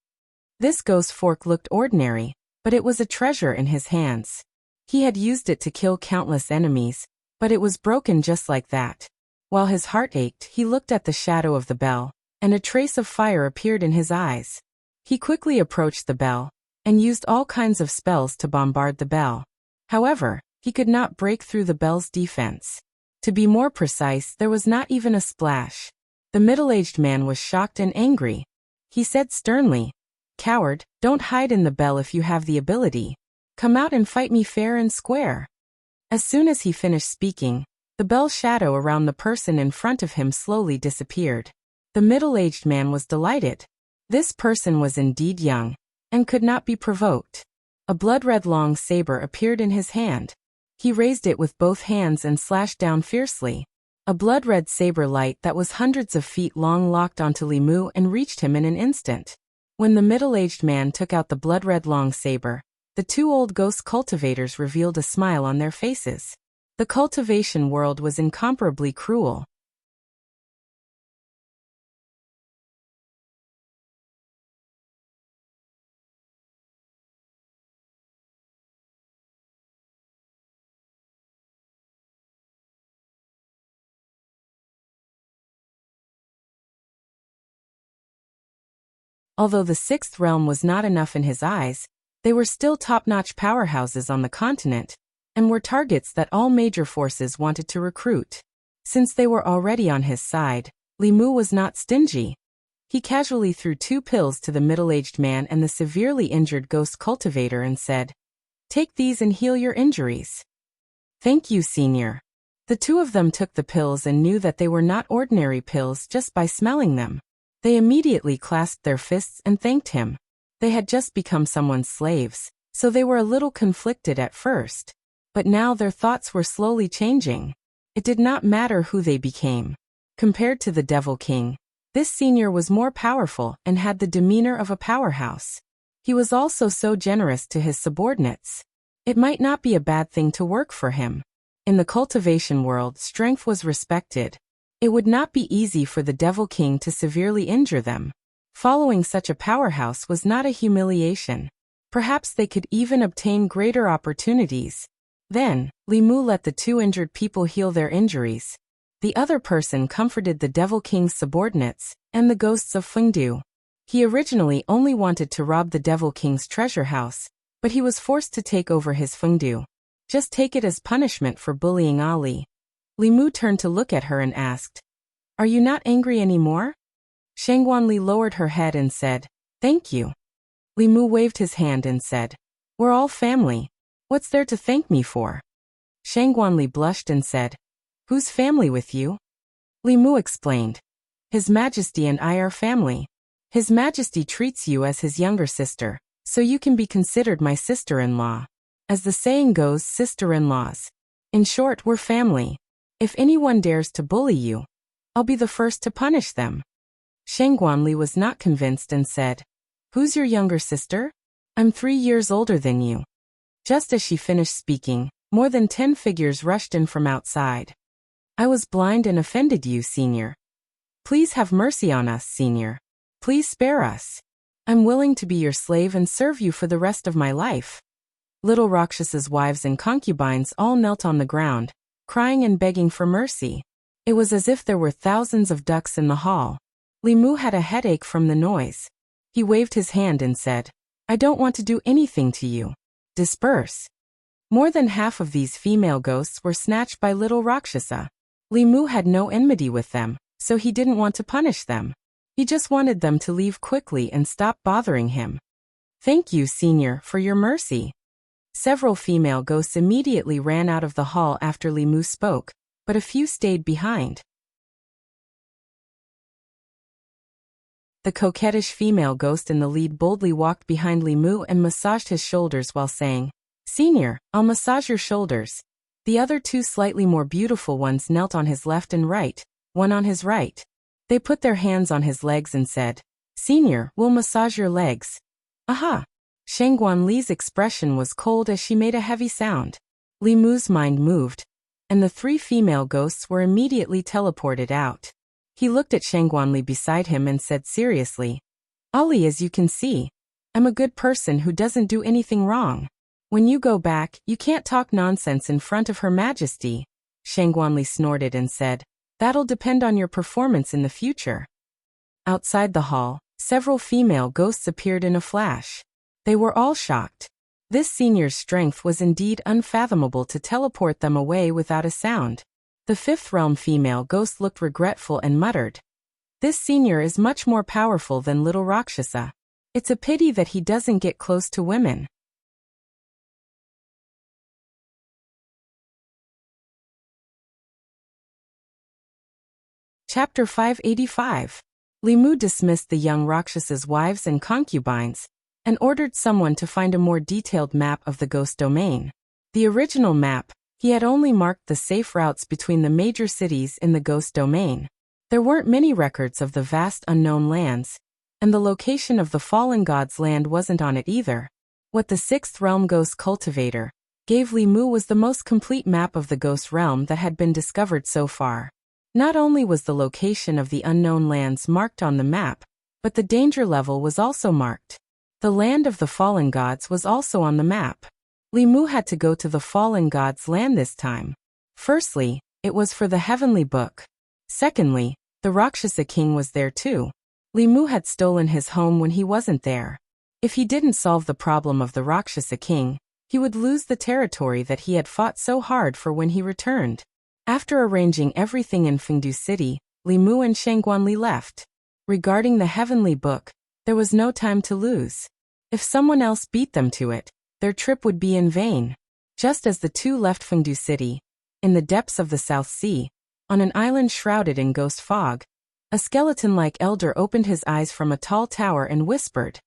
This ghost fork looked ordinary, but it was a treasure in his hands. He had used it to kill countless enemies, but it was broken just like that. While his heart ached, he looked at the shadow of the bell, and a trace of fire appeared in his eyes. He quickly approached the bell, and used all kinds of spells to bombard the bell. However, he could not break through the bell's defense. To be more precise, there was not even a splash. The middle-aged man was shocked and angry. He said sternly, "Coward, don't hide in the bell if you have the ability. Come out and fight me fair and square." As soon as he finished speaking, the bell shadow around the person in front of him slowly disappeared. The middle-aged man was delighted. This person was indeed young, and could not be provoked. A blood-red long saber appeared in his hand. He raised it with both hands and slashed down fiercely. A blood-red saber light that was hundreds of feet long locked onto Li Mu and reached him in an instant. When the middle-aged man took out the blood-red long saber, the 2 old ghost cultivators revealed a smile on their faces. The cultivation world was incomparably cruel. Although the sixth realm was not enough in his eyes, they were still top-notch powerhouses on the continent, and were targets that all major forces wanted to recruit. Since they were already on his side, Li Mu was not stingy. He casually threw 2 pills to the middle-aged man and the severely injured ghost cultivator and said, "Take these and heal your injuries." "Thank you, Senior." The 2 of them took the pills and knew that they were not ordinary pills just by smelling them. They immediately clasped their fists and thanked him. They had just become someone's slaves, so they were a little conflicted at first. But now their thoughts were slowly changing. It did not matter who they became. Compared to the Devil King, this senior was more powerful and had the demeanor of a powerhouse. He was also so generous to his subordinates. It might not be a bad thing to work for him. In the cultivation world, strength was respected. It would not be easy for the Devil King to severely injure them. Following such a powerhouse was not a humiliation. Perhaps they could even obtain greater opportunities. Then, Li Mu let the 2 injured people heal their injuries. The other person comforted the Devil King's subordinates and the ghosts of Fengdu. He originally only wanted to rob the Devil King's treasure house, but he was forced to take over his Fengdu. Just take it as punishment for bullying Ali. Li Mu turned to look at her and asked, "Are you not angry anymore?" Shangguanli lowered her head and said, "Thank you." Li Mu waved his hand and said, "We're all family. What's there to thank me for?" Shangguanli blushed and said, "Who's family with you?" Li Mu explained, "His Majesty and I are family. His Majesty treats you as his younger sister, so you can be considered my sister-in-law. As the saying goes, sister-in-laws. In short, we're family. If anyone dares to bully you, I'll be the first to punish them." Shangguanli was not convinced and said, "Who's your younger sister? I'm 3 years older than you." Just as she finished speaking, more than 10 figures rushed in from outside. "I was blind and offended you, Senior. Please have mercy on us, Senior. Please spare us. I'm willing to be your slave and serve you for the rest of my life." Little Rakshas's wives and concubines all knelt on the ground, crying and begging for mercy. It was as if there were thousands of ducks in the hall. Li Mu had a headache from the noise. He waved his hand and said, "I don't want to do anything to you. Disperse." More than half of these female ghosts were snatched by Little Rakshasa. Li Mu had no enmity with them, so he didn't want to punish them. He just wanted them to leave quickly and stop bothering him. "Thank you, Senior, for your mercy." Several female ghosts immediately ran out of the hall after Li Mu spoke, but a few stayed behind. The coquettish female ghost in the lead boldly walked behind Li Mu and massaged his shoulders while saying, "Senior, I'll massage your shoulders." The other 2 slightly more beautiful ones knelt on his left and right, one on his right. They put their hands on his legs and said, "Senior, we'll massage your legs." "Aha!" Shangguanli's expression was cold as she made a heavy sound. Li Mu's mind moved, and the 3 female ghosts were immediately teleported out. He looked at Shangguanli beside him and said seriously, "Ali, as you can see, I'm a good person who doesn't do anything wrong. When you go back, you can't talk nonsense in front of Her Majesty." Shangguanli snorted and said, "That'll depend on your performance in the future." Outside the hall, several female ghosts appeared in a flash. They were all shocked. This senior's strength was indeed unfathomable to teleport them away without a sound. The 5th realm female ghost looked regretful and muttered, "This senior is much more powerful than Little Rakshasa. It's a pity that he doesn't get close to women." Chapter 585. Li Mu dismissed the young Rakshasa's wives and concubines, and ordered someone to find a more detailed map of the ghost domain. The original map, he had only marked the safe routes between the major cities in the ghost domain. There weren't many records of the vast unknown lands, and the location of the fallen god's land wasn't on it either. What the 6th realm ghost cultivator gave Li Mu was the most complete map of the ghost realm that had been discovered so far. Not only was the location of the unknown lands marked on the map, but the danger level was also marked. The land of the fallen gods was also on the map. Li Mu had to go to the fallen god's land this time. Firstly, it was for the heavenly book. Secondly, the Rakshasa king was there too. Li Mu had stolen his home when he wasn't there. If he didn't solve the problem of the Rakshasa king, he would lose the territory that he had fought so hard for when he returned. After arranging everything in Fengdu City, Li Mu and Shangguanli left. Regarding the heavenly book, there was no time to lose. If someone else beat them to it, their trip would be in vain. Just as the two left Fengdu City, in the depths of the South Sea, on an island shrouded in ghost fog, a skeleton-like elder opened his eyes from a tall tower and whispered,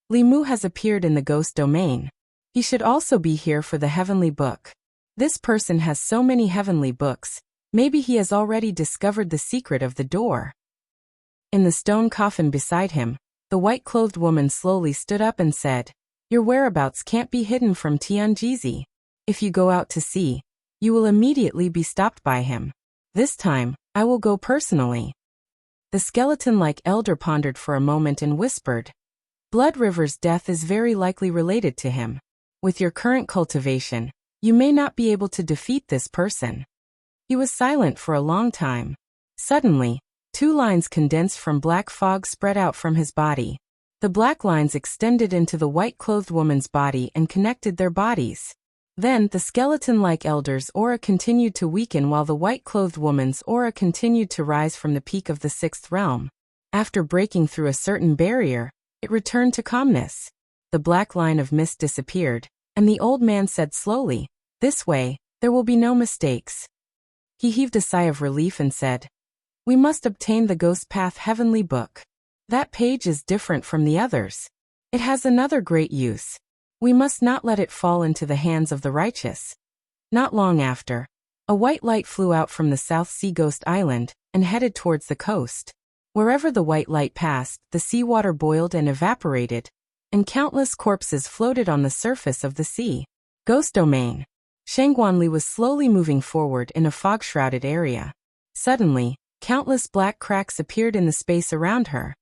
"Li Mu has appeared in the ghost domain. He should also be here for the heavenly book. This person has so many heavenly books, maybe he has already discovered the secret of the door." In the stone coffin beside him, the white-clothed woman slowly stood up and said, "Your whereabouts can't be hidden from Tianjizi. If you go out to sea, you will immediately be stopped by him. This time, I will go personally." The skeleton-like elder pondered for a moment and whispered, "Blood River's death is very likely related to him. With your current cultivation, you may not be able to defeat this person." He was silent for a long time. Suddenly, two lines condensed from black fog spread out from his body. The black lines extended into the white-clothed woman's body and connected their bodies. Then, the skeleton-like elder's aura continued to weaken while the white-clothed woman's aura continued to rise from the peak of the sixth realm. After breaking through a certain barrier, it returned to calmness. The black line of mist disappeared, and the old man said slowly, "This way, there will be no mistakes." He heaved a sigh of relief and said, "We must obtain the Ghost Path Heavenly Book. That page is different from the others. It has another great use. We must not let it fall into the hands of the righteous." Not long after, a white light flew out from the South Sea Ghost Island and headed towards the coast. Wherever the white light passed, the seawater boiled and evaporated, and countless corpses floated on the surface of the sea. Ghost Domain. Shangguanli was slowly moving forward in a fog-shrouded area. Suddenly, countless black cracks appeared in the space around her.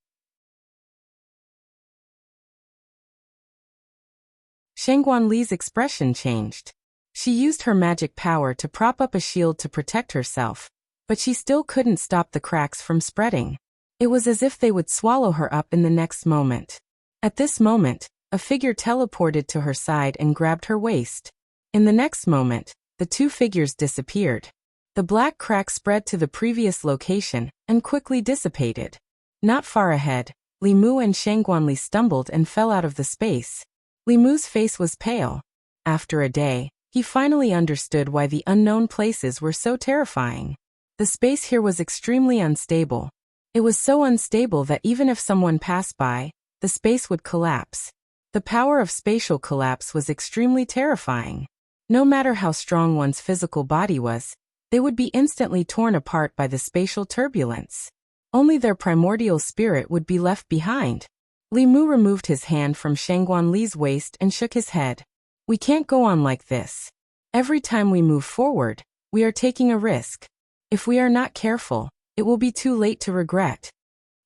Shangguanli's expression changed. She used her magic power to prop up a shield to protect herself, but she still couldn't stop the cracks from spreading. It was as if they would swallow her up in the next moment. At this moment, a figure teleported to her side and grabbed her waist. In the next moment, the two figures disappeared. The black crack spread to the previous location and quickly dissipated. Not far ahead, Li Mu and Shangguanli stumbled and fell out of the space. Li Mu's face was pale. After a day, he finally understood why the unknown places were so terrifying. The space here was extremely unstable. It was so unstable that even if someone passed by, the space would collapse. The power of spatial collapse was extremely terrifying. No matter how strong one's physical body was, they would be instantly torn apart by the spatial turbulence. Only their primordial spirit would be left behind. Li Mu removed his hand from Shangguanli's waist and shook his head. "We can't go on like this. Every time we move forward, we are taking a risk. If we are not careful, it will be too late to regret."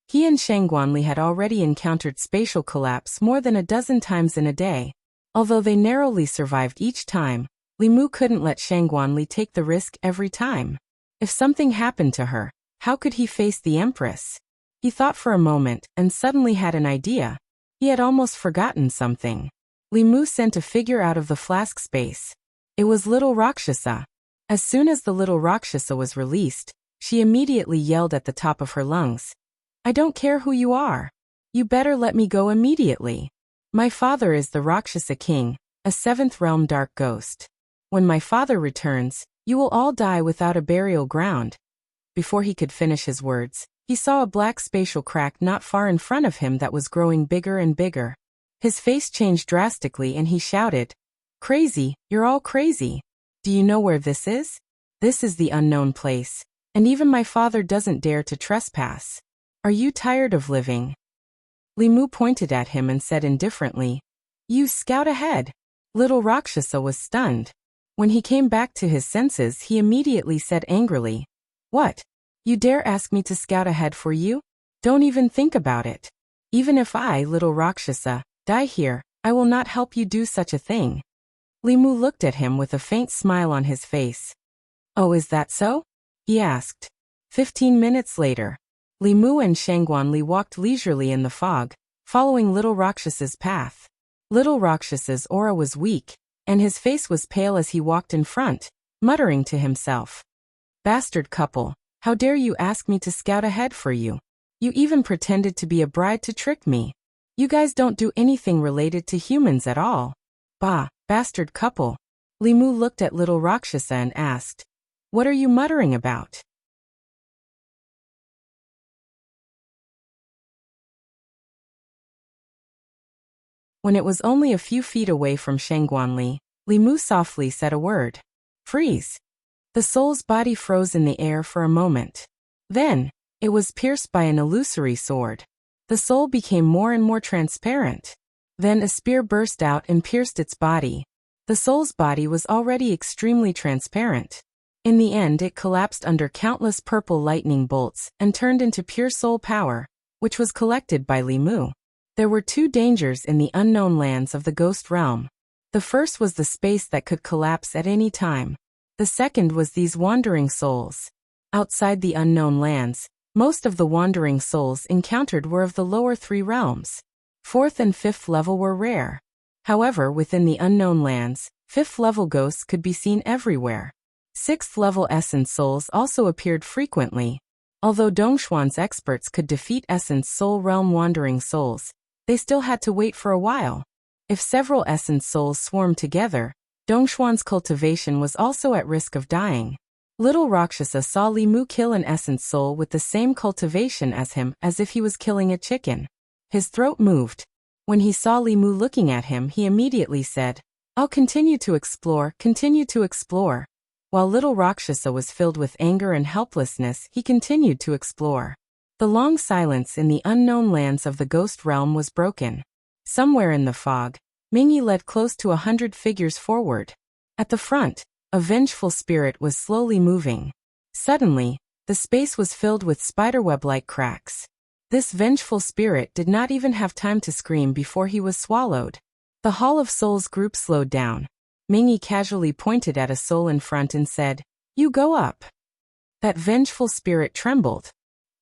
He and Shangguanli had already encountered spatial collapse more than a dozen times in a day. Although they narrowly survived each time, Li Mu couldn't let Shangguanli take the risk every time. If something happened to her, how could he face the Empress? He thought for a moment and suddenly had an idea. He had almost forgotten something. Li Mu sent a figure out of the flask space. It was little Rakshasa. As soon as the little Rakshasa was released, she immediately yelled at the top of her lungs, "I don't care who you are. You better let me go immediately. My father is the Rakshasa king, a seventh realm dark ghost. When my father returns, you will all die without a burial ground." Before he could finish his words, he saw a black spatial crack not far in front of him that was growing bigger and bigger. His face changed drastically and he shouted, "Crazy, you're all crazy. Do you know where this is? This is the unknown place, and even my father doesn't dare to trespass. Are you tired of living?" Li Mu pointed at him and said indifferently, "You scout ahead." Little Rakshasa was stunned. When he came back to his senses, he immediately said angrily, "What? You dare ask me to scout ahead for you? Don't even think about it. Even if I, little Rakshasa, die here, I will not help you do such a thing." Li Mu looked at him with a faint smile on his face. "Oh, is that so?" he asked. 15 minutes later. Li Mu and Shangguanli walked leisurely in the fog, following Little Rakshasa's path. Little Rakshasa's aura was weak, and his face was pale as he walked in front, muttering to himself. Bastard couple, how dare you ask me to scout ahead for you? You even pretended to be a bride to trick me. You guys don't do anything related to humans at all. Bah, bastard couple. Li Mu looked at Little Rakshasa and asked, what are you muttering about? When it was only a few feet away from Shangguanli, Li Mu softly said a word. Freeze. The soul's body froze in the air for a moment. Then, it was pierced by an illusory sword. The soul became more and more transparent. Then a spear burst out and pierced its body. The soul's body was already extremely transparent. In the end, it collapsed under countless purple lightning bolts and turned into pure soul power, which was collected by Li Mu. There were two dangers in the unknown lands of the ghost realm. The first was the space that could collapse at any time. The second was these wandering souls. Outside the unknown lands, most of the wandering souls encountered were of the lower three realms. 4th and 5th level were rare. However, within the unknown lands, 5th level ghosts could be seen everywhere. 6th level essence souls also appeared frequently. Although Dongshuan's experts could defeat essence soul realm wandering souls, they still had to wait for a while. If several essence souls swarmed together, Dongshuan's cultivation was also at risk of dying. Little Rakshasa saw Li Mu kill an essence soul with the same cultivation as him as if he was killing a chicken. His throat moved. When he saw Li Mu looking at him, he immediately said, I'll continue to explore, continue to explore. While Little Rakshasa was filled with anger and helplessness, he continued to explore. The long silence in the unknown lands of the ghost realm was broken. Somewhere in the fog, Mingyi led close to 100 figures forward. At the front, a vengeful spirit was slowly moving. Suddenly, the space was filled with spiderweb-like cracks. This vengeful spirit did not even have time to scream before he was swallowed. The Hall of Souls group slowed down. Mingyi casually pointed at a soul in front and said, You go up. That vengeful spirit trembled.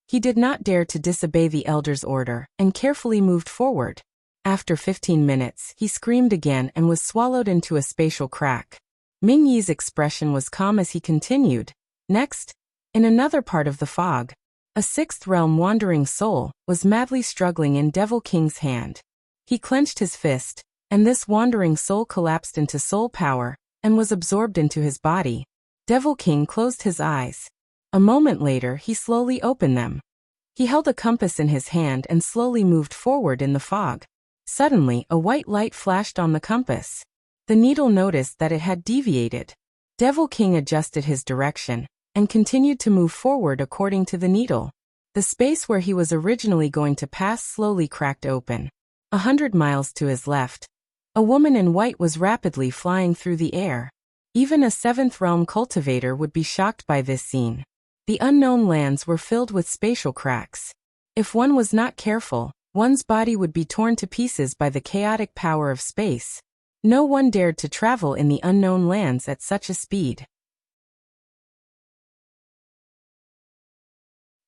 He did not dare to disobey the elder's order and carefully moved forward. After 15 minutes, he screamed again and was swallowed into a spatial crack. Mingyi's expression was calm as he continued. Next, in another part of the fog, a 6th realm wandering soul was madly struggling in Devil King's hand. He clenched his fist, and this wandering soul collapsed into soul power and was absorbed into his body. Devil King closed his eyes. A moment later, he slowly opened them. He held a compass in his hand and slowly moved forward in the fog. Suddenly, a white light flashed on the compass. The needle noticed that it had deviated. Devil King adjusted his direction and continued to move forward according to the needle. The space where he was originally going to pass slowly cracked open. 100 miles to his left, a woman in white was rapidly flying through the air. Even a 7th realm cultivator would be shocked by this scene. The unknown lands were filled with spatial cracks. If one was not careful, one's body would be torn to pieces by the chaotic power of space. No one dared to travel in the unknown lands at such a speed.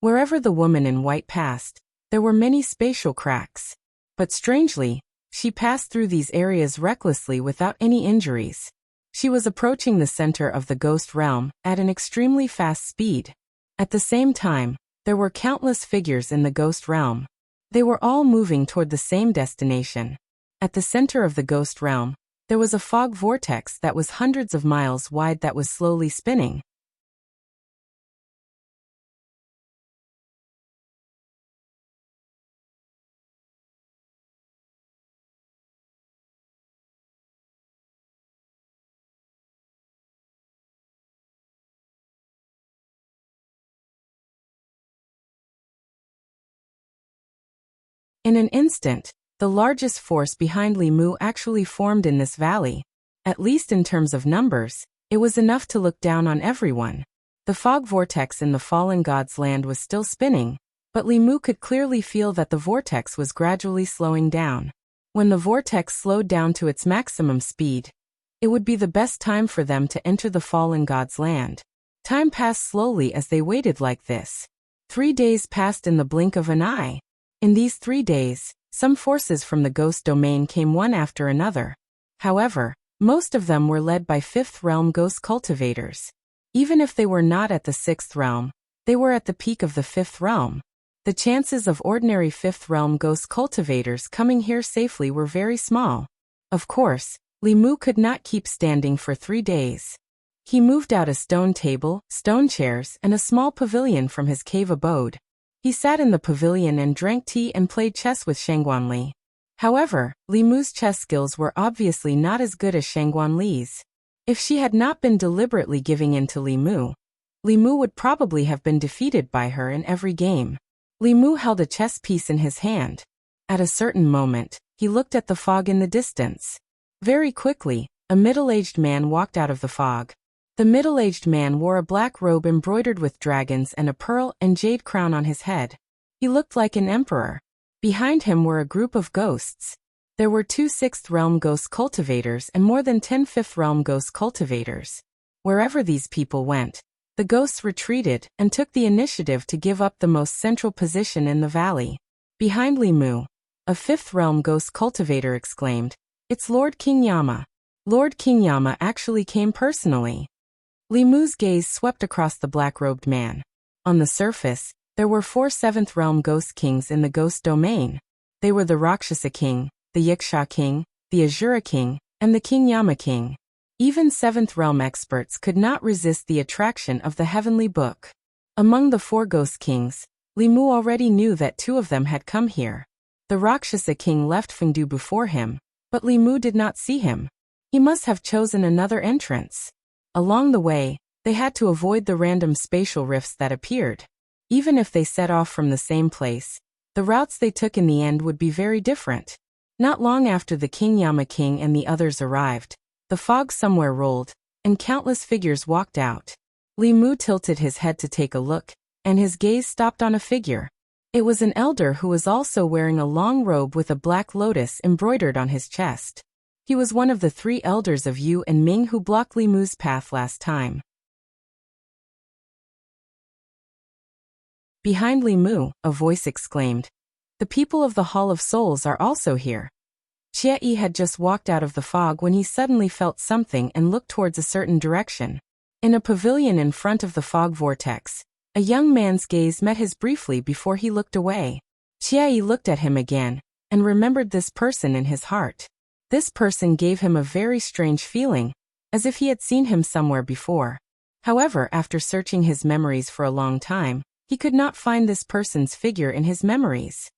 Wherever the woman in white passed, there were many spatial cracks. But strangely, she passed through these areas recklessly without any injuries. She was approaching the center of the ghost realm at an extremely fast speed. At the same time, there were countless figures in the ghost realm. They were all moving toward the same destination. At the center of the ghost realm, there was a fog vortex that was hundreds of miles wide that was slowly spinning. In an instant, the largest force behind Li Mu actually formed in this valley. At least in terms of numbers, it was enough to look down on everyone. The fog vortex in the fallen god's land was still spinning, but Li Mu could clearly feel that the vortex was gradually slowing down. When the vortex slowed down to its maximum speed, it would be the best time for them to enter the fallen god's land. Time passed slowly as they waited like this. 3 days passed in the blink of an eye. In these 3 days, some forces from the ghost domain came one after another. However, most of them were led by 5th realm ghost cultivators. Even if they were not at the 6th realm, they were at the peak of the 5th realm. The chances of ordinary 5th realm ghost cultivators coming here safely were very small. Of course, Li Mu could not keep standing for 3 days. He moved out a stone table, stone chairs, and a small pavilion from his cave abode. He sat in the pavilion and drank tea and played chess with Shangguan Li. However, Li Mu's chess skills were obviously not as good as Shangguan Li's. If she had not been deliberately giving in to Li Mu would probably have been defeated by her in every game. Li Mu held a chess piece in his hand. At a certain moment, he looked at the fog in the distance. Very quickly, a middle-aged man walked out of the fog. The middle-aged man wore a black robe embroidered with dragons and a pearl and jade crown on his head. He looked like an emperor. Behind him were a group of ghosts. There were 2 6th realm ghost cultivators and more than 10 5th realm ghost cultivators. Wherever these people went, the ghosts retreated and took the initiative to give up the most central position in the valley. Behind Li Mu, a 5th realm ghost cultivator exclaimed, "It's Lord King Yama." Lord King Yama actually came personally. Li Mu's gaze swept across the black-robed man. On the surface, there were 4 7th realm ghost kings in the ghost domain. They were the Rakshasa King, the Yiksha King, the Azura King, and the King Yama King. Even 7th realm experts could not resist the attraction of the heavenly book. Among the 4 ghost kings, Li Mu already knew that 2 of them had come here. The Rakshasa King left Fengdu before him, but Li Mu did not see him. He must have chosen another entrance. Along the way, they had to avoid the random spatial rifts that appeared. Even if they set off from the same place, the routes they took in the end would be very different. Not long after the King Yama King and the others arrived, the fog somewhere rolled, and countless figures walked out. Li Mu tilted his head to take a look, and his gaze stopped on a figure. It was an elder who was also wearing a long robe with a black lotus embroidered on his chest. He was one of the 3 elders of Yu and Ming who blocked Li Mu's path last time. Behind Li Mu, a voice exclaimed, "The people of the Hall of Souls are also here." Xie Yi had just walked out of the fog when he suddenly felt something and looked towards a certain direction. In a pavilion in front of the fog vortex, a young man's gaze met his briefly before he looked away. Xie Yi looked at him again, and remembered this person in his heart. This person gave him a very strange feeling, as if he had seen him somewhere before. However, after searching his memories for a long time, he could not find this person's figure in his memories.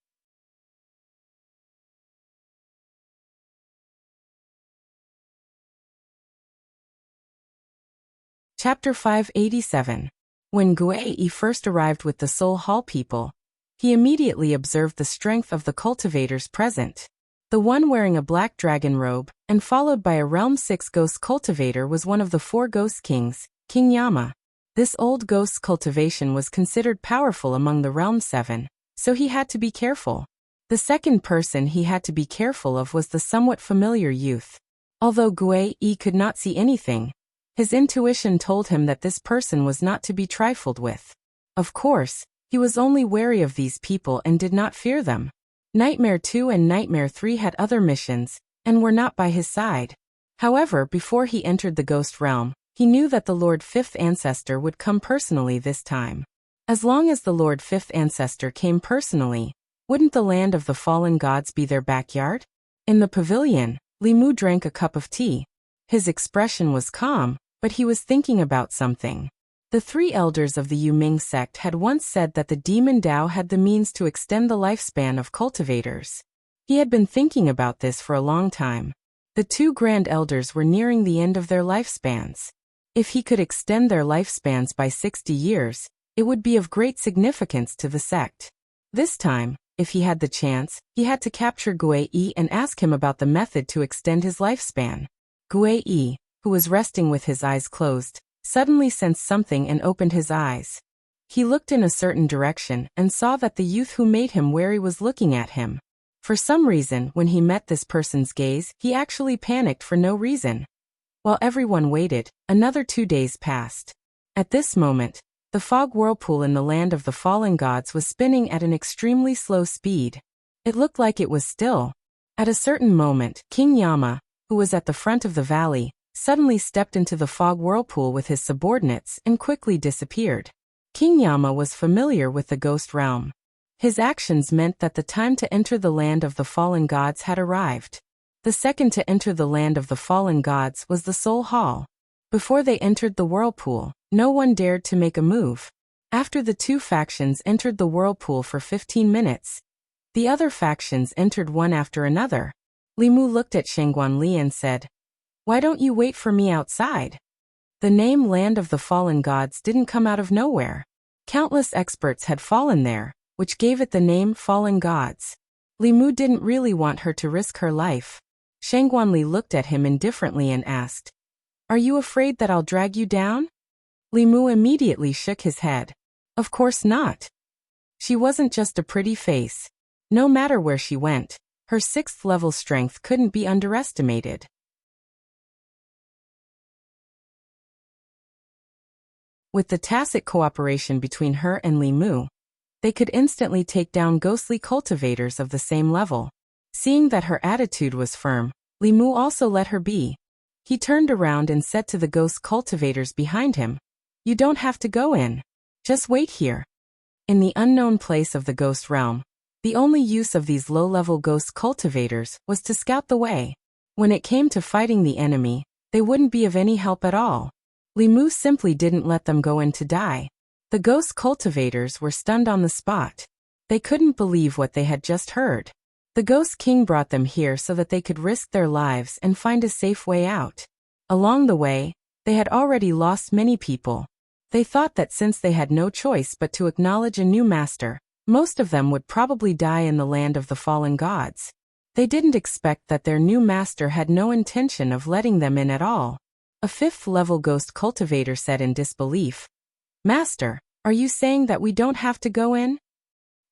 Chapter 587. When Gui first arrived with the Soul Hall people, he immediately observed the strength of the cultivators present. The one wearing a black dragon robe, and followed by a Realm 6 ghost cultivator, was one of the 4 ghost kings, King Yama. This old ghost's cultivation was considered powerful among the Realm 7, so he had to be careful. The second person he had to be careful of was the somewhat familiar youth. Although Gui could not see anything, his intuition told him that this person was not to be trifled with. Of course, he was only wary of these people and did not fear them. Nightmare 2 and Nightmare 3 had other missions, and were not by his side. However, before he entered the ghost realm, he knew that the Lord 5th Ancestor would come personally this time. As long as the Lord 5th Ancestor came personally, wouldn't the land of the fallen gods be their backyard? In the pavilion, Li Mu drank a cup of tea. His expression was calm, but he was thinking about something. The 3 elders of the Yu Ming sect had once said that the demon Dao had the means to extend the lifespan of cultivators. He had been thinking about this for a long time. The 2 grand elders were nearing the end of their lifespans. If he could extend their lifespans by 60 years, it would be of great significance to the sect. This time, if he had the chance, he had to capture Gui and ask him about the method to extend his lifespan. Gui, who was resting with his eyes closed, suddenly sensed something and opened his eyes. He looked in a certain direction and saw that the youth who made him wary was looking at him. For some reason, when he met this person's gaze, he actually panicked for no reason. While everyone waited, another 2 days passed. At this moment, The fog whirlpool in the land of the fallen gods was spinning at an extremely slow speed. It looked like it was still. At a certain moment, King Yama, who was at the front of the valley, suddenly stepped into the fog whirlpool with his subordinates and quickly disappeared. King Yama was familiar with the ghost realm. His actions meant that the time to enter the land of the fallen gods had arrived. The second to enter the land of the fallen gods was the Soul Hall. Before they entered the whirlpool, no one dared to make a move. After the two factions entered the whirlpool for 15 minutes, the other factions entered one after another. Li Mu looked at Shangguan and said, "Why don't you wait for me outside?" The name Land of the Fallen Gods didn't come out of nowhere. Countless experts had fallen there, which gave it the name Fallen Gods. Li Mu didn't really want her to risk her life. Shangguan looked at him indifferently and asked, "Are you afraid that I'll drag you down?" Li Mu immediately shook his head. Of course not. She wasn't just a pretty face. No matter where she went, her 6th level strength couldn't be underestimated. With the tacit cooperation between her and Li Mu, they could instantly take down ghostly cultivators of the same level. Seeing that her attitude was firm, Li Mu also let her be. He turned around and said to the ghost cultivators behind him, "You don't have to go in. Just wait here." In the unknown place of the ghost realm, the only use of these low-level ghost cultivators was to scout the way. When it came to fighting the enemy, they wouldn't be of any help at all. Li Mu simply didn't let them go in to die. The ghost cultivators were stunned on the spot. They couldn't believe what they had just heard. The Ghost King brought them here so that they could risk their lives and find a safe way out. Along the way, they had already lost many people. They thought that since they had no choice but to acknowledge a new master, most of them would probably die in the land of the fallen gods. They didn't expect that their new master had no intention of letting them in at all. A 5th-level ghost cultivator said in disbelief, "Master, are you saying that we don't have to go in?"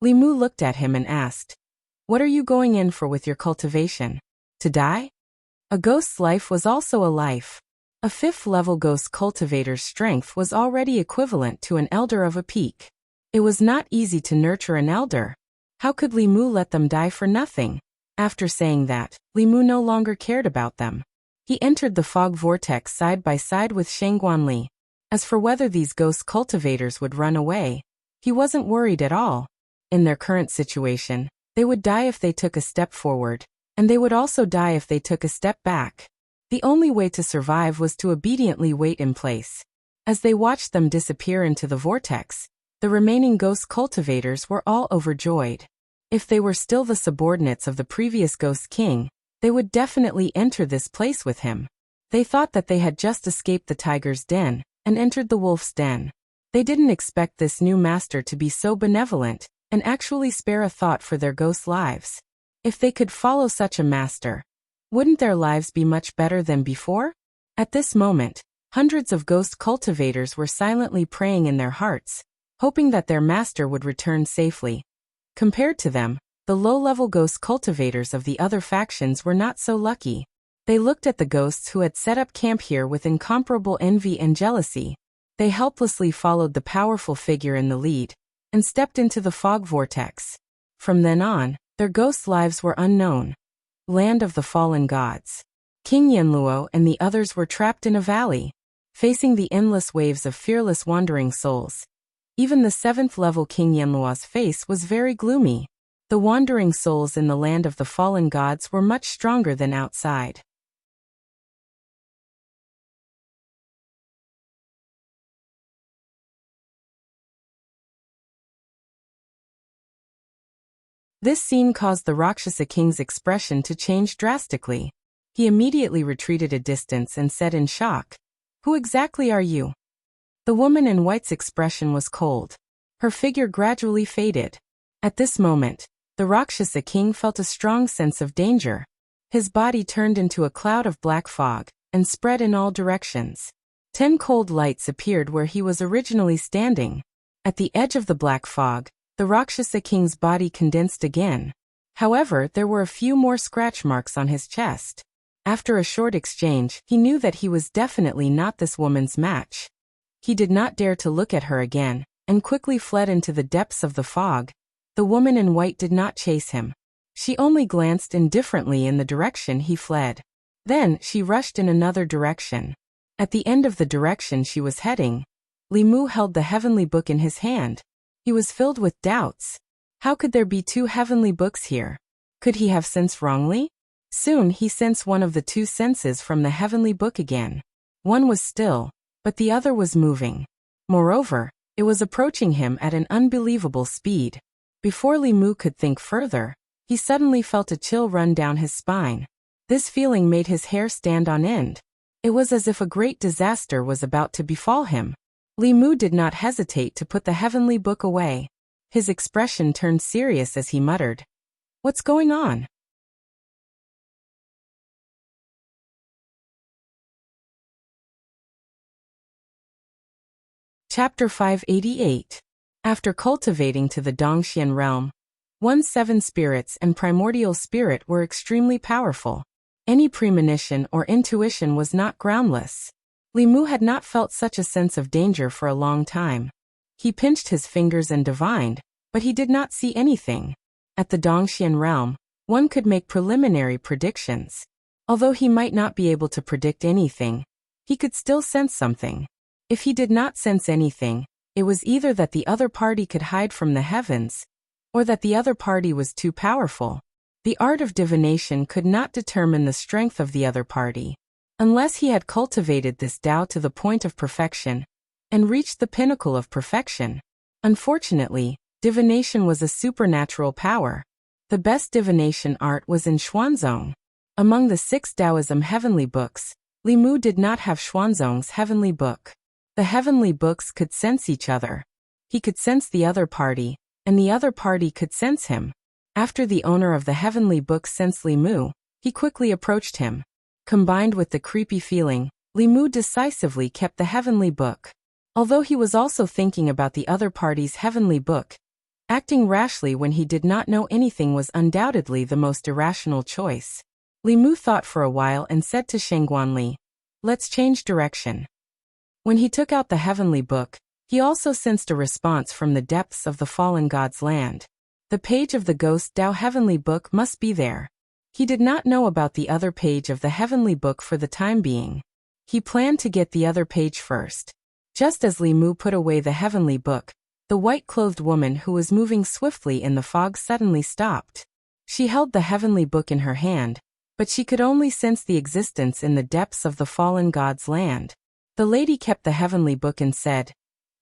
Li Mu looked at him and asked, "What are you going in for with your cultivation? To die?" A ghost's life was also a life. A 5th-level ghost cultivator's strength was already equivalent to an elder of a peak. It was not easy to nurture an elder. How could Li Mu let them die for nothing? After saying that, Li Mu no longer cared about them. He entered the fog vortex side by side with Shangguan Li. As for whether these ghost cultivators would run away, he wasn't worried at all. In their current situation, they would die if they took a step forward, and they would also die if they took a step back. The only way to survive was to obediently wait in place. As they watched them disappear into the vortex, the remaining ghost cultivators were all overjoyed. If they were still the subordinates of the previous Ghost King, they would definitely enter this place with him. They thought that they had just escaped the tiger's den and entered the wolf's den. They didn't expect this new master to be so benevolent and actually spare a thought for their ghost lives. If they could follow such a master, wouldn't their lives be much better than before? At this moment, hundreds of ghost cultivators were silently praying in their hearts, hoping that their master would return safely. Compared to them, the low-level ghost cultivators of the other factions were not so lucky. They looked at the ghosts who had set up camp here with incomparable envy and jealousy. They helplessly followed the powerful figure in the lead and stepped into the fog vortex. From then on, their ghost lives were unknown. Land of the Fallen Gods. King Yanluo and the others were trapped in a valley, facing the endless waves of fearless wandering souls. Even the 7th-level King Yanluo's face was very gloomy. The wandering souls in the land of the fallen gods were much stronger than outside. This scene caused the Rakshasa King's expression to change drastically. He immediately retreated a distance and said in shock, "Who exactly are you?" The woman in white's expression was cold. Her figure gradually faded. At this moment, the Rakshasa King felt a strong sense of danger. His body turned into a cloud of black fog and spread in all directions. 10 cold lights appeared where he was originally standing. At the edge of the black fog, the Rakshasa King's body condensed again. However, there were a few more scratch marks on his chest. After a short exchange, he knew that he was definitely not this woman's match. He did not dare to look at her again, and quickly fled into the depths of the fog. The woman in white did not chase him. She only glanced indifferently in the direction he fled. Then she rushed in another direction. At the end of the direction she was heading, Li Mu held the heavenly book in his hand. He was filled with doubts. How could there be two heavenly books here? Could he have sensed wrongly? Soon he sensed one of the two senses from the heavenly book again. One was still, but the other was moving. Moreover, it was approaching him at an unbelievable speed. Before Li Mu could think further, he suddenly felt a chill run down his spine. This feeling made his hair stand on end. It was as if a great disaster was about to befall him. Li Mu did not hesitate to put the heavenly book away. His expression turned serious as he muttered, "What's going on?" Chapter 588. After cultivating to the Dongxian realm, one's 7 spirits and primordial spirit were extremely powerful. Any premonition or intuition was not groundless. Li Mu had not felt such a sense of danger for a long time. He pinched his fingers and divined, but he did not see anything. At the Dongxian realm, one could make preliminary predictions. Although he might not be able to predict anything, he could still sense something. If he did not sense anything, it was either that the other party could hide from the heavens, or that the other party was too powerful. The art of divination could not determine the strength of the other party, unless he had cultivated this Tao to the point of perfection, and reached the pinnacle of perfection. Unfortunately, divination was a supernatural power. The best divination art was in Xuanzong. Among the 6 Taoism heavenly books, Li Mu did not have Xuanzong's heavenly book. The heavenly books could sense each other. He could sense the other party, and the other party could sense him. After the owner of the heavenly book sensed Li Mu, he quickly approached him. Combined with the creepy feeling, Li Mu decisively kept the heavenly book. Although he was also thinking about the other party's heavenly book, acting rashly when he did not know anything was undoubtedly the most irrational choice. Li Mu thought for a while and said to Shengguanli, "Let's change direction." When he took out the heavenly book, he also sensed a response from the depths of the fallen god's land. The page of the Ghost Tao heavenly book must be there. He did not know about the other page of the heavenly book for the time being. He planned to get the other page first. Just as Li Mu put away the heavenly book, the white-clothed woman who was moving swiftly in the fog suddenly stopped. She held the heavenly book in her hand, but she could only sense the existence in the depths of the fallen god's land. The lady kept the heavenly book and said,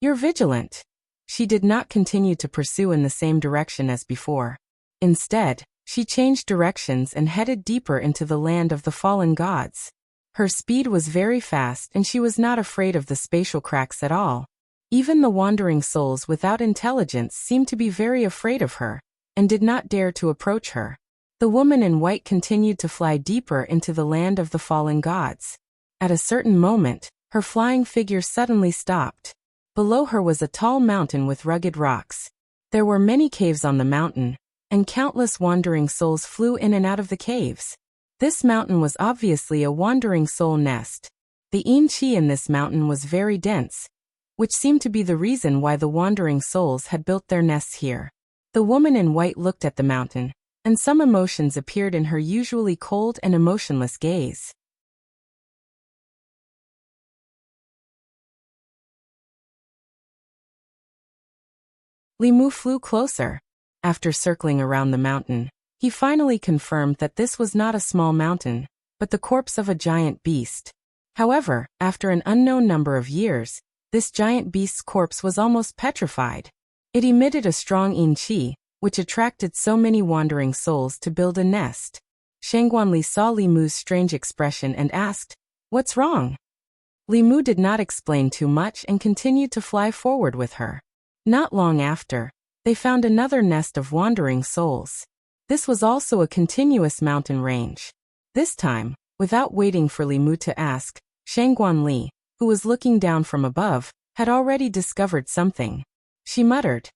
"You're vigilant." She did not continue to pursue in the same direction as before. Instead, she changed directions and headed deeper into the land of the fallen gods. Her speed was very fast and she was not afraid of the spatial cracks at all. Even the wandering souls without intelligence seemed to be very afraid of her, and did not dare to approach her. The woman in white continued to fly deeper into the land of the fallen gods. At a certain moment, her flying figure suddenly stopped. Below her was a tall mountain with rugged rocks. There were many caves on the mountain, and countless wandering souls flew in and out of the caves. This mountain was obviously a wandering soul nest. The yin qi in this mountain was very dense, which seemed to be the reason why the wandering souls had built their nests here. The woman in white looked at the mountain, and some emotions appeared in her usually cold and emotionless gaze. Li Mu flew closer. After circling around the mountain, he finally confirmed that this was not a small mountain, but the corpse of a giant beast. However, after an unknown number of years, this giant beast's corpse was almost petrified. It emitted a strong yin qi, which attracted so many wandering souls to build a nest. Shengguanli saw Li Mu's strange expression and asked, "What's wrong?" Li Mu did not explain too much and continued to fly forward with her. Not long after, they found another nest of wandering souls. This was also a continuous mountain range. This time, without waiting for Li Mu to ask, Shengguanli, who was looking down from above, had already discovered something. She muttered,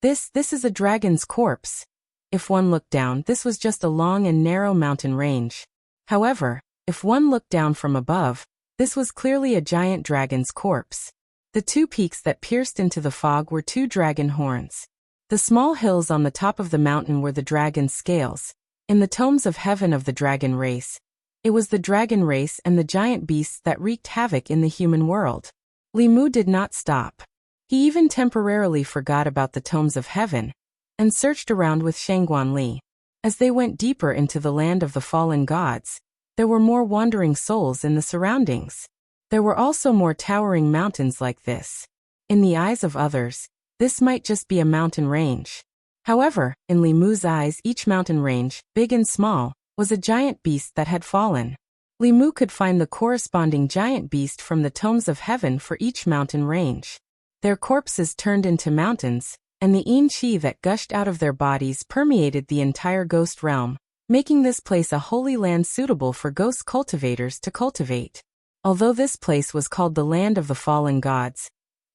This is a dragon's corpse." If one looked down, this was just a long and narrow mountain range. However, if one looked down from above, this was clearly a giant dragon's corpse. The two peaks that pierced into the fog were two dragon horns. The small hills on the top of the mountain were the dragon's scales. In the tomes of heaven of the dragon race, it was the dragon race and the giant beasts that wreaked havoc in the human world. Li Mu did not stop. He even temporarily forgot about the tomes of heaven and searched around with Shangguan Li. As they went deeper into the land of the fallen gods, there were more wandering souls in the surroundings. There were also more towering mountains like this. In the eyes of others, this might just be a mountain range. However, in Li Mu's eyes, each mountain range, big and small, was a giant beast that had fallen. Li Mu could find the corresponding giant beast from the tomes of heaven for each mountain range. Their corpses turned into mountains, and the yin qi that gushed out of their bodies permeated the entire ghost realm, making this place a holy land suitable for ghost cultivators to cultivate. Although this place was called the Land of the Fallen Gods,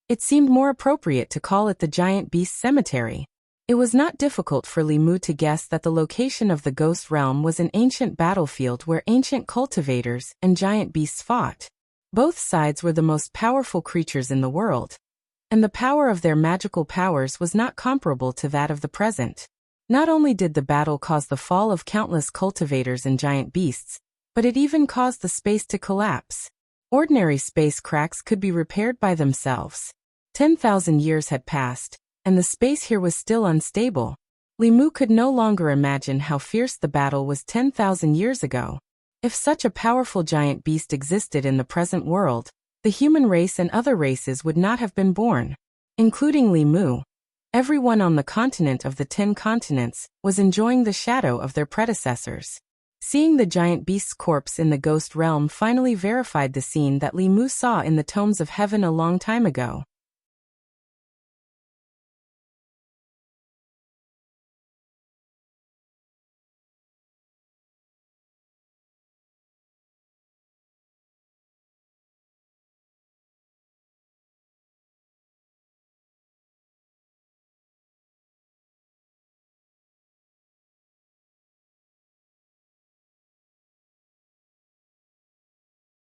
it seemed more appropriate to call it the Giant Beast Cemetery. It was not difficult for Li Mu to guess that the location of the ghost realm was an ancient battlefield where ancient cultivators and giant beasts fought. Both sides were the most powerful creatures in the world, and the power of their magical powers was not comparable to that of the present. Not only did the battle cause the fall of countless cultivators and giant beasts, but it even caused the space to collapse. Ordinary space cracks could be repaired by themselves. 10,000 years had passed, and the space here was still unstable. Li Mu could no longer imagine how fierce the battle was 10,000 years ago. If such a powerful giant beast existed in the present world, the human race and other races would not have been born, including Li Mu. Everyone on the continent of the 10 continents was enjoying the shadow of their predecessors. Seeing the giant beast's corpse in the ghost realm finally verified the scene that Li Mu saw in the tomes of heaven a long time ago.